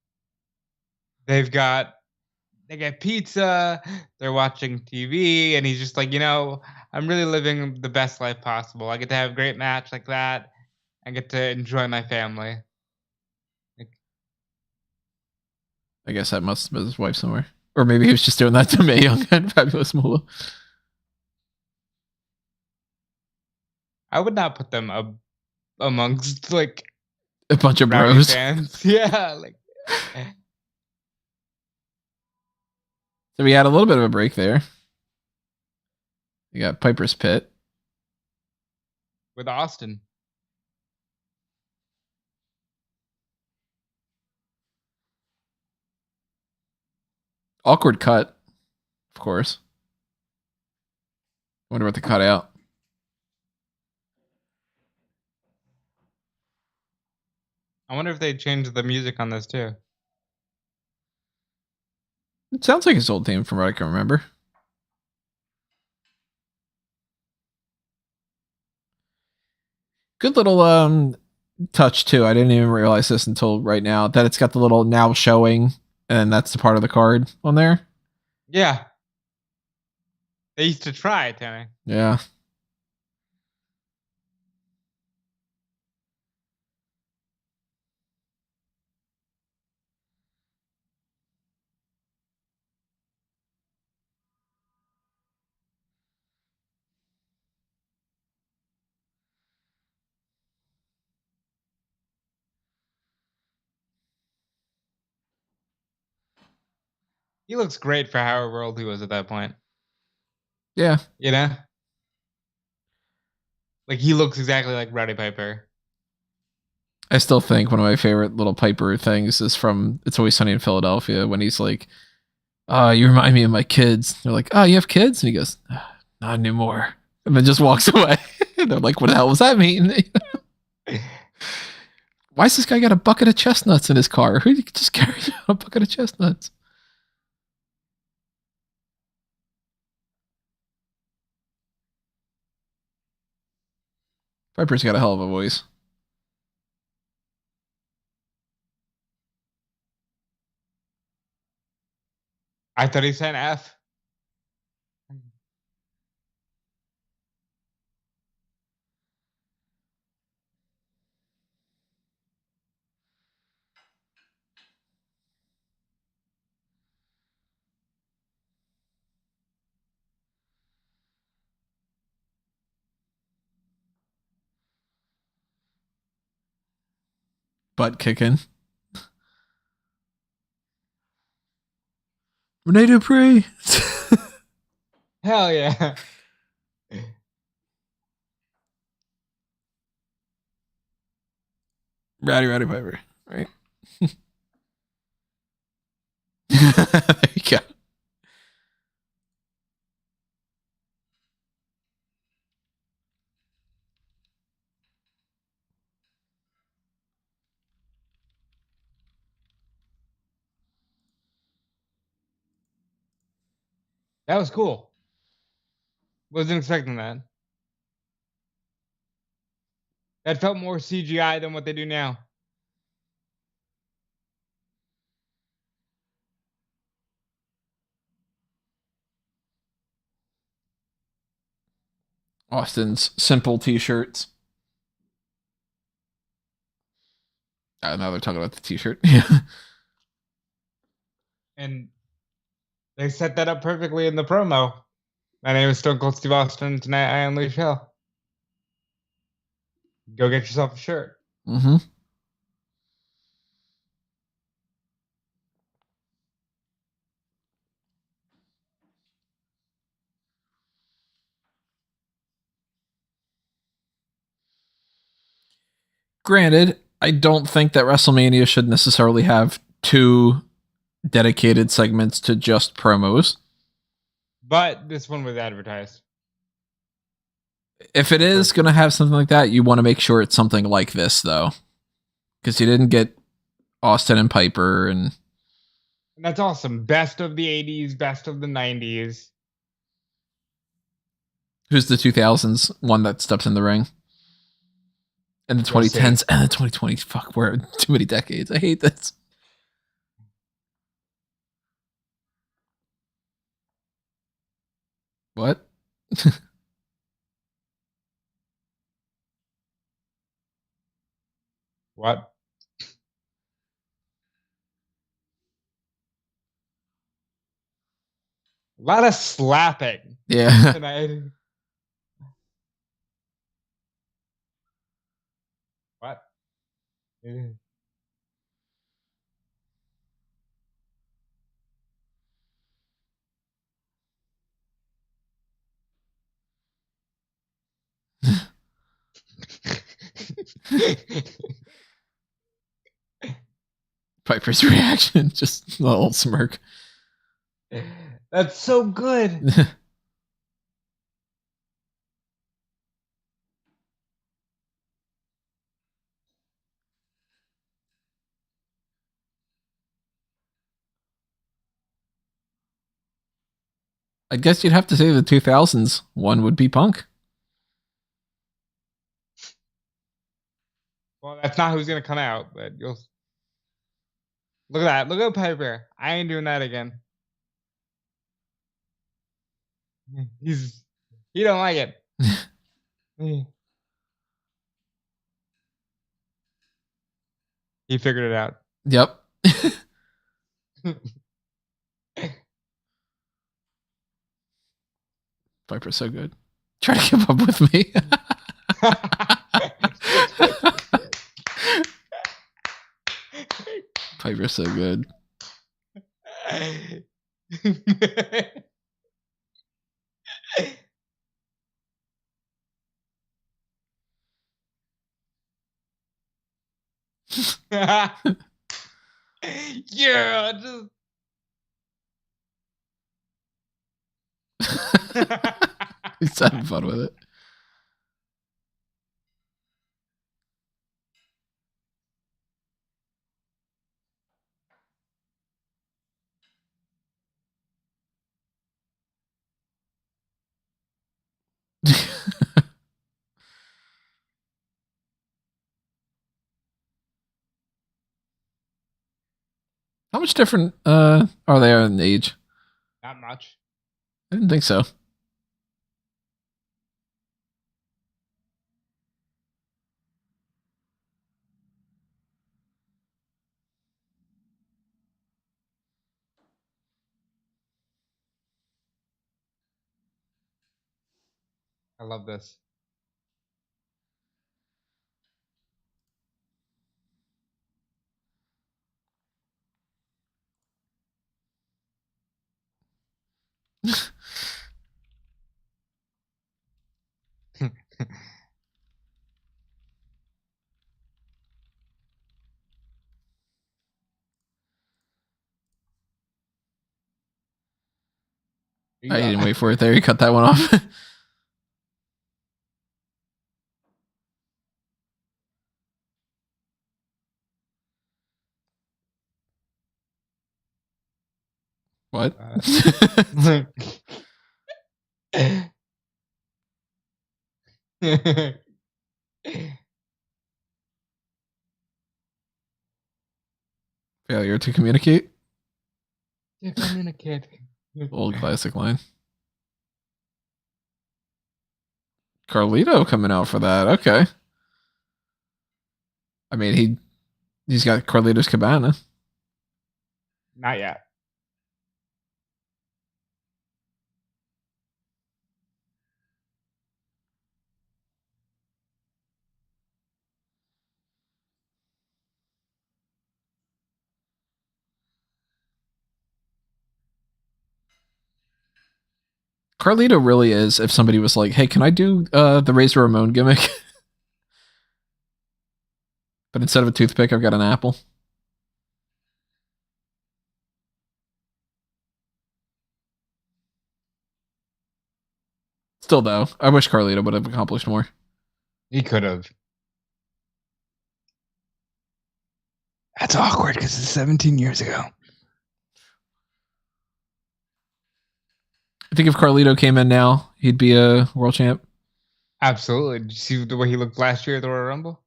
they get pizza, they're watching TV, and he's just like, I'm really living the best life possible. I get to have a great match like that. I get to enjoy my family. I guess that must have been his wife somewhere. Or maybe he was just doing that to Mae Young and Fabulous Moolah. I would not put them amongst like a bunch of bros. Fans. Yeah, like. So we had a little bit of a break there. You got Piper's Pit with Austin. Awkward cut, of course. Wonder what they cut out. I wonder if they changed the music on this too. It sounds like his old theme from what I can remember. Good little touch too. I didn't even realize this until right now that it's got the little now showing, and that's the part of the card on there. Yeah. They used to try it, Timmy. Yeah. He looks great for how old he was at that point. Yeah. You know? Like, he looks exactly like Roddy Piper. I still think one of my favorite little Piper things is from It's Always Sunny in Philadelphia when he's like, you remind me of my kids. They're like, oh, you have kids? And he goes, not anymore. And then just walks away. And they're like, what the hell was that mean? Why's this guy got a bucket of chestnuts in his car? Who just carries a bucket of chestnuts? Piper's got a hell of a voice. I thought he said F. Butt kicking. Rene Dupree. Hell yeah. Rowdy Piper. Right. There you go. That was cool. Wasn't expecting that. That felt more CGI than what they do now. Austin's simple t-shirts. Now they're talking about the t-shirt. Yeah. And they set that up perfectly in the promo. My name is Stone Cold Steve Austin. Tonight I unleash hell. Go get yourself a shirt. Mm-hmm. Granted, I don't think that WrestleMania should necessarily have 2 dedicated segments to just promos. But this one was advertised. If it is going to have something like that, you want to make sure it's something like this, though. Because you didn't get Austin and Piper. And that's awesome. Best of the 80s, best of the 90s. Who's the 2000s one that steps in the ring? And the 2010s and the 2020s. Fuck, we're too many decades. I hate this. What? What? A lot of slapping. Yeah. Tonight. What? Piper's reaction, just a little smirk. That's so good. I guess you'd have to say the 2000s one would be Punk. Well, that's not who's gonna come out, but you'll look at that. Look at Piper. I ain't doing that again. He don't like it. He figured it out. Yep. Piper's so good. Try to keep up with me. Piper's so good. Yeah, just. He's having fun with it. How much different are they in age? Not much. I didn't think so. I love this. I didn't wait for it there. You cut that one off. What? Failure to communicate. To communicate. Old classic line. Carlito coming out for that. Okay. I mean, he's got Carlito's Cabana. Not yet. Carlito really is. If somebody was like, "Hey, can I do the Razor Ramon gimmick?" But instead of a toothpick, I've got an apple. Still, though, I wish Carlito would have accomplished more. He could have. That's awkward because it's 17 years ago. I think if Carlito came in now, he'd be a world champ. Absolutely. Did you see the way he looked last year at the Royal Rumble?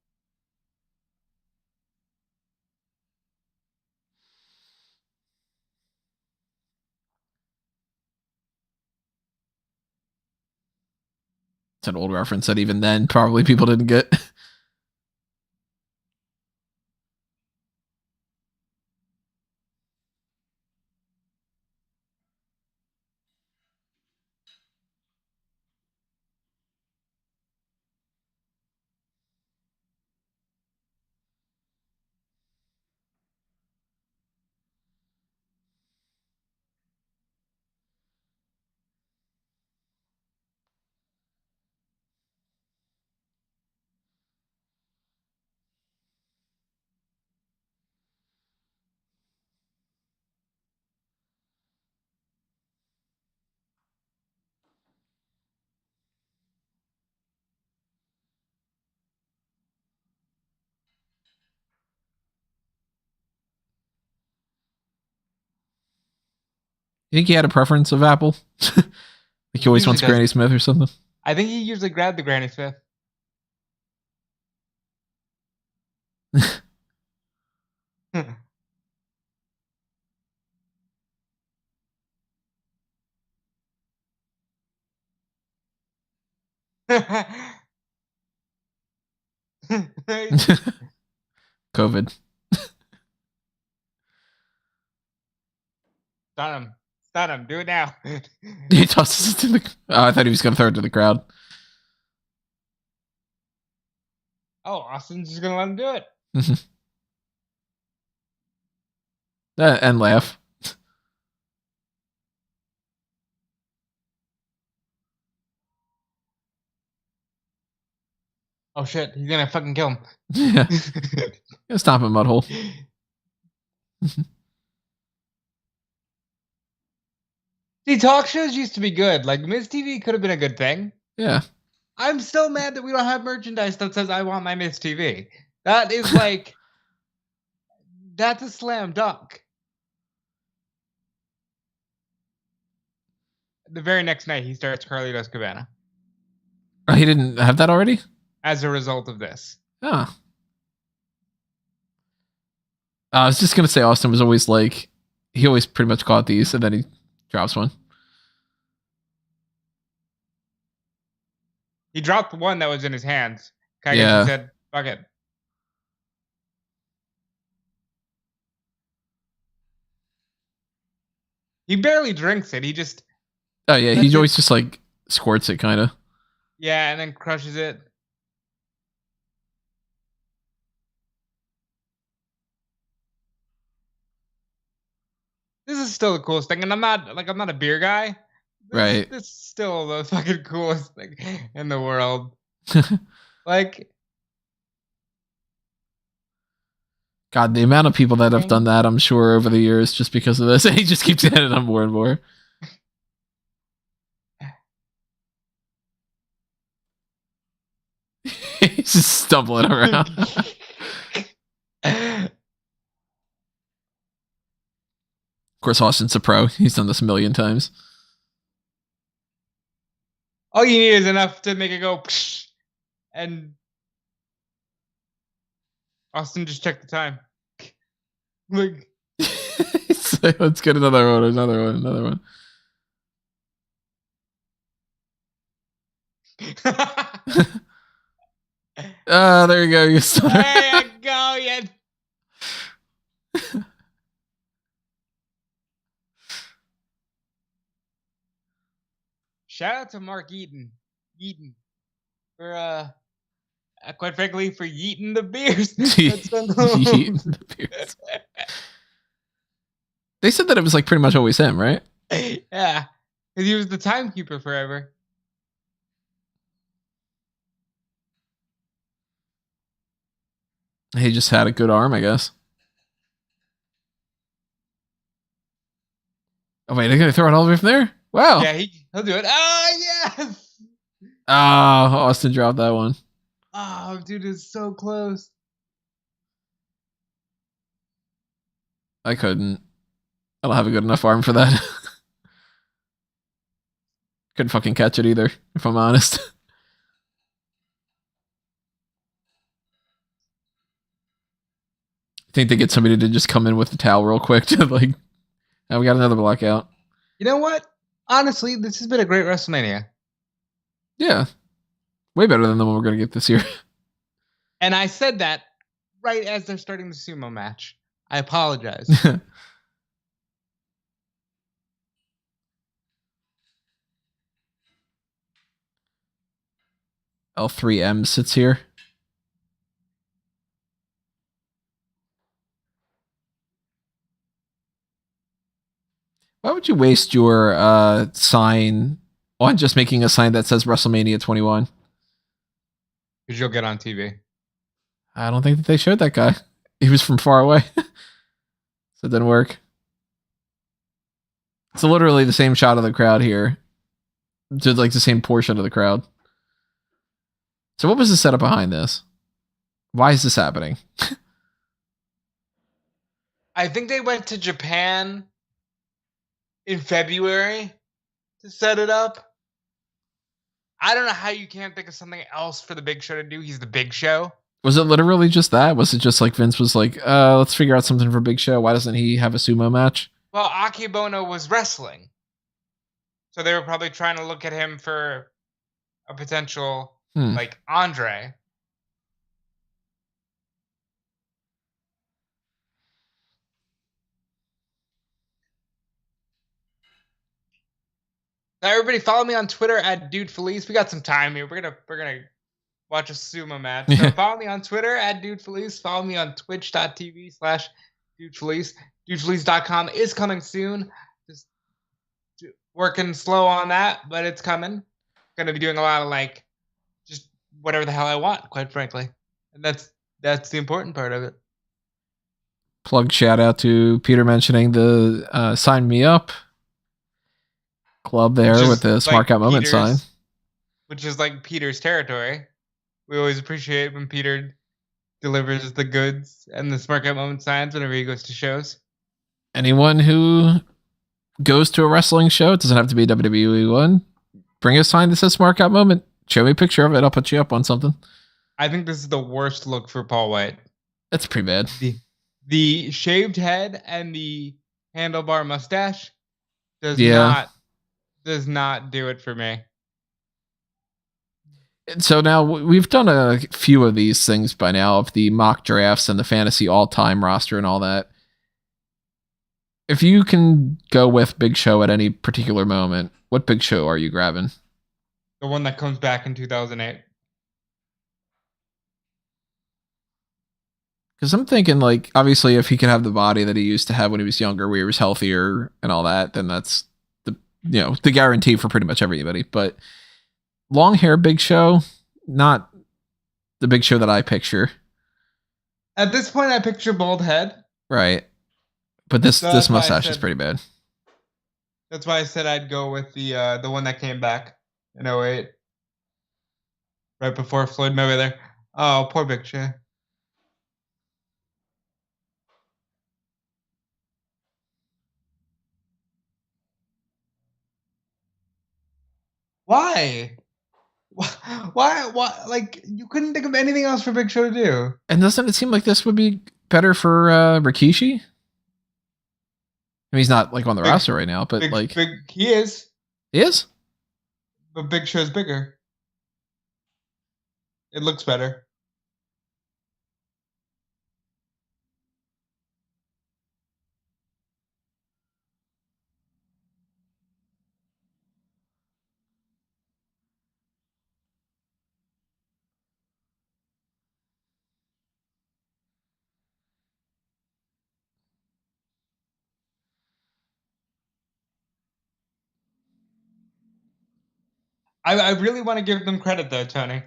It's an old reference that even then probably people didn't get. You think he had a preference of Apple? Like he always wants Granny Smith or something? I think he usually grabbed the Granny Smith. COVID. Stun him. Do it now. He tosses it to the. Oh, I thought he was going to throw it to the crowd. Oh, Austin's just going to let him do it. And laugh. Oh shit, he's gonna fucking kill him. Yeah. Gonna stop him, Mudhole. See, talk shows used to be good. Like, Miz TV could have been a good thing. Yeah. I'm still mad that we don't have merchandise that says I want my Miz TV. That is like, that's a slam dunk. The very next night, he starts Carlito's Cabana Oh, he didn't have that already? as a result of this. Oh. I was just going to say Austin was always like, he always pretty much caught these, and then he drops one. He dropped one that was in his hands. Kage Yeah. said, fuck it. He barely drinks it. He just... Oh, yeah. He always just like squirts it, kind of. Yeah, and then crushes it. This is still the coolest thing, and I'm not a beer guy. Right. This is still the fucking coolest thing in the world. Like, God, the amount of people that have done that, I'm sure, over the years, just because of this, and he just keeps adding on more and more. He's just stumbling around. Of course, Austin's a pro. He's done this a million times. all you need is enough to make it go, psh, and Austin just checked the time. Like, He's like, let's get another one, another one. There you go. You there you go, you. Shout out to Mark Eaton for quite frankly for yeeting the beers. Yeeting the beers. They said that it was like pretty much always him, right? Yeah, because he was the timekeeper forever. He just had a good arm, I guess. Oh wait, they're gonna throw it all the way from there? Wow. Yeah, he'll do it. Oh yes. Oh, Austin dropped that one. Oh, dude, it's so close. I couldn't. I don't have a good enough arm for that. Couldn't fucking catch it either, if I'm honest. I think they get somebody to just come in with the towel real quick to like, oh, we got another blackout. You know what? Honestly, this has been a great WrestleMania. Yeah. Way better than the one we're going to get this year. And I said that right as they're starting the sumo match. I apologize. L3M sits here. Why would you waste your sign on just making a sign that says WrestleMania 21? Because you'll get on TV. I don't think that they showed that guy. He was from far away. So it didn't work. It's literally the same shot of the crowd here. Just like the same portion of the crowd. So what was the setup behind this? Why is this happening? I think they went to Japan in February to set it up. I don't know how you can't think of something else for the Big Show to do. He's the Big Show. Was it literally just that? Was it just like Vince was like, let's figure out something for Big Show. Why doesn't he have a sumo match? Well, Akebono was wrestling. So they were probably trying to look at him for a potential, like, Andre. Now, everybody follow me on Twitter at DudeFelice. We got some time here. We're gonna watch a sumo match. So follow me on Twitter at DudeFelice. Follow me on twitch.tv/DudeFelice. DudeFelice.com is coming soon. Just working slow on that, but it's coming. Gonna be doing a lot of like just whatever the hell I want, quite frankly. And that's the important part of it. Plug shout out to Peter mentioning the Sign Me Up club there with the Smart Out Moment sign. Which is like Peter's territory. We always appreciate when Peter delivers the goods and the Smart Out Moment signs whenever he goes to shows. Anyone who goes to a wrestling show, it doesn't have to be a WWE one, bring a sign that says Smart Out Moment. Show me a picture of it. I'll put you up on something. I think this is the worst look for Paul White. That's pretty bad. The shaved head and the handlebar mustache does not do it for me. So now we've done a few of these things by now, of the mock drafts and the fantasy all-time roster and all that. If you can go with Big Show at any particular moment, what Big Show are you grabbing? The one that comes back in 2008. Because I'm thinking, like, obviously, if he could have the body that he used to have when he was younger, where he was healthier and all that, then that's the guarantee for pretty much everybody. But long hair Big Show, not the Big Show that I picture. At this point, I picture bald head. Right. But this mustache is pretty bad. That's why I said I'd go with the one that came back in 08. Right before Floyd Mayweather. Oh, poor Big Show. Why? Why? Like, you couldn't think of anything else for Big Show to do. And doesn't it seem like this would be better for Rikishi? I mean, he's not like on the roster right now, but he is. He is? But Big Show's bigger. It looks better. I really want to give them credit, though, Tony.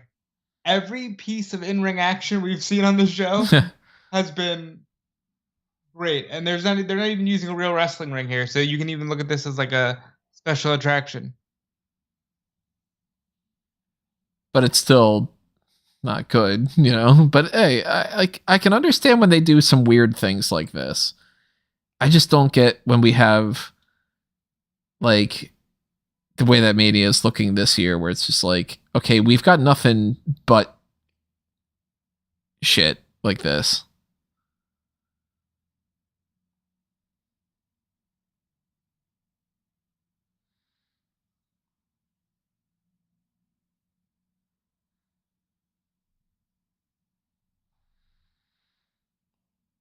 Every piece of in-ring action we've seen on the show has been great. And they're not even using a real wrestling ring here, so you can even look at this as like a special attraction. But it's still not good, you know? But hey, I can understand when they do some weird things like this. I just don't get when we have, like, the way that Mania is looking this year, where it's just like, okay, we've got nothing but shit like this.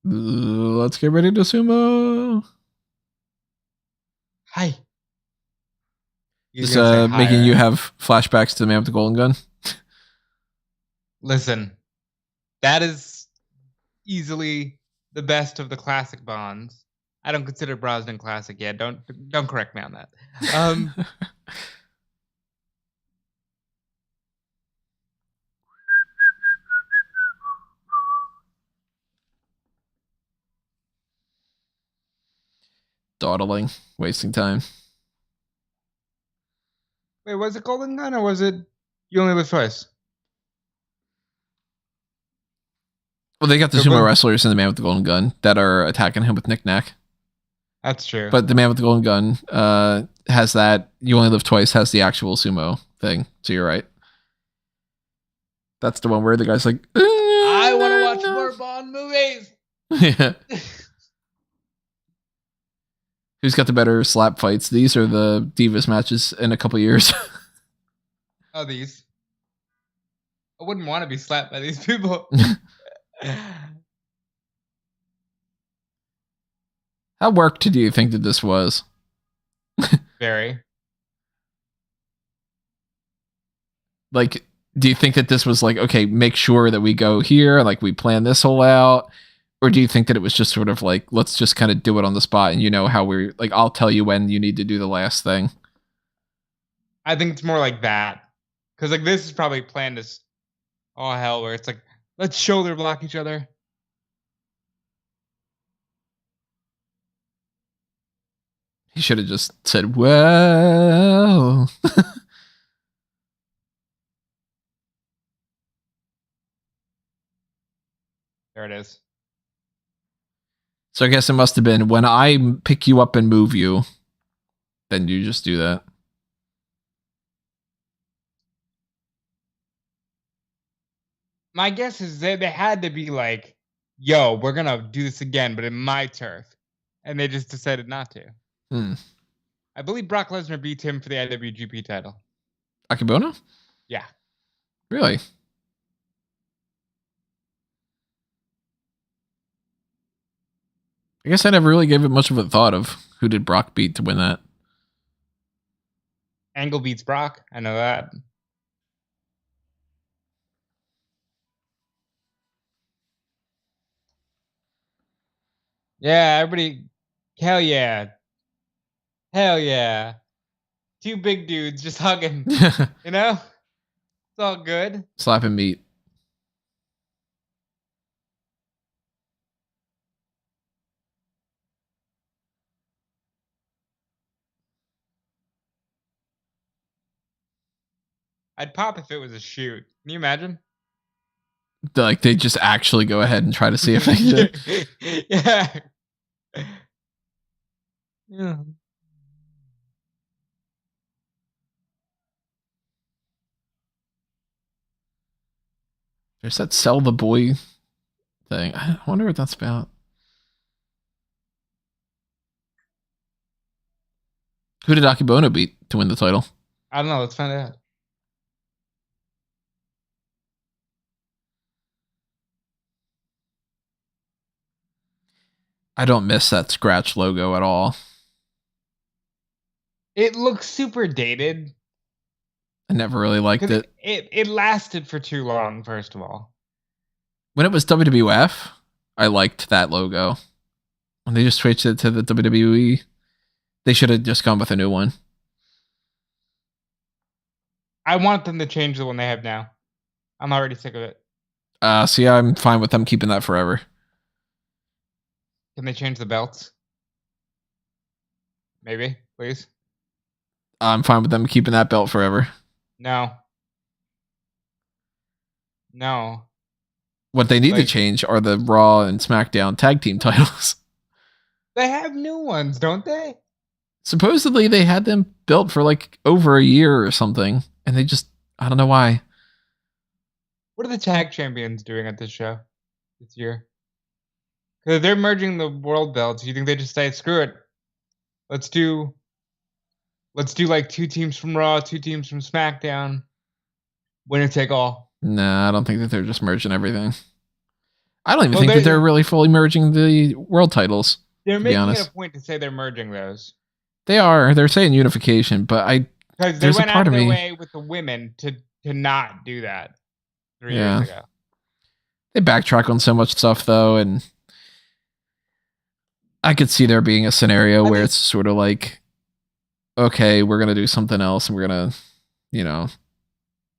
Let's get ready to sumo. Hi. Just making you have flashbacks to the man with the golden gun. Listen, that is easily the best of the classic Bonds. I don't consider Brosnan classic yet. Don't correct me on that. Dawdling, wasting time. Wait, was it Golden Gun or was it You Only Live Twice? Well, they got the sumo wrestlers and the man with the golden gun that are attacking him with knick-knack. That's true. But the man with the golden gun has that You Only Live Twice has the actual sumo thing. So you're right. That's the one where the guy's like, I want to watch more Bond movies. Yeah. Who's got the better slap fights? These or the Divas matches in a couple years? Oh, these. I wouldn't want to be slapped by these people. How worked do you think that this was? Very. Like, do you think that this was like, okay, make sure that we go here, like we plan this whole out? Or do you think that it was just sort of like, let's just kind of do it on the spot and you know how we're like, I'll tell you when you need to do the last thing? I think it's more like that. Because like this is probably planned as all hell where it's like, let's shoulder block each other. He should have just said, well. There it is. So I guess it must have been when I pick you up and move you, then you just do that. My guess is they had to be like, yo, we're going to do this again, but in my turf. And they just decided not to. I believe Brock Lesnar beat him for the IWGP title. Akebono? Yeah. Really? I guess I never really gave it much of a thought of who did Brock beat to win that. Angle beats Brock. I know that. Yeah, everybody. Hell yeah. Hell yeah. Two big dudes just hugging. You know? It's all good. Slapping meat. I'd pop if it was a shoot. Can you imagine? Like they just actually go ahead and try to see if they can. Yeah. Yeah. There's that sell the boy thing. I wonder what that's about. Who did Akebono beat to win the title? I don't know. Let's find out. I don't miss that scratch logo at all. It looks super dated. I never really liked it. It lasted for too long, first of all. When it was WWF, I liked that logo. When they just switched it to the WWE, they should have just gone with a new one. I want them to change the one they have now. I'm already sick of it. See, I'm fine with them keeping that forever. Can they change the belts? Maybe, please. I'm fine with them keeping that belt forever. No. No. What they need to change are the Raw and SmackDown tag team titles. They have new ones, don't they? Supposedly they had them built for like over a year or something, and they just, I don't know why. What are the tag champions doing at this show this year? Because they're merging the world belts. You think they just say, screw it. Let's do like 2 teams from Raw, 2 teams from SmackDown. Winner take all. Nah, I don't think that they're just merging everything. I don't even think that they're really fully merging the world titles. They're making it a point to say they're merging those. They are. They're saying unification, but because they went out of their way with the women to not do that 3 years ago. They backtrack on so much stuff though, and I could see there being a scenario where it's sort of like, okay, we're gonna do something else, and we're gonna, you know.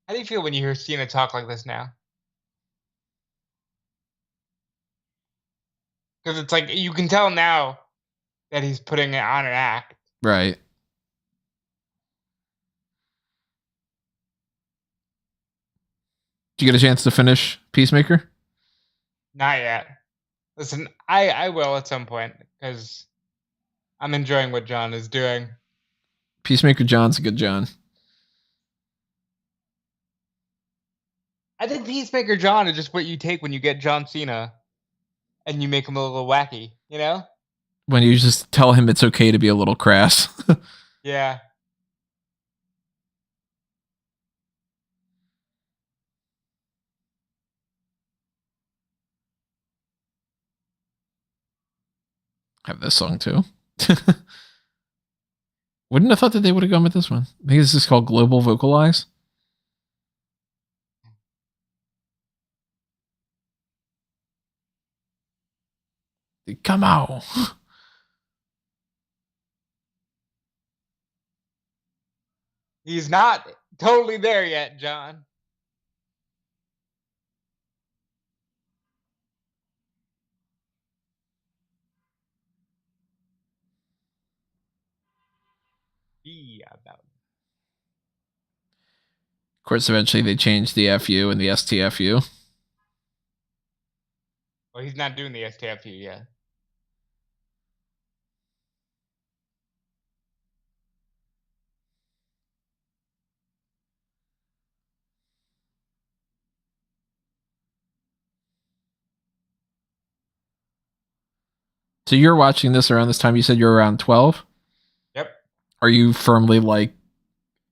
How do you feel when you hear Cena talk like this now? Because it's like you can tell now that he's putting it on an act. Right. Did you get a chance to finish Peacemaker? Not yet. Listen, I will at some point because I'm enjoying what John is doing. Peacemaker John's a good John. I think Peacemaker John is just what you take when you get John Cena and you make him a little wacky, you know? When you just tell him it's okay to be a little crass. Yeah. Have this song too. Wouldn't have thought that they would have gone with this one. I think this is called Global Vocalize. Come on. He's not totally there yet, John. be about. Of course, eventually they changed the FU and the STFU. Well, he's not doing the STFU yet. So you're watching this around this time. You said you're around 12. Yep. Are you firmly like,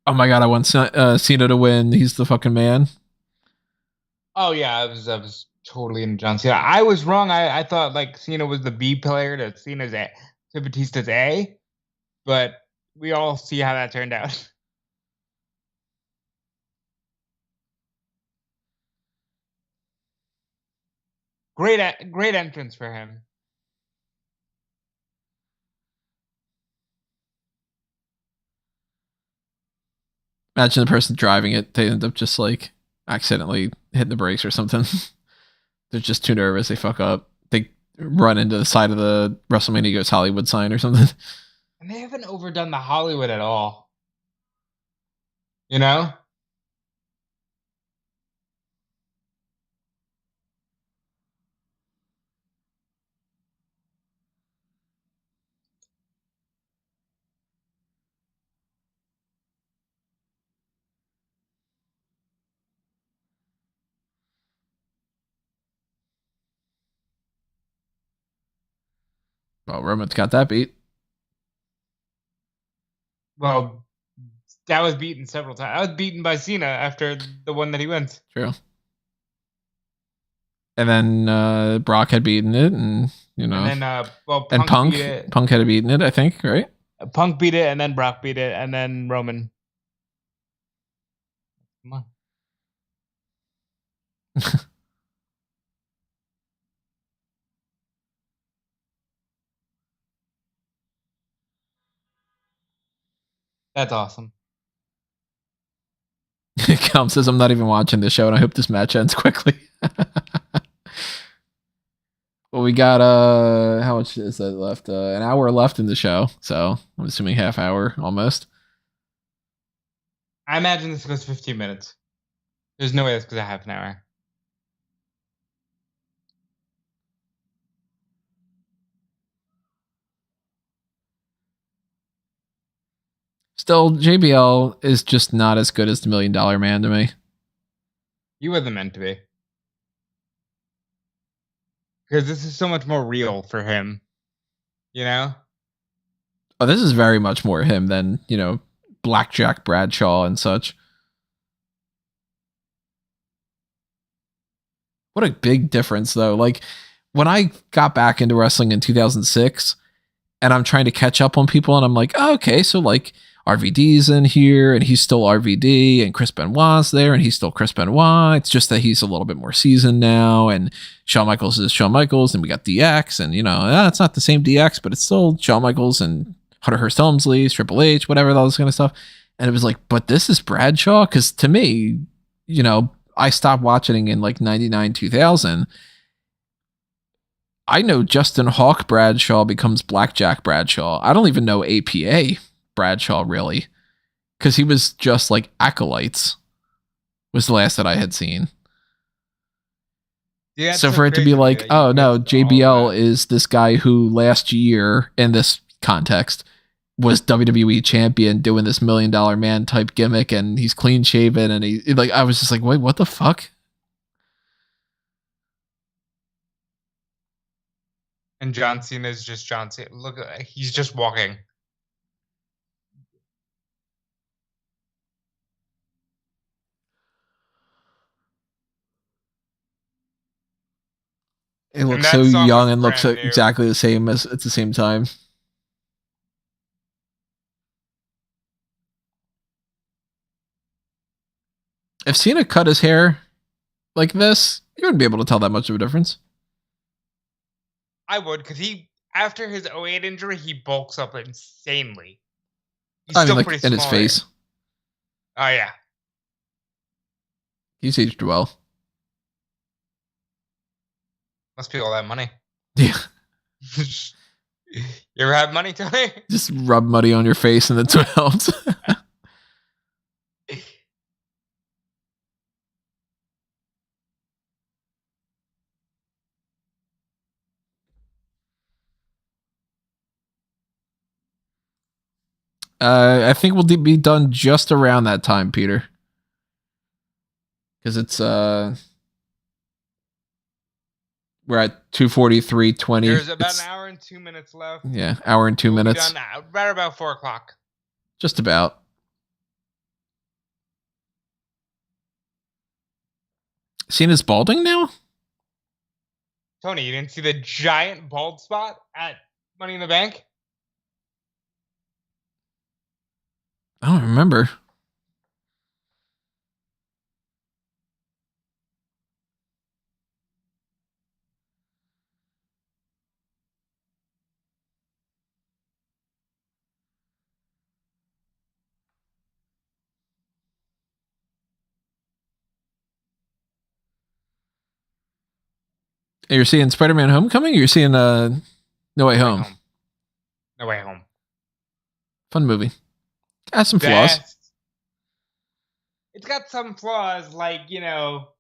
oh my god, I want Cena to win. He's the fucking man. Oh yeah, I was totally in John Cena. I was wrong. I thought like Cena was the B player to Cena's A, to Batista's A, but we all see how that turned out. Great entrance for him. Imagine the person driving it, they end up just like accidentally hitting the brakes or something. They're just too nervous. They fuck up. They run into the side of the WrestleMania Goes Hollywood sign or something. And they haven't overdone the Hollywood at all. You know? Well, Roman's got that beat. Well, that was beaten several times. I was beaten by Cena after the one that he wins. True. And then Brock had beaten it, and you know, and then Punk beat it. Punk had beaten it, I think, right? Punk beat it, and then Brock beat it, and then Roman. Come on. That's awesome. Calm says, I'm not even watching the show, and I hope this match ends quickly. Well, we got how much is that left? An hour left in the show, so I'm assuming half hour almost. I imagine this goes 15 minutes. There's no way this goes a half an hour. Still, JBL is just not as good as the $1 Million Man to me. You wasn't meant to be. Because this is so much more real for him. You know? Oh, this is very much more him than, you know, Blackjack Bradshaw and such. What a big difference, though. Like, when I got back into wrestling in 2006, and I'm trying to catch up on people, and I'm like, oh, okay, so like RVD's in here, and he's still RVD, and Chris Benoit's there, and he's still Chris Benoit. It's just that he's a little bit more seasoned now, and Shawn Michaels is Shawn Michaels, and we got DX, and you know, it's not the same DX, but it's still Shawn Michaels and Hunter Hearst Helmsley, Triple H, whatever, all this kind of stuff. And it was like, but this is Bradshaw? Because to me, you know, I stopped watching in like 99, 2000. I know Justin Hawk Bradshaw becomes Blackjack Bradshaw. I don't even know APA Bradshaw, really. Because he was just like Acolytes was the last that I had seen. Yeah, so for it to be like, oh no, JBL is this guy who last year in this context was WWE champion doing this $1 Million Man type gimmick, and he's clean shaven, and he like, I was just like, wait, what the fuck? And John Cena is just John Cena. Look, he's just walking. It looks so young and looks exactly the same as at the same time. If Cena cut his hair like this, you wouldn't be able to tell that much of a difference. I would, because he, after his 08 injury, he bulks up insanely. He's I mean, still like, pretty small in his face. Oh, yeah. He's aged well. Must be all that money. Yeah. You ever have money, Tony? Just rub muddy on your face and that's what helps. I think we'll be done just around that time, Peter. Because it's we're at 2:43:20. There's about an hour and 2 minutes left. Yeah, hour and 2 minutes. Done right about 4 o'clock. Just about. Cena's balding now? Tony, you didn't see the giant bald spot at Money in the Bank? I don't remember. You're seeing Spider-Man Homecoming? Or you're seeing No Way Home? No Way Home. Fun movie. Got some flaws. It's got some flaws, like, you know,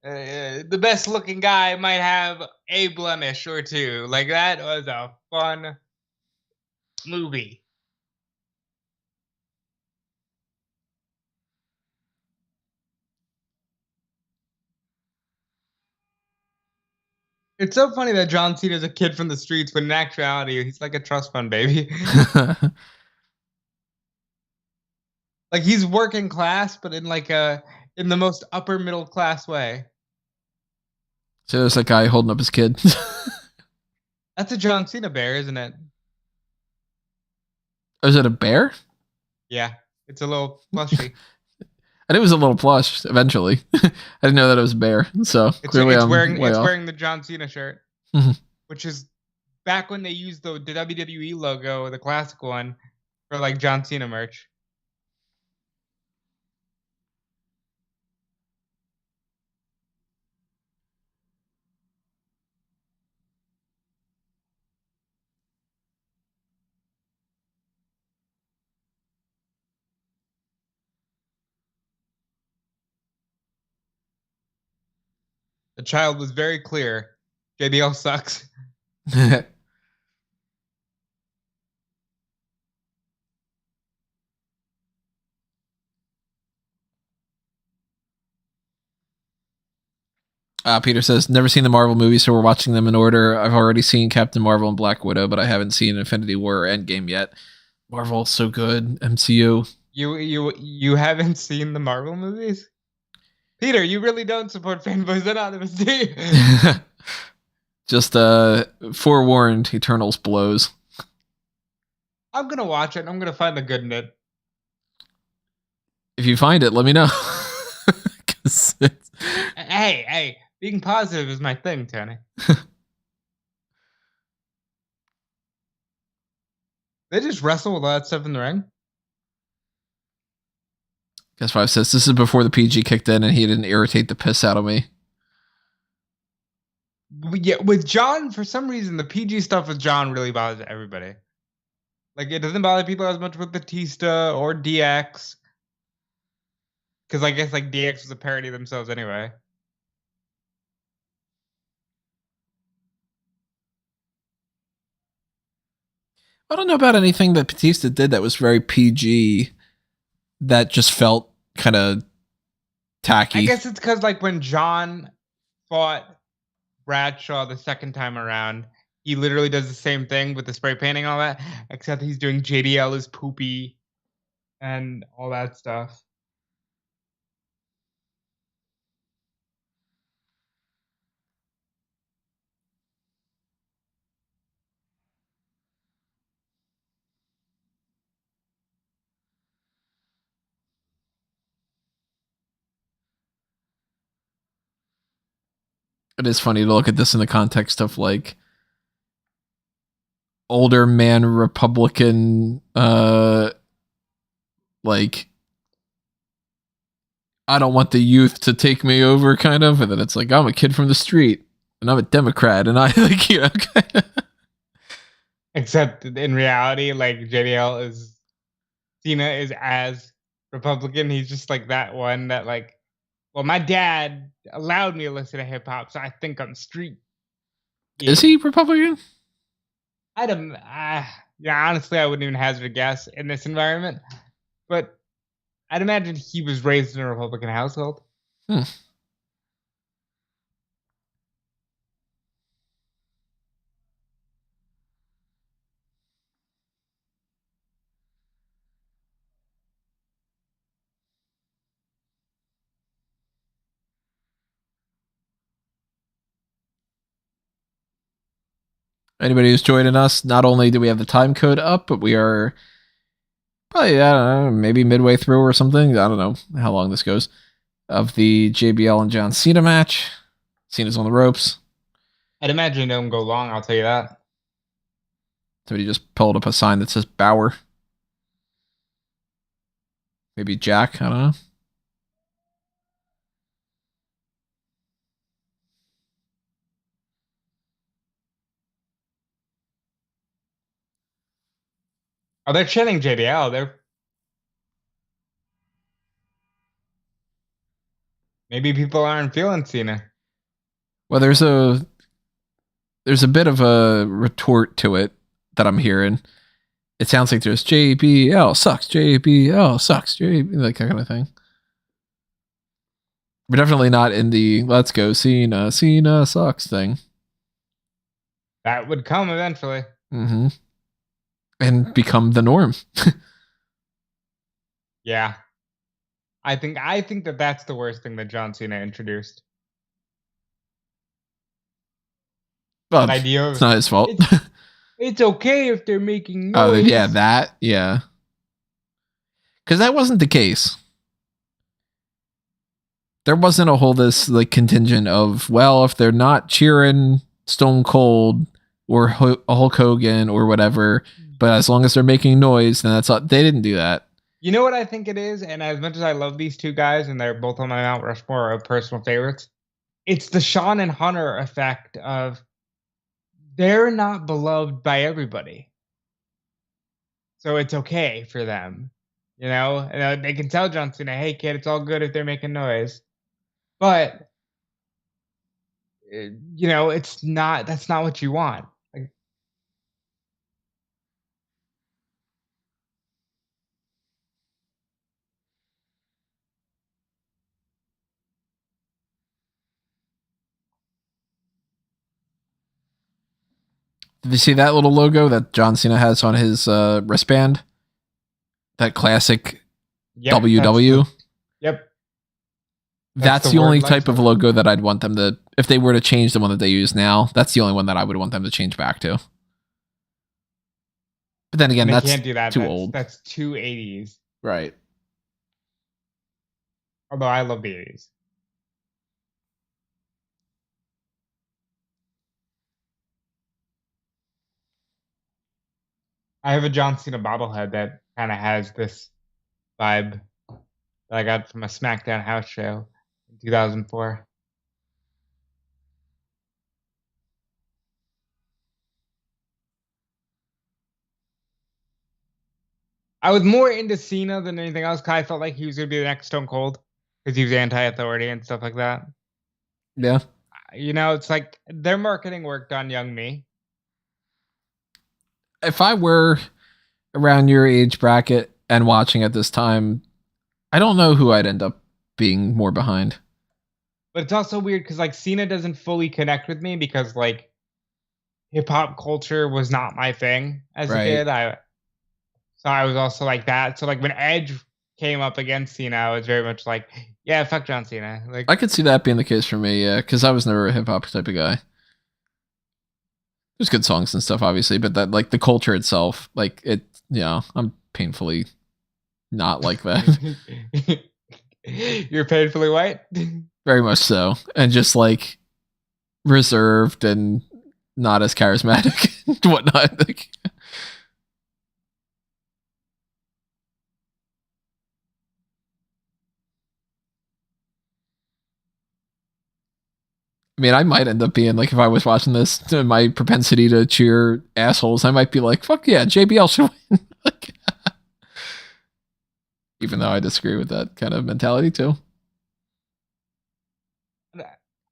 the best looking guy might have a blemish or two. Like, that was a fun movie. It's so funny that John Cena's a kid from the streets, but in actuality, he's like a trust fund baby. Like, he's working class, but in the most upper middle class way. So there's that guy holding up his kid. That's a John Cena bear, isn't it? Oh, is it a bear? Yeah, it's a little plushie. I knew it was a little plush eventually. I didn't know that it was a bear. So clearly it's I'm wearing the John Cena shirt, which is back when they used the WWE logo, the classic one, for like John Cena merch. The child was very clear. JBL sucks. Peter says, never seen the Marvel movies, so we're watching them in order. I've already seen Captain Marvel and Black Widow, but I haven't seen Infinity War or Endgame yet. Marvel's so good. MCU. You haven't seen the Marvel movies? Peter, you really don't support Fanboys Anonymous, do you? Just forewarned, Eternals blows. I'm going to watch it. I'm going to find the good in it. If you find it, let me know. Hey, being positive is my thing, Tony. They just wrestle with all that stuff in the ring? Guess 5 says, this is before the PG kicked in and he didn't irritate the piss out of me. Yeah, with John, for some reason, the PG stuff with John really bothers everybody. Like, it doesn't bother people as much with Batista or DX. Because I guess, like, DX was a parody of themselves anyway. I don't know about anything that Batista did that was very PG that just felt kind of tacky. I guess it's because, like, when John fought Bradshaw the second time around, he literally does the same thing with the spray painting and all that, except he's doing JDL is poopy and all that stuff. It is funny to look at this in the context of like older man Republican, like I don't want the youth to take me over kind of. And then it's like, I'm a kid from the street and I'm a Democrat and I like, you know, Except in reality, like Cena is as Republican. He's just like that one that like, well, my dad allowed me to listen to hip hop, so I think I'm street. Is he Republican? Yeah, honestly, I wouldn't even hazard a guess in this environment, but I'd imagine he was raised in a Republican household. Hmm. Anybody who's joining us, not only do we have the time code up, but we are probably, I don't know, maybe midway through or something. I don't know how long this goes. Of the JBL and John Cena match. Cena's on the ropes. I'd imagine it don't go long, I'll tell you that. Somebody just pulled up a sign that says Bauer. Maybe Jack, I don't know. Oh, they're chanting JBL. Maybe people aren't feeling Cena. Well, there's a bit of a retort to it that I'm hearing. It sounds like there's JBL sucks, JBL sucks, JBL, like that kind of thing. We're definitely not in the let's go Cena, Cena sucks thing. That would come eventually. Mm-hmm. And become the norm. Yeah. I think that that's the worst thing that John Cena introduced. Well, That idea of it's not his fault. it's okay if they're making Oh, noise. yeah, that, yeah. Because that wasn't the case. There wasn't a whole this like contingent of, well, if they're not cheering Stone Cold or Hulk Hogan or whatever, but as long as they're making noise, then that's all. They didn't do that. You know what I think it is? And as much as I love these two guys, and they're both on my Mount Rushmore of personal favorites, it's the Shawn and Hunter effect of they're not beloved by everybody. So it's okay for them. You know? And they can tell John Cena, hey, kid, it's all good if they're making noise. But, you know, that's not what you want. Like, Did you see that little logo that John Cena has on his wristband? That classic WW? Yep. That's the only type of logo that I'd want them to, if they were to change the one that they use now, that's the only one that I would want them to change back to. But then again, they that's can't do that. too old. That's too 80s. Right. Although I love the 80s. I have a John Cena bobblehead that kind of has this vibe that I got from a SmackDown house show in 2004. I was more into Cena than anything else because I felt like he was going to be the next Stone Cold because he was anti-authority and stuff like that. Yeah. You know, it's like their marketing worked on young me. If I were around your age bracket and watching at this time, I don't know who I'd end up being more behind. But it's also weird because like Cena doesn't fully connect with me because like hip hop culture was not my thing as a kid. So I was also like that. So like when Edge came up against Cena, I was very much like, yeah, fuck John Cena. Like I could see that being the case for me, yeah, because I was never a hip hop type of guy. There's good songs and stuff, obviously, but that like the culture itself, like it, yeah, I'm painfully not like that. You're painfully white. Very much so, and just like reserved and not as charismatic and whatnot. Like, I mean, I might end up being like, if I was watching this, my propensity to cheer assholes, I might be like, fuck yeah, JBL should win. Like, even though I disagree with that kind of mentality too.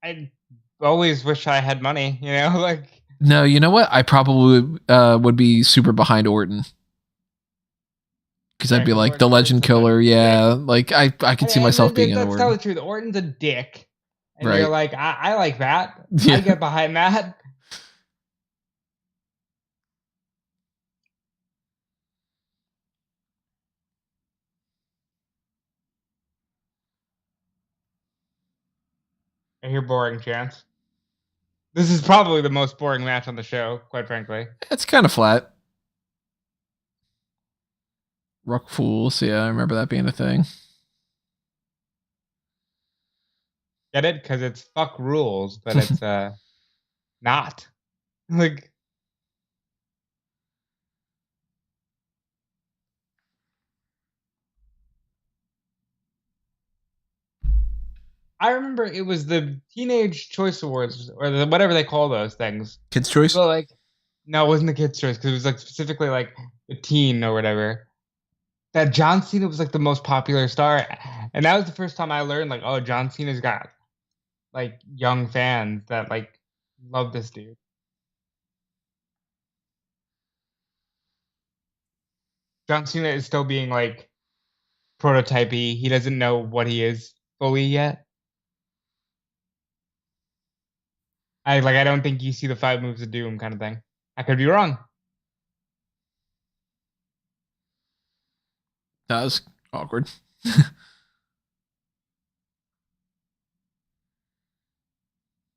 I always wish I had money, like. No, you know what? I probably would be super behind Orton. Because I'd be like, the legend killer, yeah. Like, I could see myself being in Orton. That's tell the truth. Orton's a dick. And right. You're like, I like that. Yeah. I get behind that. I hear boring, Chance. This is probably the most boring match on the show, quite frankly. It's kind of flat. Rock Fools, yeah, I remember that being a thing. Get it? Because it's fuck rules, but it's not. Like, I remember it was the Teenage Choice Awards, or whatever they call those things. Kids' Choice? But like, no, it wasn't the Kids' Choice, because it was like specifically like the teen or whatever. That John Cena was like the most popular star, and that was the first time I learned like, oh, John Cena's got like young fans that like love this dude. John Cena is still being like prototypey. He doesn't know what he is fully yet. I don't think you see the 5 moves of doom kind of thing. I could be wrong. That was awkward.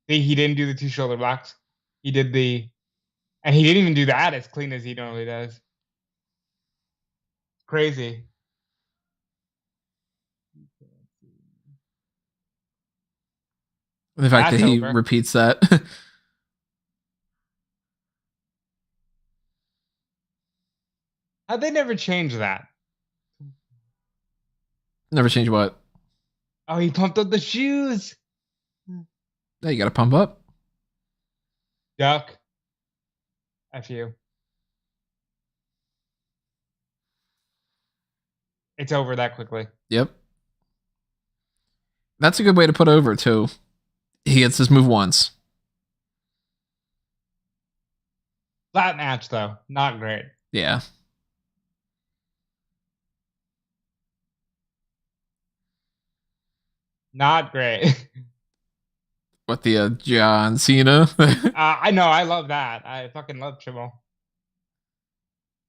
He didn't do the 2 shoulder blocks. He did and he didn't even do that as clean as he normally does. Crazy. The fact that he repeats that. How'd they never change that? Never change what? Oh, he pumped up the shoes. Yeah, you gotta pump up. Duck. F you. It's over that quickly. Yep. That's a good way to put over, too. He gets this move once. Flat match, though. Not great. Yeah. Not great. What, the John Cena? I know. I love that. I fucking love Chimmel.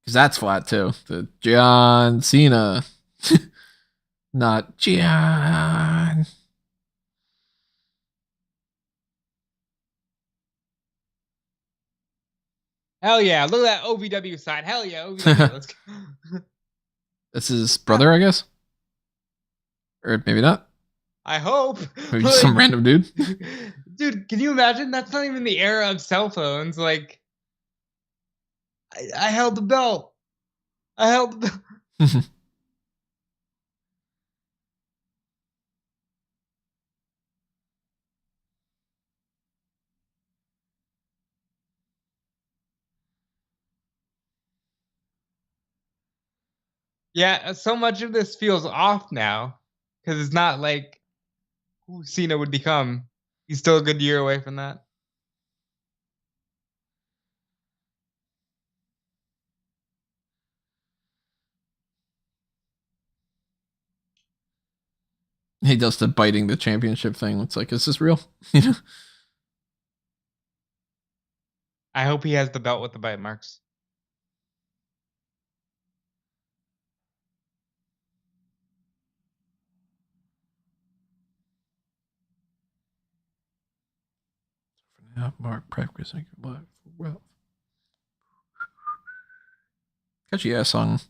Because that's flat, too. The John Cena. Not John. Hell yeah. Look at that OVW side. Hell yeah. OVW. Let's go. That's his brother, I guess? Or maybe not. I hope. Maybe just some random dude. Dude, can you imagine? That's not even the era of cell phones. Like, I held the belt. I held the belt. Yeah, so much of this feels off now because it's not like who Cena would become. He's still a good year away from that. He does the biting the championship thing. It's like, is this real? You know? I hope he has the belt with the bite marks. Now, Mark practice and live for wealth. Catchy ass song.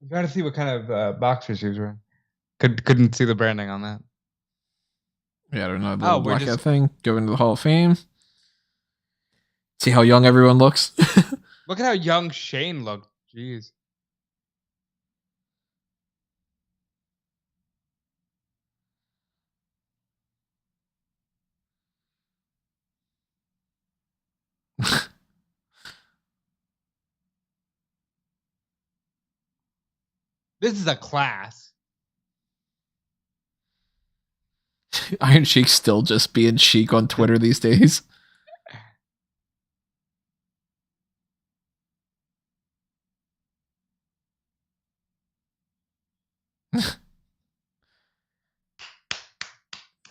I'm trying to see what kind of boxers he was wearing. Couldn't see the branding on that. Yeah, I don't know. The blackout thing. Go into the Hall of Fame. See how young everyone looks. Look at how young Shane looked. Jeez. This is a class. Iron Sheik's still just being chic on Twitter these days.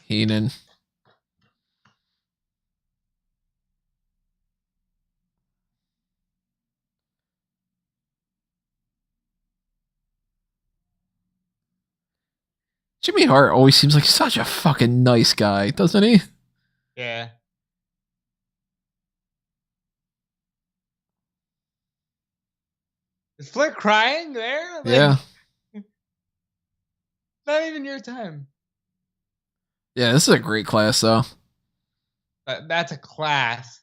Heenan. Jimmy Hart always seems like such a fucking nice guy, doesn't he? Yeah. Is Flair crying there? Like, Yeah. Not even your time. Yeah, this is a great class, though. That's a class.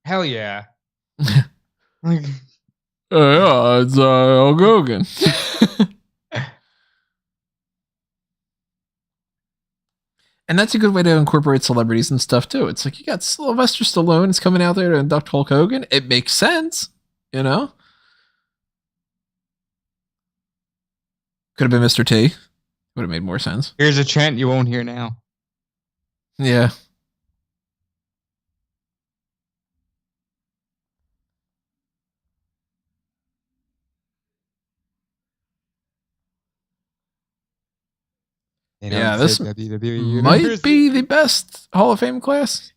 Hell yeah. Like, Yeah, it's Hulk Hogan. And that's a good way to incorporate celebrities and stuff, too. It's like you got Sylvester Stallone is coming out there to induct Hulk Hogan. It makes sense, you know? Could have been Mr. T. Would have made more sense. here's a chant you won't hear now. Yeah. Yeah, this WWE might be the best Hall of Fame class.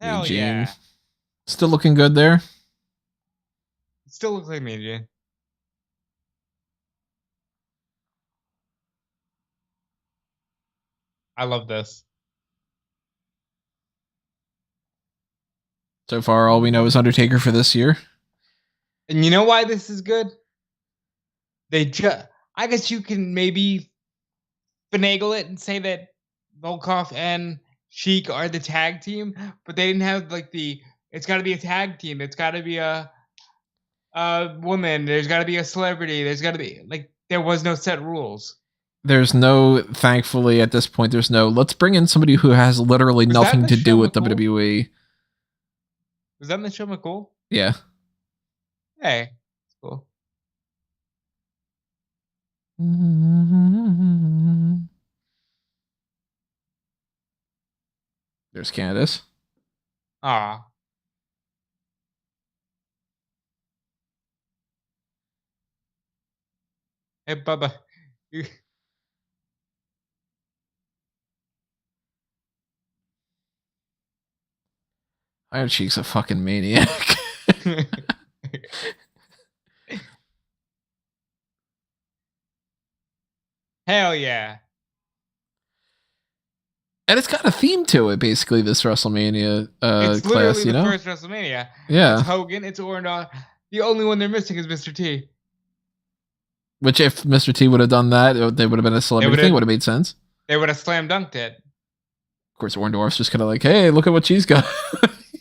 Hell Eugene. yeah. Still looking good there. Still looks like me, Eugene. I love this. So far, all we know is Undertaker for this year. And you know why this is good? I guess you can maybe finagle it and say that Volkov and Sheik are the tag team, but they didn't have like it's got to be a tag team. It's got to be a woman. There's got to be a celebrity. There's got to be there was no set rules. Thankfully at this point, let's bring in somebody who has literally nothing to do with WWE. Was that Michelle McCool? Yeah. Hey, it's cool. There's Candace. Ah. Hey, Bubba. Iron Sheik's a fucking maniac. Hell yeah. And it's got a theme to it, basically, this WrestleMania it's class, literally you know? the first WrestleMania. Yeah. It's Hogan, it's Orton. The only one they're missing is Mr. T. Which, if Mr. T would have done that, they would have been a celebrity thing. Would have made sense. They would have slam dunked it. Of course, Orndorff's just kind of like, hey, look at what she's got.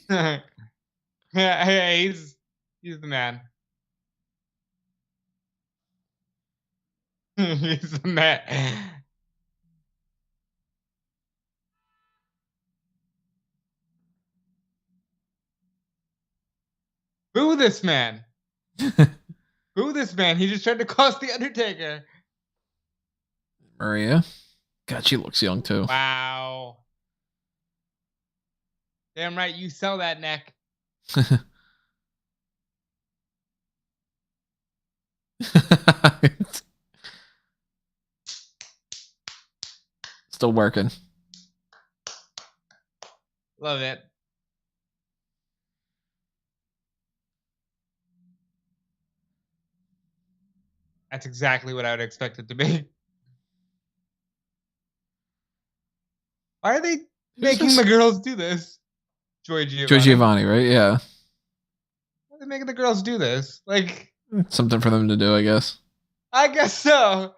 Yeah, he's the man. He's the man. Boo this man. Boo this man. He just tried to cost the Undertaker. Maria. God, she looks young too. Wow. Damn right, you sell that neck. Still working. Love it. That's exactly what I would expect it to be. Why are they making the girls do this? Joy Giovanni, right? Yeah. Why are they making the girls do this? Like, It's something for them to do, I guess. I guess so.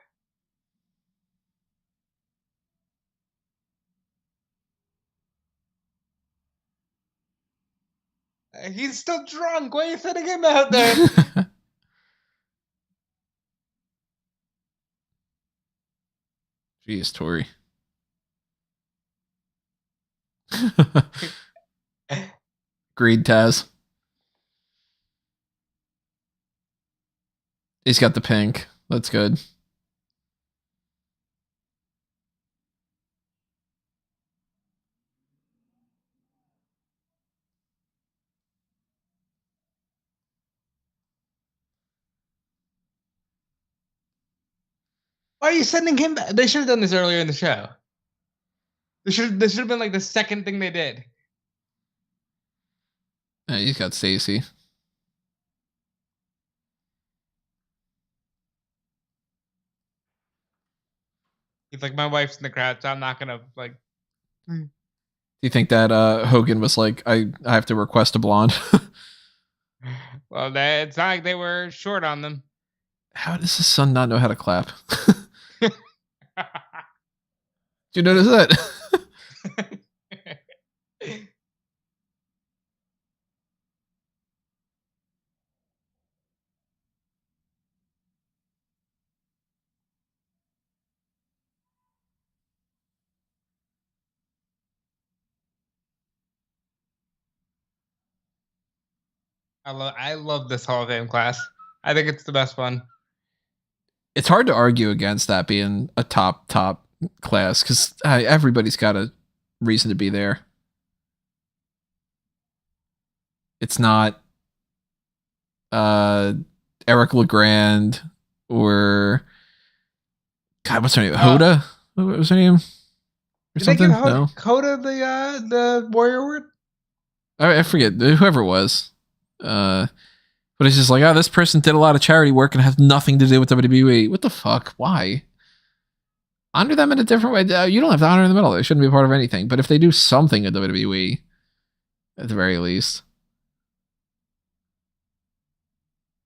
He's still drunk. Why are you sending him out there? Jeez, Tori. Agreed, Taz. He's got the pink. That's good. Why are you sending him back? They should have done this earlier in the show. This should have been like the second thing they did. Yeah, he's got Stacy. He's like, my wife's in the crowd, so I'm not gonna like. Do you think that Hogan was like, I have to request a blonde? Well, it's not like they were short on them. How does his son not know how to clap? Did you notice that? I love this Hall of Fame class. I think it's the best one. It's hard to argue against that being a top class because everybody's got a reason to be there. It's not Eric LeGrand or God, what's her name? Hoda? What was her name? Or Did something? they give No, Hoda the Warrior Award? I forget whoever it was. But it's just like, oh, this person did a lot of charity work and has nothing to do with WWE. What the fuck? Why? Honor them in a different way. You don't have to honor in the middle. They shouldn't be a part of anything. But if they do something at WWE, at the very least.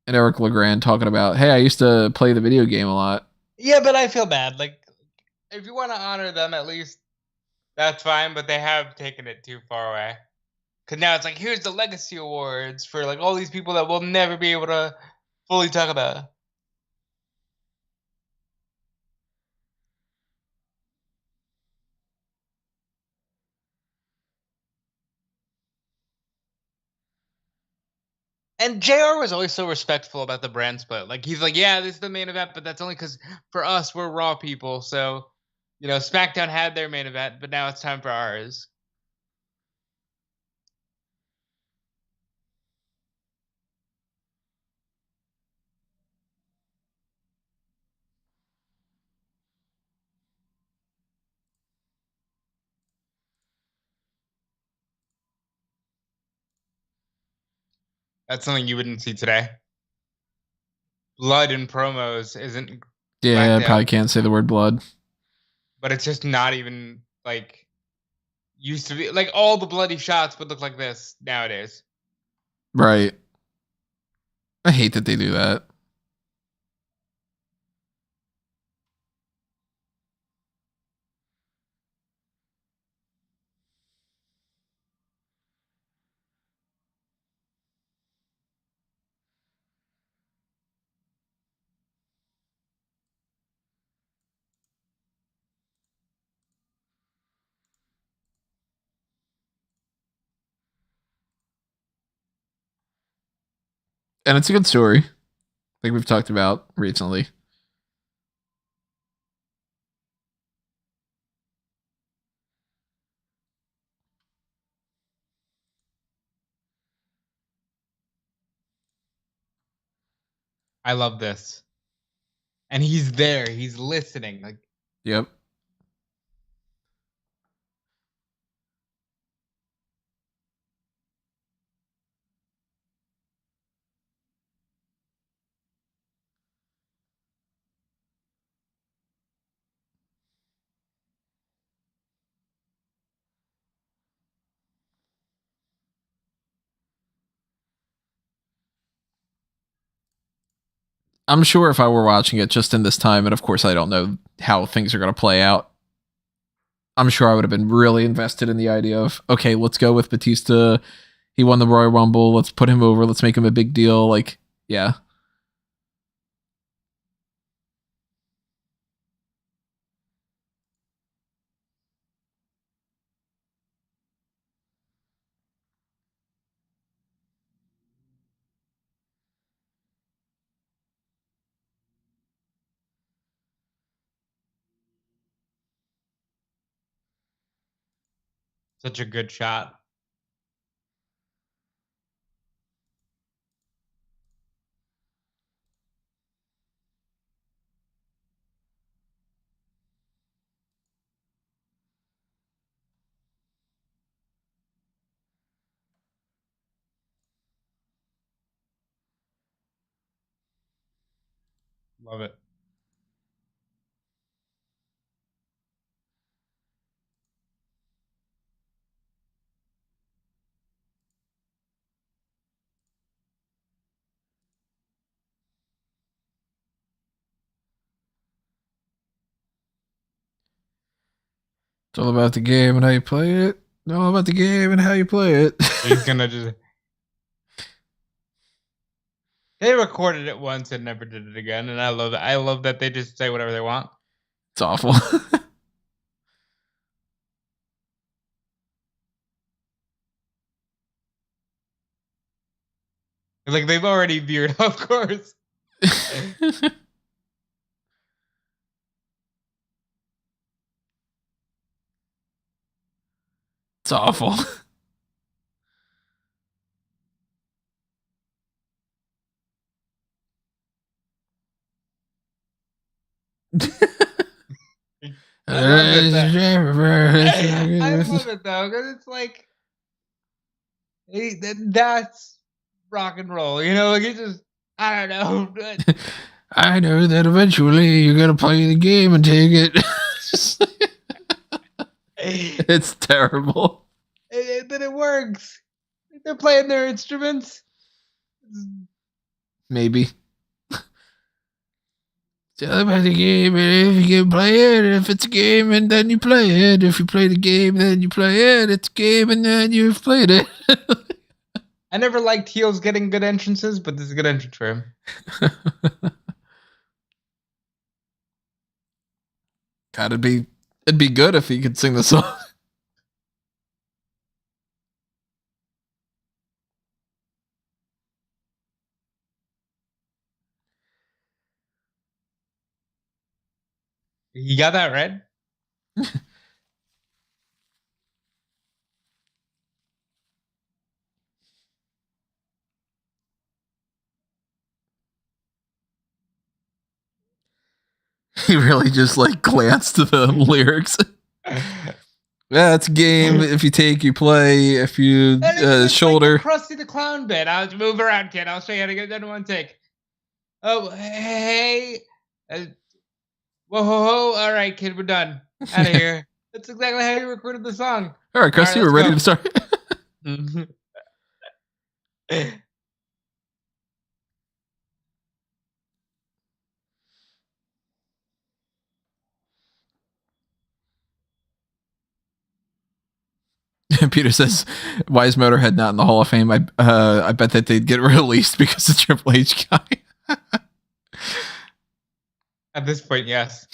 And Eric LeGrand talking about, hey, I used to play the video game a lot. Yeah, but I feel bad. Like, if you want to honor them, at least that's fine. But they have taken it too far away. Because now it's like, here's the legacy awards for like all these people that we'll never be able to fully talk about. And JR was always so respectful about the brand split. Like, he's like, yeah, this is the main event, but that's only because for us, we're Raw people. So, SmackDown had their main event, but now it's time for ours. That's something you wouldn't see today. Blood in promos isn't. Yeah, SmackDown, I probably can't say the word blood. but it's just not even like used to be. Like, all the bloody shots would look like this nowadays. Right. I hate that they do that. And it's a good story. Like we've talked about recently. I love this. And he's there. He's listening. Like, Yep. I'm sure if I were watching it just in this time, and of course I don't know how things are going to play out, I'm sure I would have been really invested in the idea of, okay, let's go with Batista. He won the Royal Rumble. Let's put him over. Let's make him a big deal. Like, yeah. Such a good shot. Love it. It's all about the game and how you play it. It's all about the game and how you play it. He's gonna just. They recorded it once and never did it again, and I love it. I love that they just say whatever they want. It's awful. Like they've already veered, of course. It's awful. I love it though, because it's like that's rock and roll, you know. Like it's just, I don't know. I know that eventually you're gonna play the game and take it. It's terrible. But it works. They're playing their instruments. Maybe. It's all about the game, and if you can play it, if it's a game, and then you play it. If you play the game, then you play it. It's a game, and then you've played it. I never liked heels getting good entrances, but this is a good entrance for him. God, it'd be good if he could sing the song. You got that right? He really just like glanced to the lyrics. Yeah, it's a game. If you take, you play. If you shoulder. Like the Krusty the Clown bit. I'll move around, kid. I'll show you how to get that in one take. Oh, hey. Whoa, ho, ho. All right, kid, we're done. Out of here. That's exactly how you recorded the song. All right, Christy, we're ready to start. Peter says, "Why is Motorhead not in the Hall of Fame? I bet that they'd get released because the Triple H guy." At this point, yes.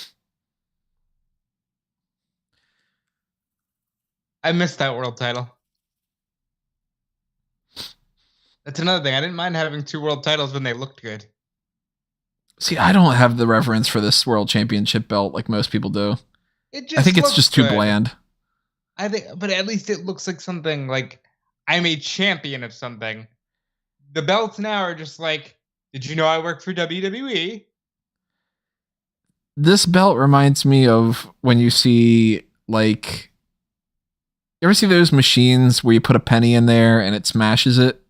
I missed that world title. That's another thing. I didn't mind having 2 world titles when they looked good. See, I don't have the reverence for this world championship belt like most people do. I think it's just too bland. I think, but at least it looks like something like I'm a champion of something. The belts now are just like, did you know I work for WWE? This belt reminds me of when you see like, you ever see those machines where you put a penny in there and it smashes it?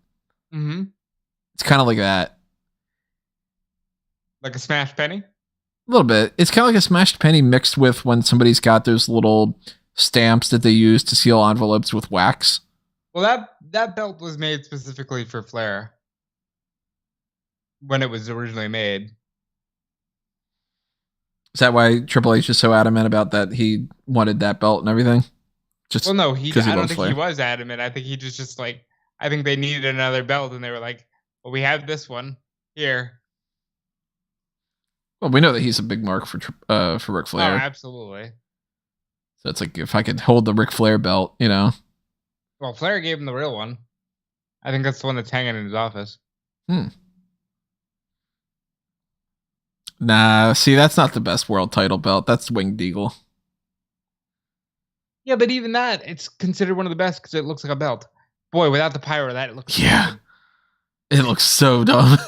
Mm-hmm. It's kind of like that. Like a smashed penny? A little bit. It's kind of like a smashed penny mixed with when somebody's got those little stamps that they use to seal envelopes with wax. Well, that belt was made specifically for Flair when it was originally made. Is that why Triple H is so adamant about that? He wanted that belt and everything. Just Well, no, I don't loves think Flair. he was adamant. I think he just like, I think they needed another belt, and they were like, "Well, we have this one here." Well, we know that he's a big mark for Ric Oh, Flair. absolutely. So it's like, if I could hold the Ric Flair belt, you know. Well, Flair gave him the real one. I think that's the one that's hanging in his office. Nah, see, that's not the best world title belt. That's Winged Eagle. Yeah, but even that, it's considered one of the best because it looks like a belt. Boy, without the pyro, that looks Yeah. stupid. It looks so dumb.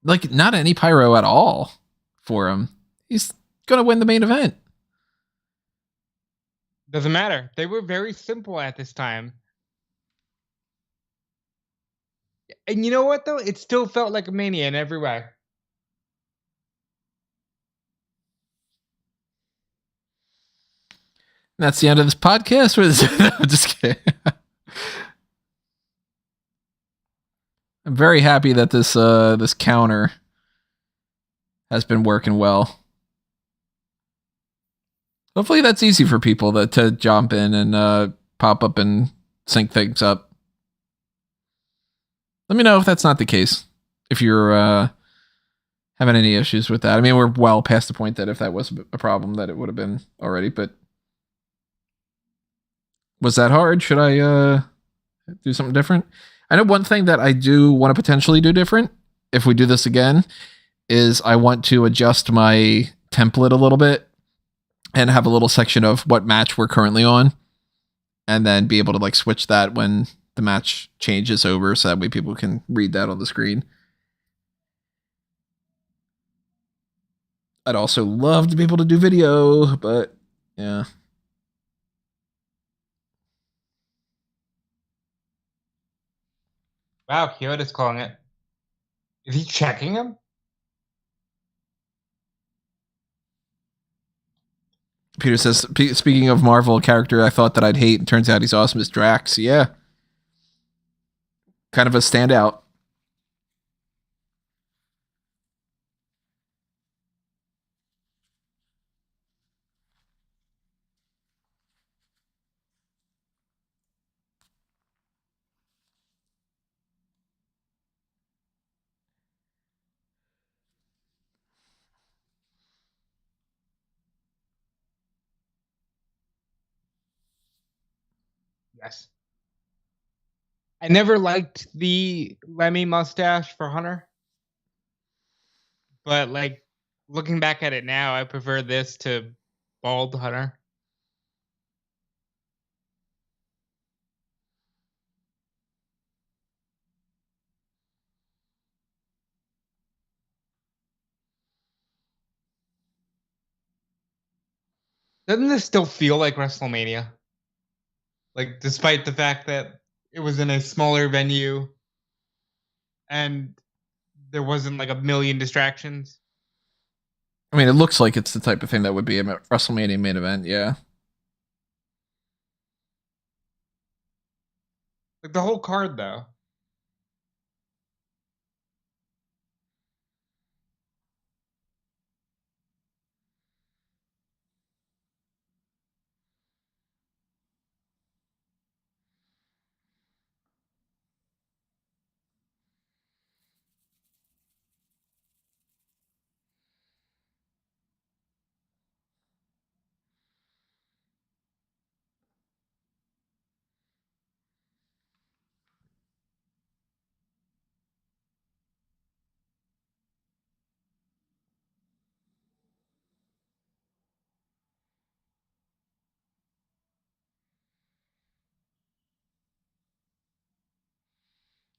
Like, not any pyro at all for him. He's going to win the main event. Doesn't matter. They were very simple at this time. And you know what, though? It still felt like a Mania in every way. That's the end of this podcast. I'm just kidding. I'm very happy that this counter has been working well. Hopefully that's easy for people to jump in and pop up and sync things up. Let me know if that's not the case. If you're having any issues with that. I mean, we're well past the point that if that was a problem, that it would have been already. But was that hard? Should I do something different? I know one thing that I do want to potentially do different, if we do this again, is I want to adjust my template a little bit and have a little section of what match we're currently on, and then be able to like switch that when the match changes over, so that way people can read that on the screen. I'd also love to be able to do video, but yeah. Wow, Kyoto's calling it. Is he checking him? Peter says, speaking of Marvel character I thought that I'd hate, and turns out he's awesome as Drax. Yeah. Kind of a standout. Yes. I never liked the Lemmy mustache for Hunter. But like looking back at it now, I prefer this to bald Hunter. Doesn't this still feel like WrestleMania? Like, despite the fact that it was in a smaller venue and there wasn't like a million distractions. I mean, it looks like it's the type of thing that would be a WrestleMania main event, yeah. Like the whole card, though.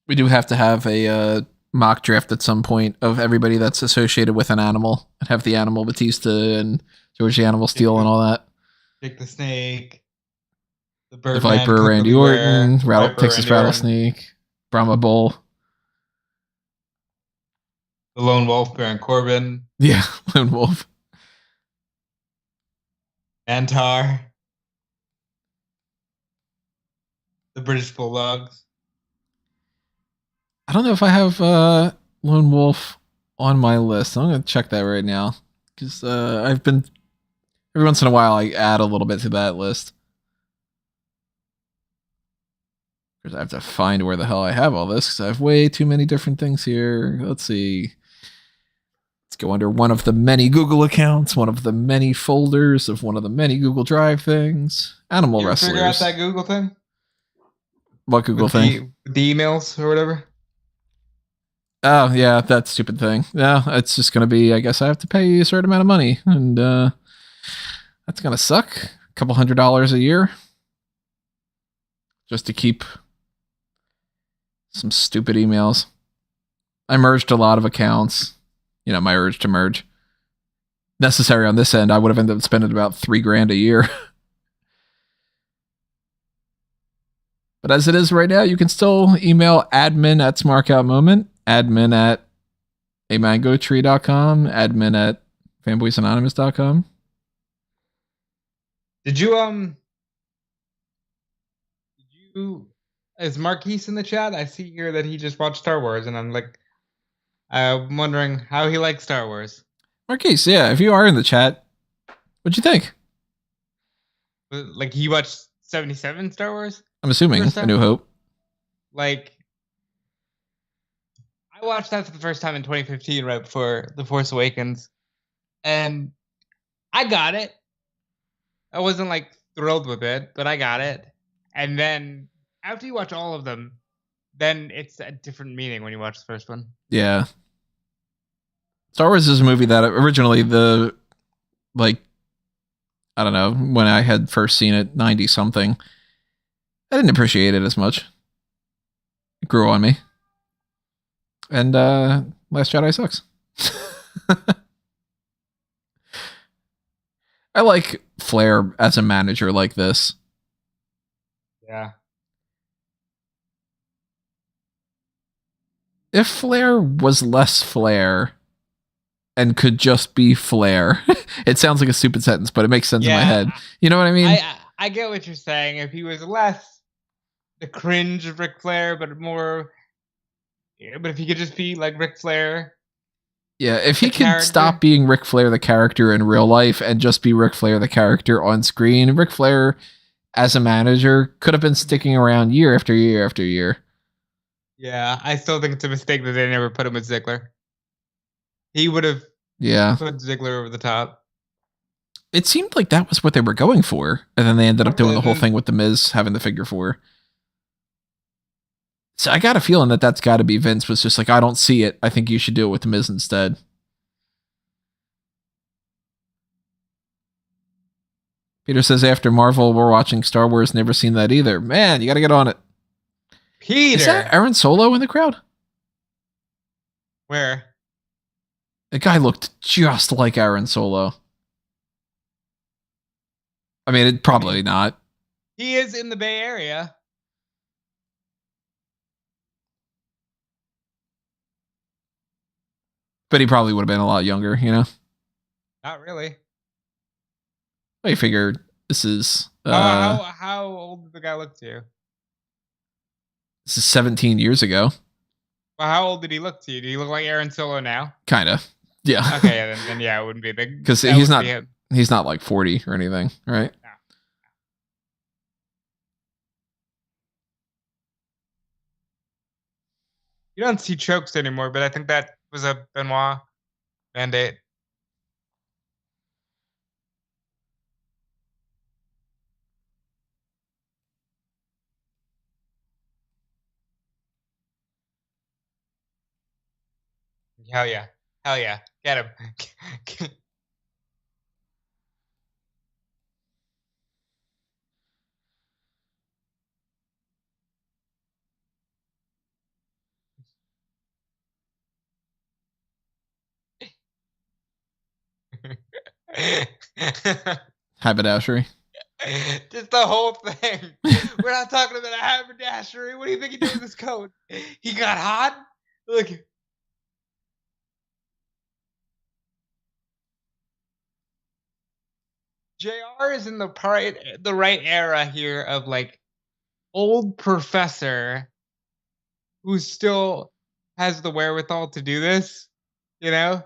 We do have to have a mock draft at some point of everybody that's associated with an animal, and have the animal Batista and George the Animal Steel and all that. Jake the Snake. The The Viper, Randy Orton, Texas Rattlesnake, Brahma Bull. The Lone Wolf, Baron Corbin. Yeah, Lone Wolf. Antar. The British Bulldogs. don't know if I have Lone Wolf on my list. I'm gonna check that right now because I've been every once in a while I add a little bit to that list. I have to find where the hell I have all this because I have way too many different things here. Let's see. Let's go under one of the many Google accounts, one of the many folders of one of the many Google Drive things. Animal you wrestlers. Figure out that Google thing. What Google thing? The emails or whatever. Oh yeah, that stupid thing. Yeah, it's just gonna be. I guess I have to pay a certain amount of money, and that's gonna suck. A couple $100 a year just to keep some stupid emails. I merged a lot of accounts. You know, my urge to merge. Necessary on this end, I would have ended up spending about $3,000 a year. But as it is right now, you can still email admin at smarkoutmoment, admin at amangotree.com, admin at fanboysanonymous.com. Did you is Marquise in the chat? I see here that he just watched Star Wars, and I'm like, I'm wondering how he likes Star Wars. Marquise, yeah, if you are in the chat, what'd you think? Like, he watched 77 Star Wars? I'm assuming A New Hope. Like, I watched that for the first time in 2015, right before The Force Awakens, and I got it. I wasn't like thrilled with it, but I got it. And then after you watch all of them, then it's a different meaning when you watch the first one. Yeah. Star Wars is a movie that originally I don't know, when I had first seen it, 90 something, I didn't appreciate it as much. It grew on me. And Last Jedi sucks. I like Flair as a manager like this. Yeah. If Flair was less Flair and could just be Flair, it sounds like a stupid sentence, but it makes sense in my head. You know what I mean? I get what you're saying. If he was less the cringe of Ric Flair, but more, but if he could just be like Ric Flair. Yeah, if he could stop being Ric Flair the character in real life and just be Ric Flair the character on screen, Ric Flair as a manager could have been sticking around year after year after year. Yeah, I still think it's a mistake that they never put him with Ziggler. He would have put Ziggler over the top. It seemed like that was what they were going for, and then they ended up doing the whole thing with The Miz having the figure 4. So I got a feeling that that's got to be Vince was just like, I don't see it. I think you should do it with The Miz instead. Peter says, after Marvel, we're watching Star Wars. Never seen that either. Man, you got to get on it. Peter! Is that Aaron Solo in the crowd? Where? The guy looked just like Aaron Solo. I mean, probably not. He is in the Bay Area. But he probably would have been a lot younger, you know? Not really. I figured this is... how old did the guy look to you? This is 17 years ago. Well, how old did he look to you? Do he look like Aaron Solo now? Kind of. Yeah. Okay, then yeah, it wouldn't be big. Because he's not like 40 or anything, right? No. You don't see chokes anymore, but I think that was a Benoit mandate. Hell yeah. Hell yeah. Get him. Haberdashery. Just the whole thing. We're not talking about a haberdashery. What do you think he did with his coat? He got hot? Look. JR is in the right era here of like old professor who's still has the wherewithal to do this, you know?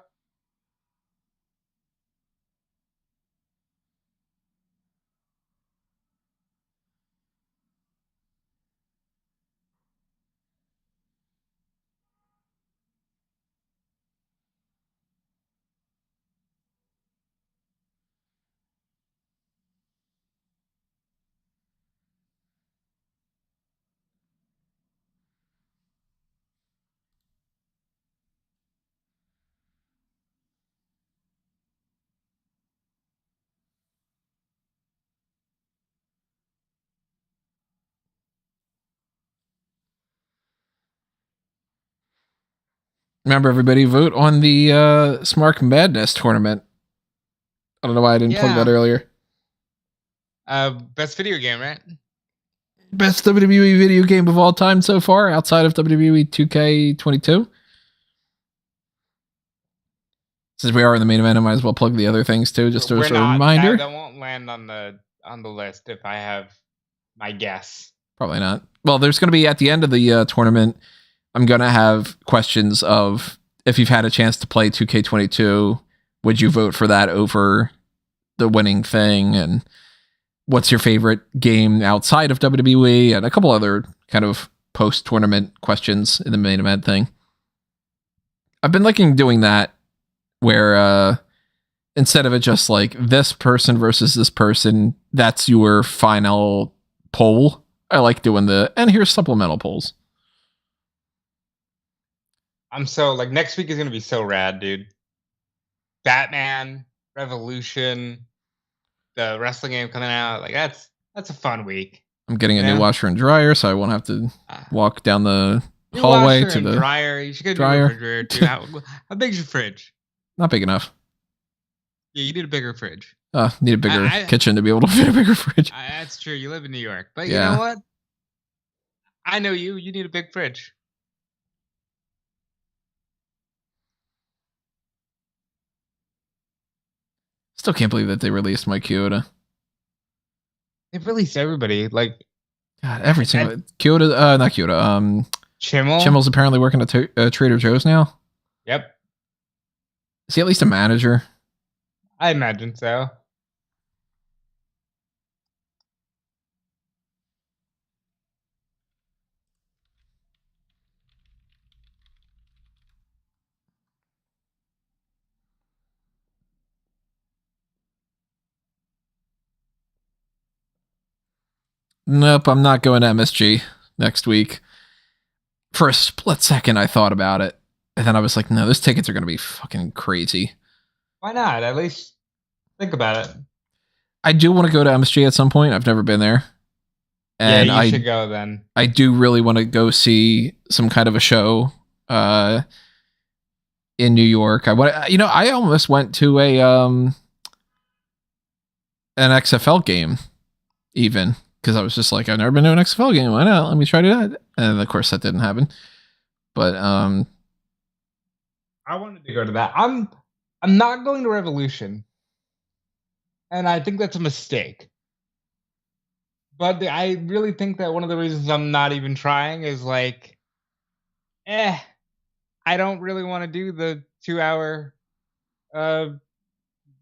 Remember, everybody, vote on the Smark Madness tournament. I don't know why I didn't plug that earlier. Best video game, right? Best WWE video game of all time so far, outside of WWE 2K22. Since we are in the main event, I might as well plug the other things too, just as a reminder. That won't land on the list if I have my guess. Probably not. Well, there's going to be at the end of the tournament, I'm going to have questions of if you've had a chance to play 2K22, would you vote for that over the winning thing? And what's your favorite game outside of WWE? And a couple other kind of post-tournament questions in the main event thing. I've been liking doing that where instead of it just like this person versus this person, that's your final poll. I like doing and here's supplemental polls. I'm so like next week is gonna be so rad, dude. Batman, Revolution, the wrestling game coming out. Like that's a fun week. I'm getting a new washer and dryer, so I won't have to walk down the hallway to the dryer. You should get a new refrigerator too. How big's your fridge? Not big enough. Yeah, you need a bigger fridge. Need a bigger kitchen to be able to fit a bigger fridge. That's true. You live in New York, but you know what? I know you. You need a big fridge. Still can't believe that they released my Kyoto. They've released everybody. Like, God, every single Kyoto. Not Kyoto. Chimmel. Chimmel's apparently working at Trader Joe's now. Yep. Is he at least a manager? I imagine so. Nope, I'm not going to MSG next week. For a split second, I thought about it. And then I was like, no, those tickets are going to be fucking crazy. Why not? At least think about it. I do want to go to MSG at some point. I've never been there. And yeah, you should go then. I do really want to go see some kind of a show in New York. I almost went to an XFL game even. Because I was just like, I've never been to an XFL game. Why not? Let me try that. And of course, that didn't happen. But I wanted to go to that. I'm not going to Revolution, and I think that's a mistake. But I really think that one of the reasons I'm not even trying is like, I don't really want to do the 2-hour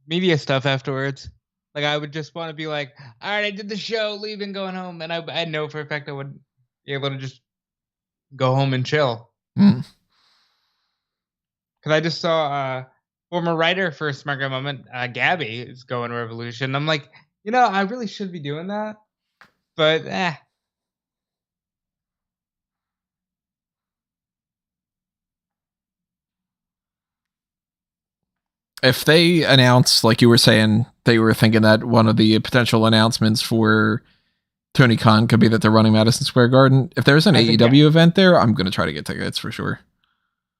media stuff afterwards. Like, I would just want to be like, all right, I did the show, leaving, going home. And I know for a fact I would be able to just go home and chill. Because I just saw former writer for Smark Moment, Gabby, is going to Revolution. I'm like, I really should be doing that. But, if they announce, like you were saying, they were thinking that one of the potential announcements for Tony Khan could be that they're running Madison Square Garden. If there's an AEW event there, I'm going to try to get tickets for sure.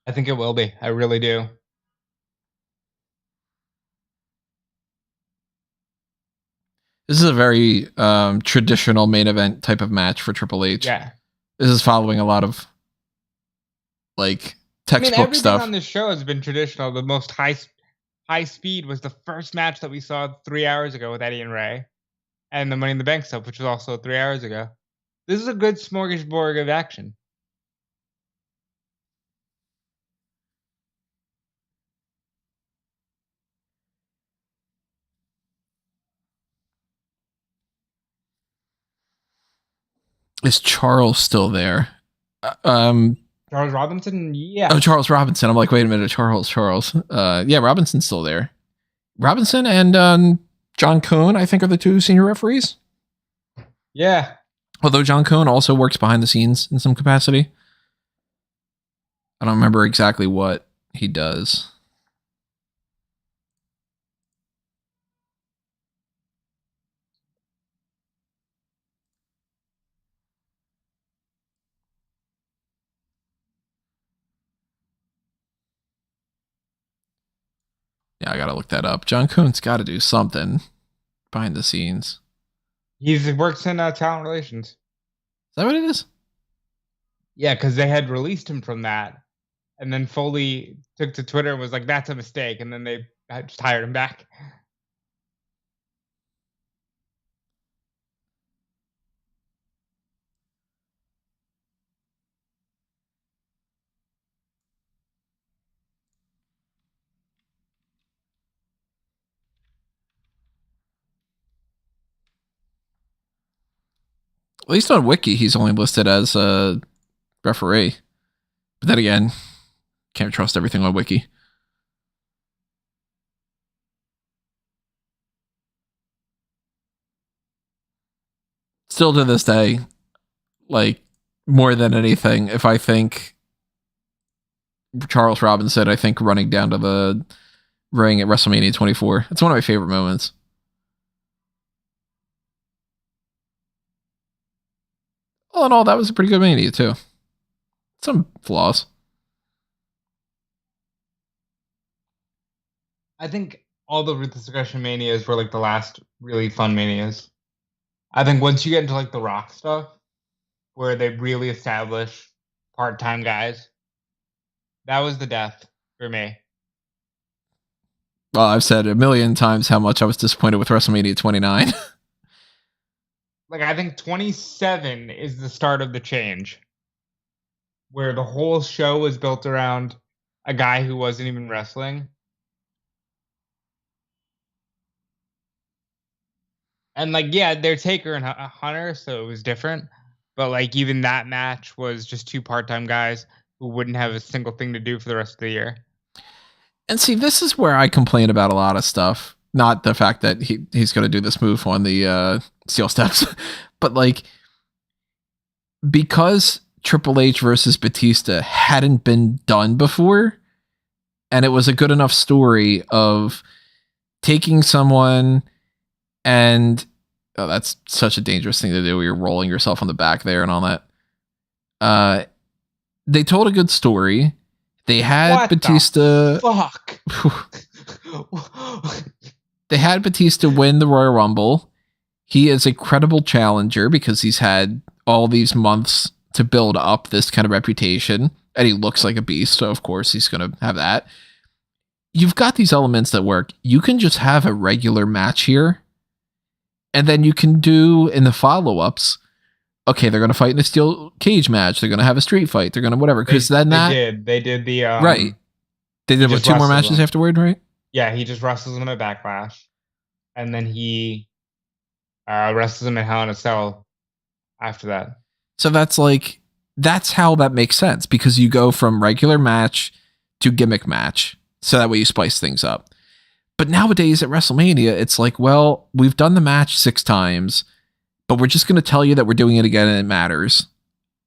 I think it will be. I really do. This is a very traditional main event type of match for Triple H. Yeah. This is following a lot of like textbook stuff. Everything on this show has been traditional. The most high speed was the first match that we saw 3 hours ago with Eddie and Ray, and the Money in the Bank stuff, which was also 3 hours ago. This is a good smorgasbord of action. Is Charles still there? Charles Robinson? Yeah. Oh, Charles Robinson. I'm like, wait a minute, Charles. Yeah, Robinson's still there. Robinson and John Cone, I think, are the two senior referees. Yeah. Although John Cone also works behind the scenes in some capacity. I don't remember exactly what he does. Yeah, I gotta look that up. John Cone's got to do something behind the scenes. He works in talent relations. Is that what it is? Yeah, because they had released him from that. And then Foley took to Twitter and was like, that's a mistake. And then they just hired him back. At least on Wiki, he's only listed as a referee. But then again, can't trust everything on Wiki. Still to this day, like, more than anything, if I think Charles Robinson, I think running down to the ring at WrestleMania 24. It's one of my favorite moments. All in all, that was a pretty good Mania, too. Some flaws. I think all the Ruthless Aggression Manias were like the last really fun Manias. I think once you get into like the Rock stuff, where they really establish part-time guys, that was the death for me. Well, I've said a million times how much I was disappointed with WrestleMania 29. Like, I think 27 is the start of the change, where the whole show was built around a guy who wasn't even wrestling. And, like, yeah, they're Taker and Hunter, so it was different. But, like, even that match was just two part-time guys who wouldn't have a single thing to do for the rest of the year. And see, this is where I complain about a lot of stuff. Not the fact that he's going to do this move on the steel steps, but like, because Triple H versus Batista hadn't been done before, and it was a good enough story of taking someone and, oh, that's such a dangerous thing to do. You're rolling yourself on the back there and all that. They told a good story. They had What Batista. Fuck. They had Batista win the Royal Rumble. He is a credible challenger because he's had all these months to build up this kind of reputation, and he looks like a beast, so of course he's going to have that. You've got these elements that work. You can just have a regular match here, and then you can do in the follow-ups, okay, they're going to fight in a steel cage match. They're going to have a street fight. They're going to whatever. Because then they did the right. They did what, 2 more matches afterward, right? Yeah, he just wrestles him at Backlash, and then he wrestles him in Hell in a Cell after that. So that's how that makes sense, because you go from regular match to gimmick match, so that way you spice things up. But nowadays at WrestleMania, it's like, well, we've done the match 6 times, but we're just going to tell you that we're doing it again and it matters.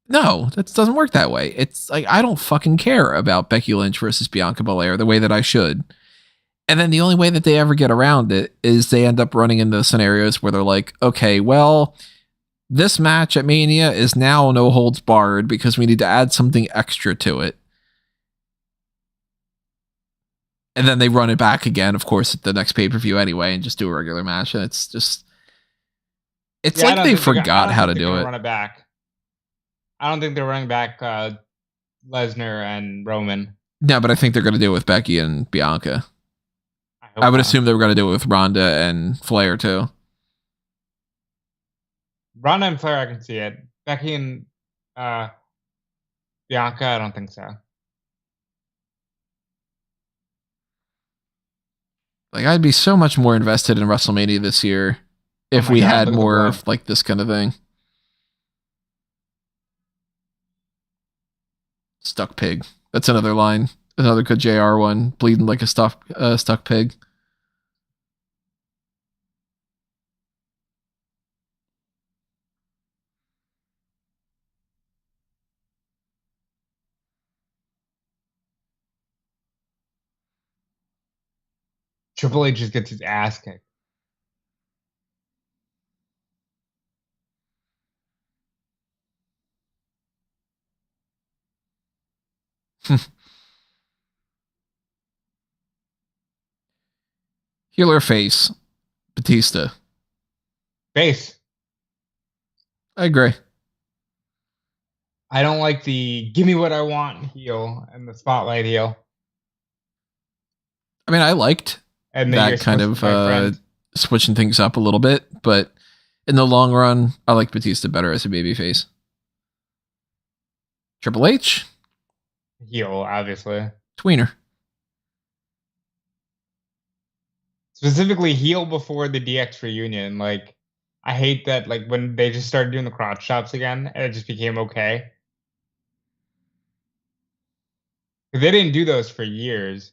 No, that doesn't work that way. It's like, I don't fucking care about Becky Lynch versus Bianca Belair the way that I should. And then the only way that they ever get around it is they end up running into scenarios where they're like, okay, well, this match at Mania is now no holds barred because we need to add something extra to it. And then they run it back again, of course, at the next pay-per-view anyway, and just do a regular match. And it's just, it's like they forgot how to do it. Run it back. I don't think they're running back Lesnar and Roman. No, but I think they're going to do it with Becky and Bianca. I would assume they were going to do it with Ronda and Flair too. Ronda and Flair, I can see it. Becky and Bianca, I don't think so. Like, I'd be so much more invested in WrestleMania this year if we had more of like this kind of thing. Stuck pig. That's another line. Another good JR one. Bleeding like a stuck pig. Triple H just gets his ass kicked. Heel or face? Batista. Face. I agree. I don't like the give me what I want heel and the spotlight heel. I mean, I liked And that kind of switching things up a little bit, but in the long run, I like Batista better as a babyface. Triple H? Heel, obviously. Tweener. Specifically heel before the DX reunion. Like, I hate that, like, when they just started doing the crotch chops again, and it just became okay. They didn't do those for years.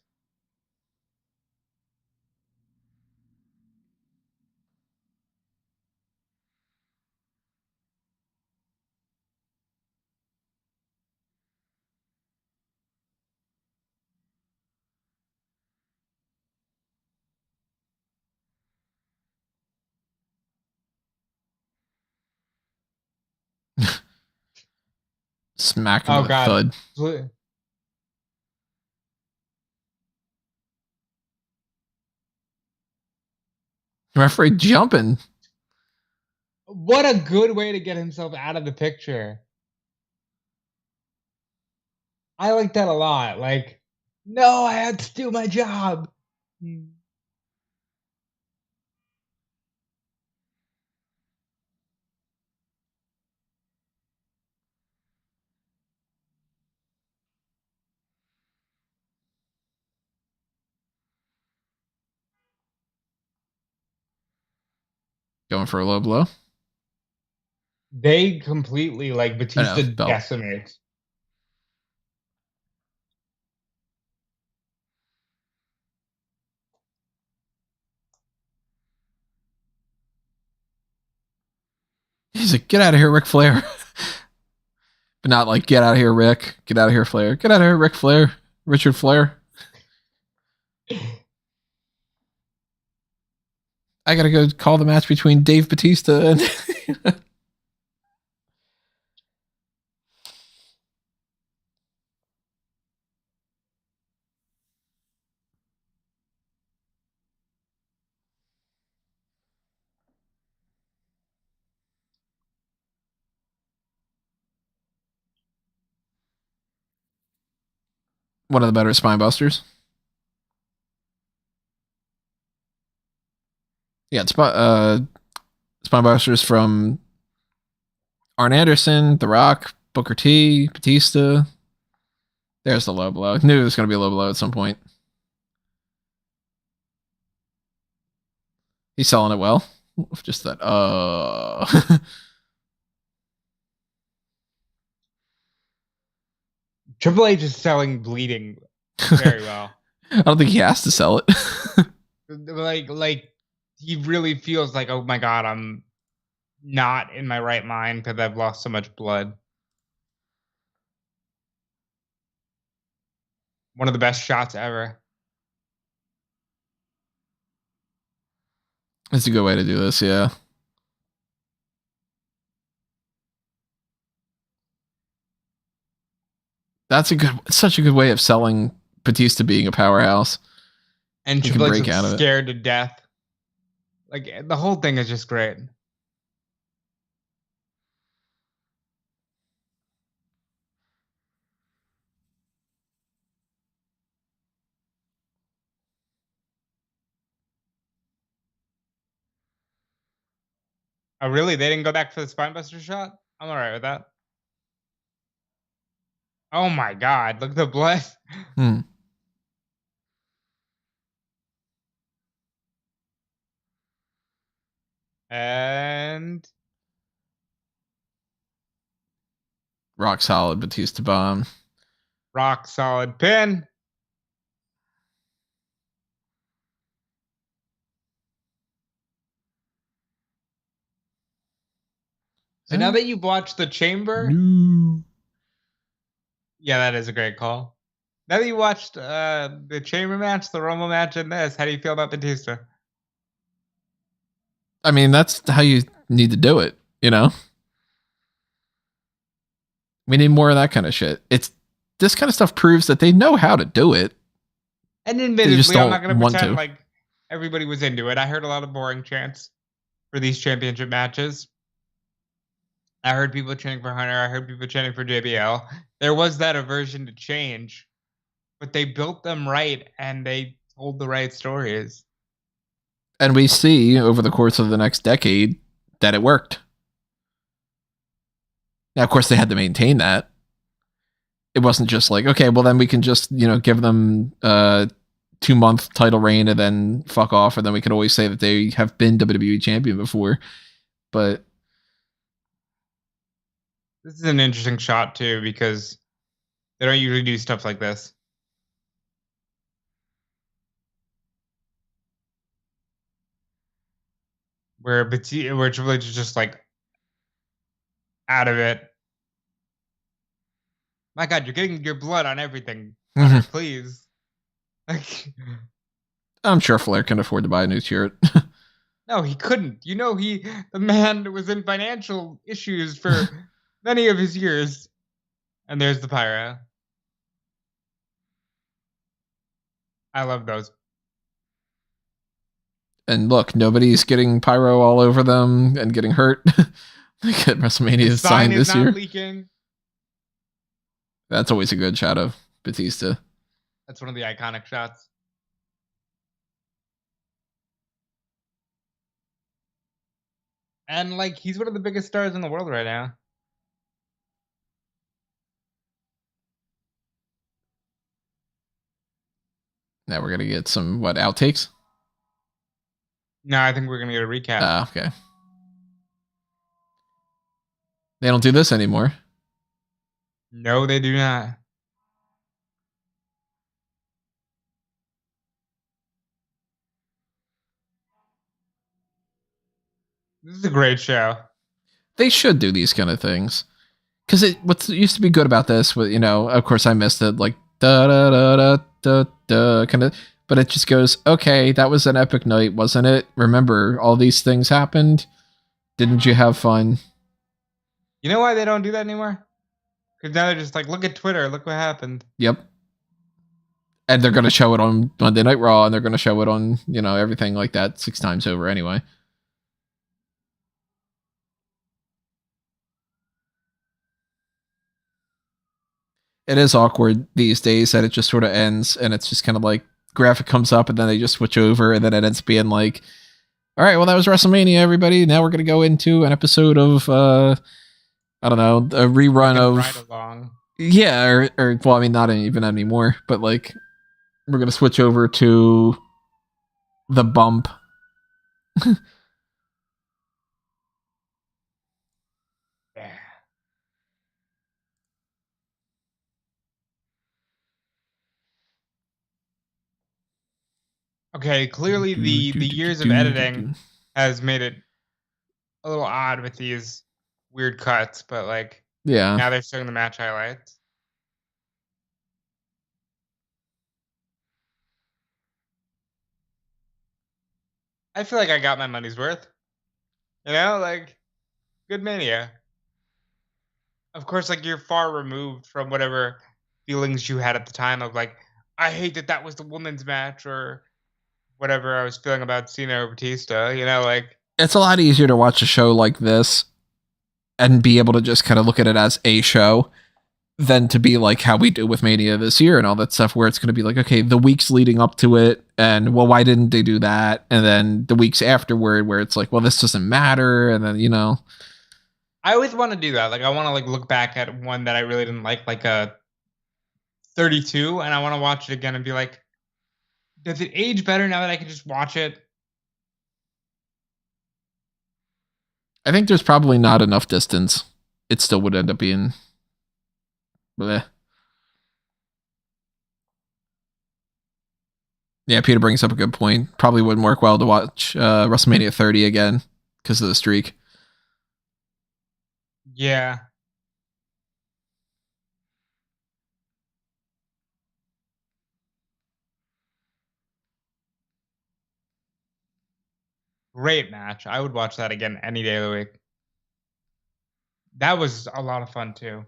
Smack him Oh, with a God. thud. Referee jumping. What a good way to get himself out of the picture. I like that a lot. Like, no, I had to do my job. Going for a low blow. They completely, like, Batista decimates. He's like, get out of here, Ric Flair. But not like, get out of here, Rick. Get out of here, Flair. Get out of here, Ric Flair. Richard Flair. I gotta go call the match between Dave Batista and one of the better spine busters. Yeah, it's spine busters from Arn Anderson, The Rock, Booker T, Batista. There's the low blow. Knew it was going to be a low blow at some point. He's selling it well. Just that. Triple H is selling bleeding very well. I don't think he has to sell it. like he really feels like, oh my God, I'm not in my right mind because I've lost so much blood. One of the best shots ever. It's a good way to do this, yeah. That's such a good way of selling Batista being a powerhouse. And Triple H is scared to death. Like, the whole thing is just great. Oh, really? They didn't go back for the spinebuster shot? I'm all right with that. Oh my God! Look at the blood. And rock solid Batista bomb. Rock solid pin. So now that you've watched the Chamber, yeah, that is a great call. Now that you watched the Chamber match, the Rumble match, and this, how do you feel about Batista? I mean, that's how you need to do it, you know? We need more of that kind of shit. This kind of stuff proves that they know how to do it. And admittedly, I'm not going to pretend like everybody was into it. I heard a lot of boring chants for these championship matches. I heard people chanting for Hunter. I heard people chanting for JBL. There was that aversion to change, but they built them right and they told the right stories. And we see over the course of the next decade that it worked. Now, of course, they had to maintain that. It wasn't just like, okay, well, then we can just, give them a 2-month title reign and then fuck off. And then we can always say that they have been WWE champion before. But this is an interesting shot, too, because they don't usually do stuff like this. Where Triple H is just like out of it. My God, you're getting your blood on everything. Hunter, please. I'm sure Flair can afford to buy a new shirt. No, he couldn't. The man was in financial issues for many of his years. And there's the pyro. I love those. And look, nobody's getting pyro all over them and getting hurt. Like at WrestleMania sign this year. Leaking. That's always a good shot of Batista. That's one of the iconic shots. And he's one of the biggest stars in the world right now. Now we're going to get some, outtakes? No, I think we're going to get a recap. Okay. They don't do this anymore. No, they do not. This is a great show. They should do these kind of things. Because what used to be good about this, of course I missed it, da da da da da da kind of, but it just goes, okay, that was an epic night, wasn't it? Remember, all these things happened. Didn't you have fun? You know why they don't do that anymore? Because now they're just look at Twitter, look what happened. Yep. And they're going to show it on Monday Night Raw, and they're going to show it on, everything like that 6 times over anyway. It is awkward these days that it just sort of ends, and it's just kind of graphic comes up, and then they just switch over, and then it ends up being all right, well, that was WrestleMania, everybody. Now we're going to go into an episode of, I don't know, a rerun of... Ride along. Yeah, or well, I mean, not even anymore, but we're going to switch over to the bump. Yeah. Okay, clearly the years of editing has made it a little odd with these weird cuts, but yeah, now they're showing the match highlights. I feel like I got my money's worth. Good Mania. Of course, you're far removed from whatever feelings you had at the time of I hate that was the women's match or whatever I was feeling about Cena or Batista, it's a lot easier to watch a show like this and be able to just kind of look at it as a show than to be how we do with Mania this year and all that stuff, where it's going to be okay, the weeks leading up to it, and well, why didn't they do that? And then the weeks afterward, where it's well, this doesn't matter, and then I always want to do that. I want to look back at one that I really didn't like a 32, and I want to watch it again and be does it age better now that I can just watch it? I think there's probably not enough distance. It still would end up being bleh. Yeah, Peter brings up a good point. Probably wouldn't work well to watch WrestleMania 30 again because of the streak. Yeah. Great match. I would watch that again any day of the week. That was a lot of fun too.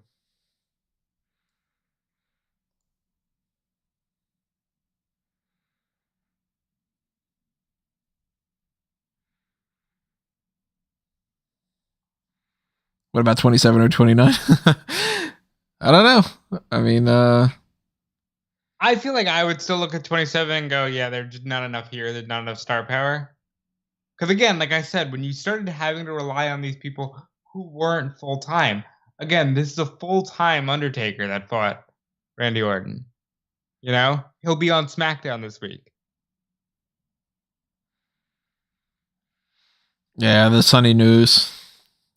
What about 27 or 29? I don't know. I mean, I feel like I would still look at 27 and go, yeah, there's just not enough here. There's not enough star power. Because again, like I said, when you started having to rely on these people who weren't full time, again, this is a full time Undertaker that fought Randy Orton. You know, he'll be on SmackDown this week. yeah, the Sunny News.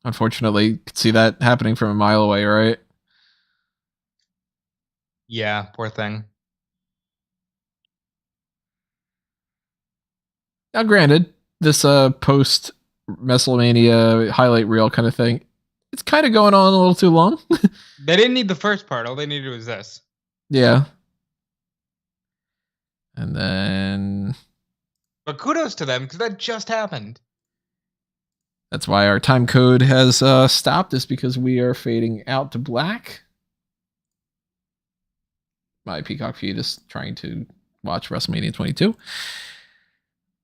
Unfortunately, you could see that happening from a mile away, right? Yeah, poor thing. Now, granted, this post WrestleMania highlight reel kind of thing, it's kind of going on a little too long. They didn't need the first part. All they needed was this. Yeah. And then... But kudos to them because that just happened. That's why our time code has stopped, is because we are fading out to black. My Peacock feed is trying to watch WrestleMania 22.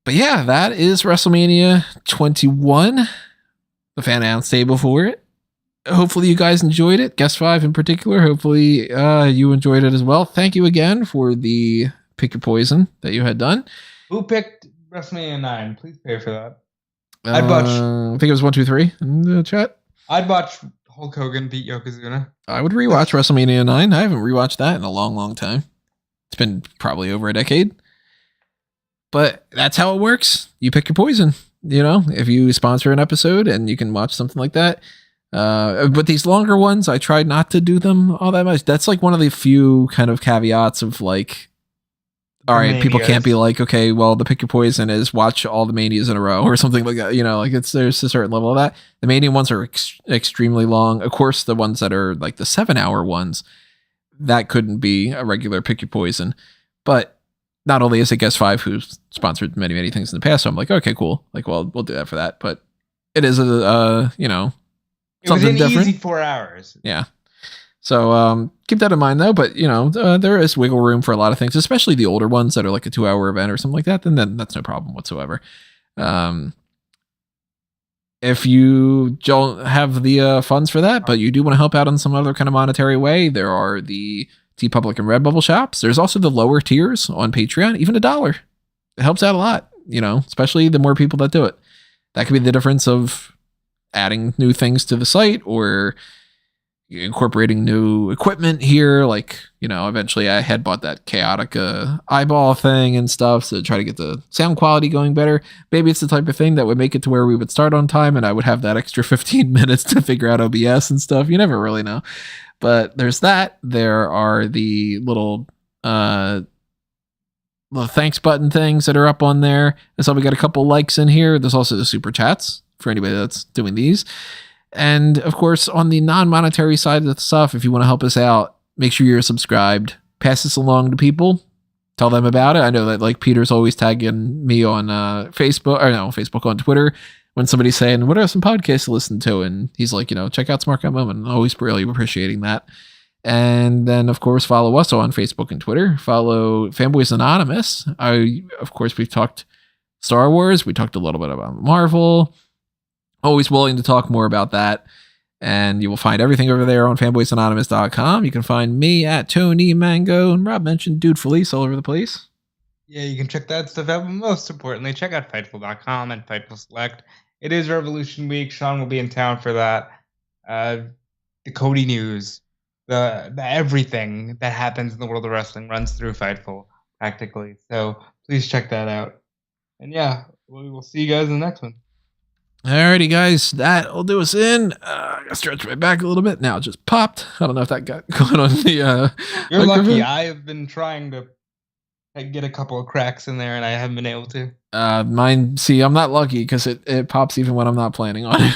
But yeah, that is WrestleMania 21. The Fannounce Table for it. Hopefully you guys enjoyed it. Guest 5 in particular. Hopefully you enjoyed it as well. Thank you again for the Pick Your Poison that you had done. Who picked WrestleMania 9? Please pay for that. I think it was 1, 2, 3 in the chat. I'd watch Hulk Hogan beat Yokozuna. I would rewatch WrestleMania 9. I haven't rewatched that in a long, long time. It's been probably over a decade. But that's how it works. You pick your poison. You know, if you sponsor an episode and you can watch something like that. But these longer ones, I tried not to do them all that much. That's like one of the few kind of caveats of like, all right, people can't be like, okay, well, the pick your poison is watch all the manias in a row or something like that. You know, like there's a certain level of that. The mania ones are extremely long. Of course, the ones that are like the 7-hour ones, that couldn't be a regular pick your poison. But not only is it Guest 5 who's sponsored many, many things in the past, so I'm like, okay, cool. Like, well, we'll do that for that. But it is you know, it was something different. Easy 4 hours. Yeah. So keep that in mind, though. But, you know, there is wiggle room for a lot of things, especially the older ones that are like a 2-hour event or something like that. Then that's no problem whatsoever. If you don't have the funds for that, but you do want to help out in some other kind of monetary way, there are the TeePublic and Redbubble shops. There's also the lower tiers on Patreon, even $1. It helps out a lot, you know, especially the more people that do it. That could be the difference of adding new things to the site or incorporating new equipment here. Like, you know, eventually I had bought that chaotic eyeball thing and stuff to try to get the sound quality going better. Maybe it's the type of thing that would make it to where we would start on time and I would have that extra 15 minutes to figure out OBS and stuff. You never really know. But there's that. There are the little thanks button things that are up on there. And so we got a couple likes in here. There's also the super chats for anybody that's doing these. And of course, on the non-monetary side of the stuff, if you want to help us out, make sure you're subscribed. Pass this along to people. Tell them about it. I know that like Peter's always tagging me on Facebook on Twitter when somebody's saying, what are some podcasts to listen to? And he's like, you know, check out Smark Moment. Always really appreciating that. And then, of course, follow us on Facebook and Twitter. Follow Fanboys Anonymous. Of course, we've talked Star Wars. We talked a little bit about Marvel. Always willing to talk more about that. And you will find everything over there on fanboysanonymous.com. You can find me at Tony Mango. And Rob mentioned Dude Felice all over the place. Yeah, you can check that stuff out. But most importantly, check out Fightful.com and Fightful Select. It is Revolution Week. Shawn will be in town for that. The Cody news. The everything that happens in the world of wrestling runs through Fightful, practically. So please check that out. And yeah, we will see you guys in the next one. Alrighty, guys, that'll do us in. I gotta stretch my back a little bit. Now it just popped. I don't know if that got going on the. You're lucky. I have been trying to I get a couple of cracks in there, and I haven't been able to. Mine, see, I'm not lucky because it pops even when I'm not planning on it.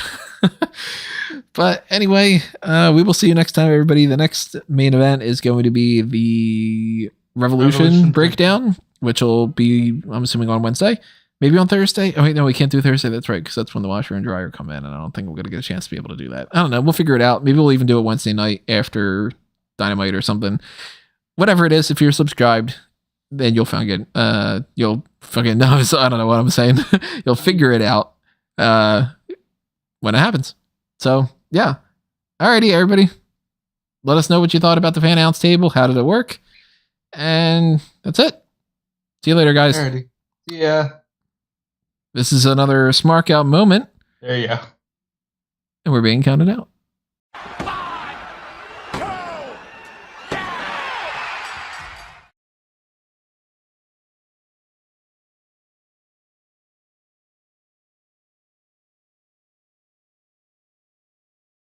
But anyway, we will see you next time, everybody. The next main event is going to be the Revolution breakdown, which will be, I'm assuming, on Wednesday. Maybe on Thursday. Oh, wait, no, we can't do Thursday. That's right, because that's when the washer and dryer come in, and I don't think we're going to get a chance to be able to do that. I don't know. We'll figure it out. Maybe we'll even do it Wednesday night after Dynamite or something. Whatever it is, if you're subscribed, then you'll find it. You'll fucking know. I don't know what I'm saying. You'll figure it out when it happens. So, yeah. Alrighty, everybody. Let us know what you thought about the Fannounce Table. How did it work? And that's it. See you later, guys. Alrighty. Yeah. This is another Smark out moment. There you go. And we're being counted out.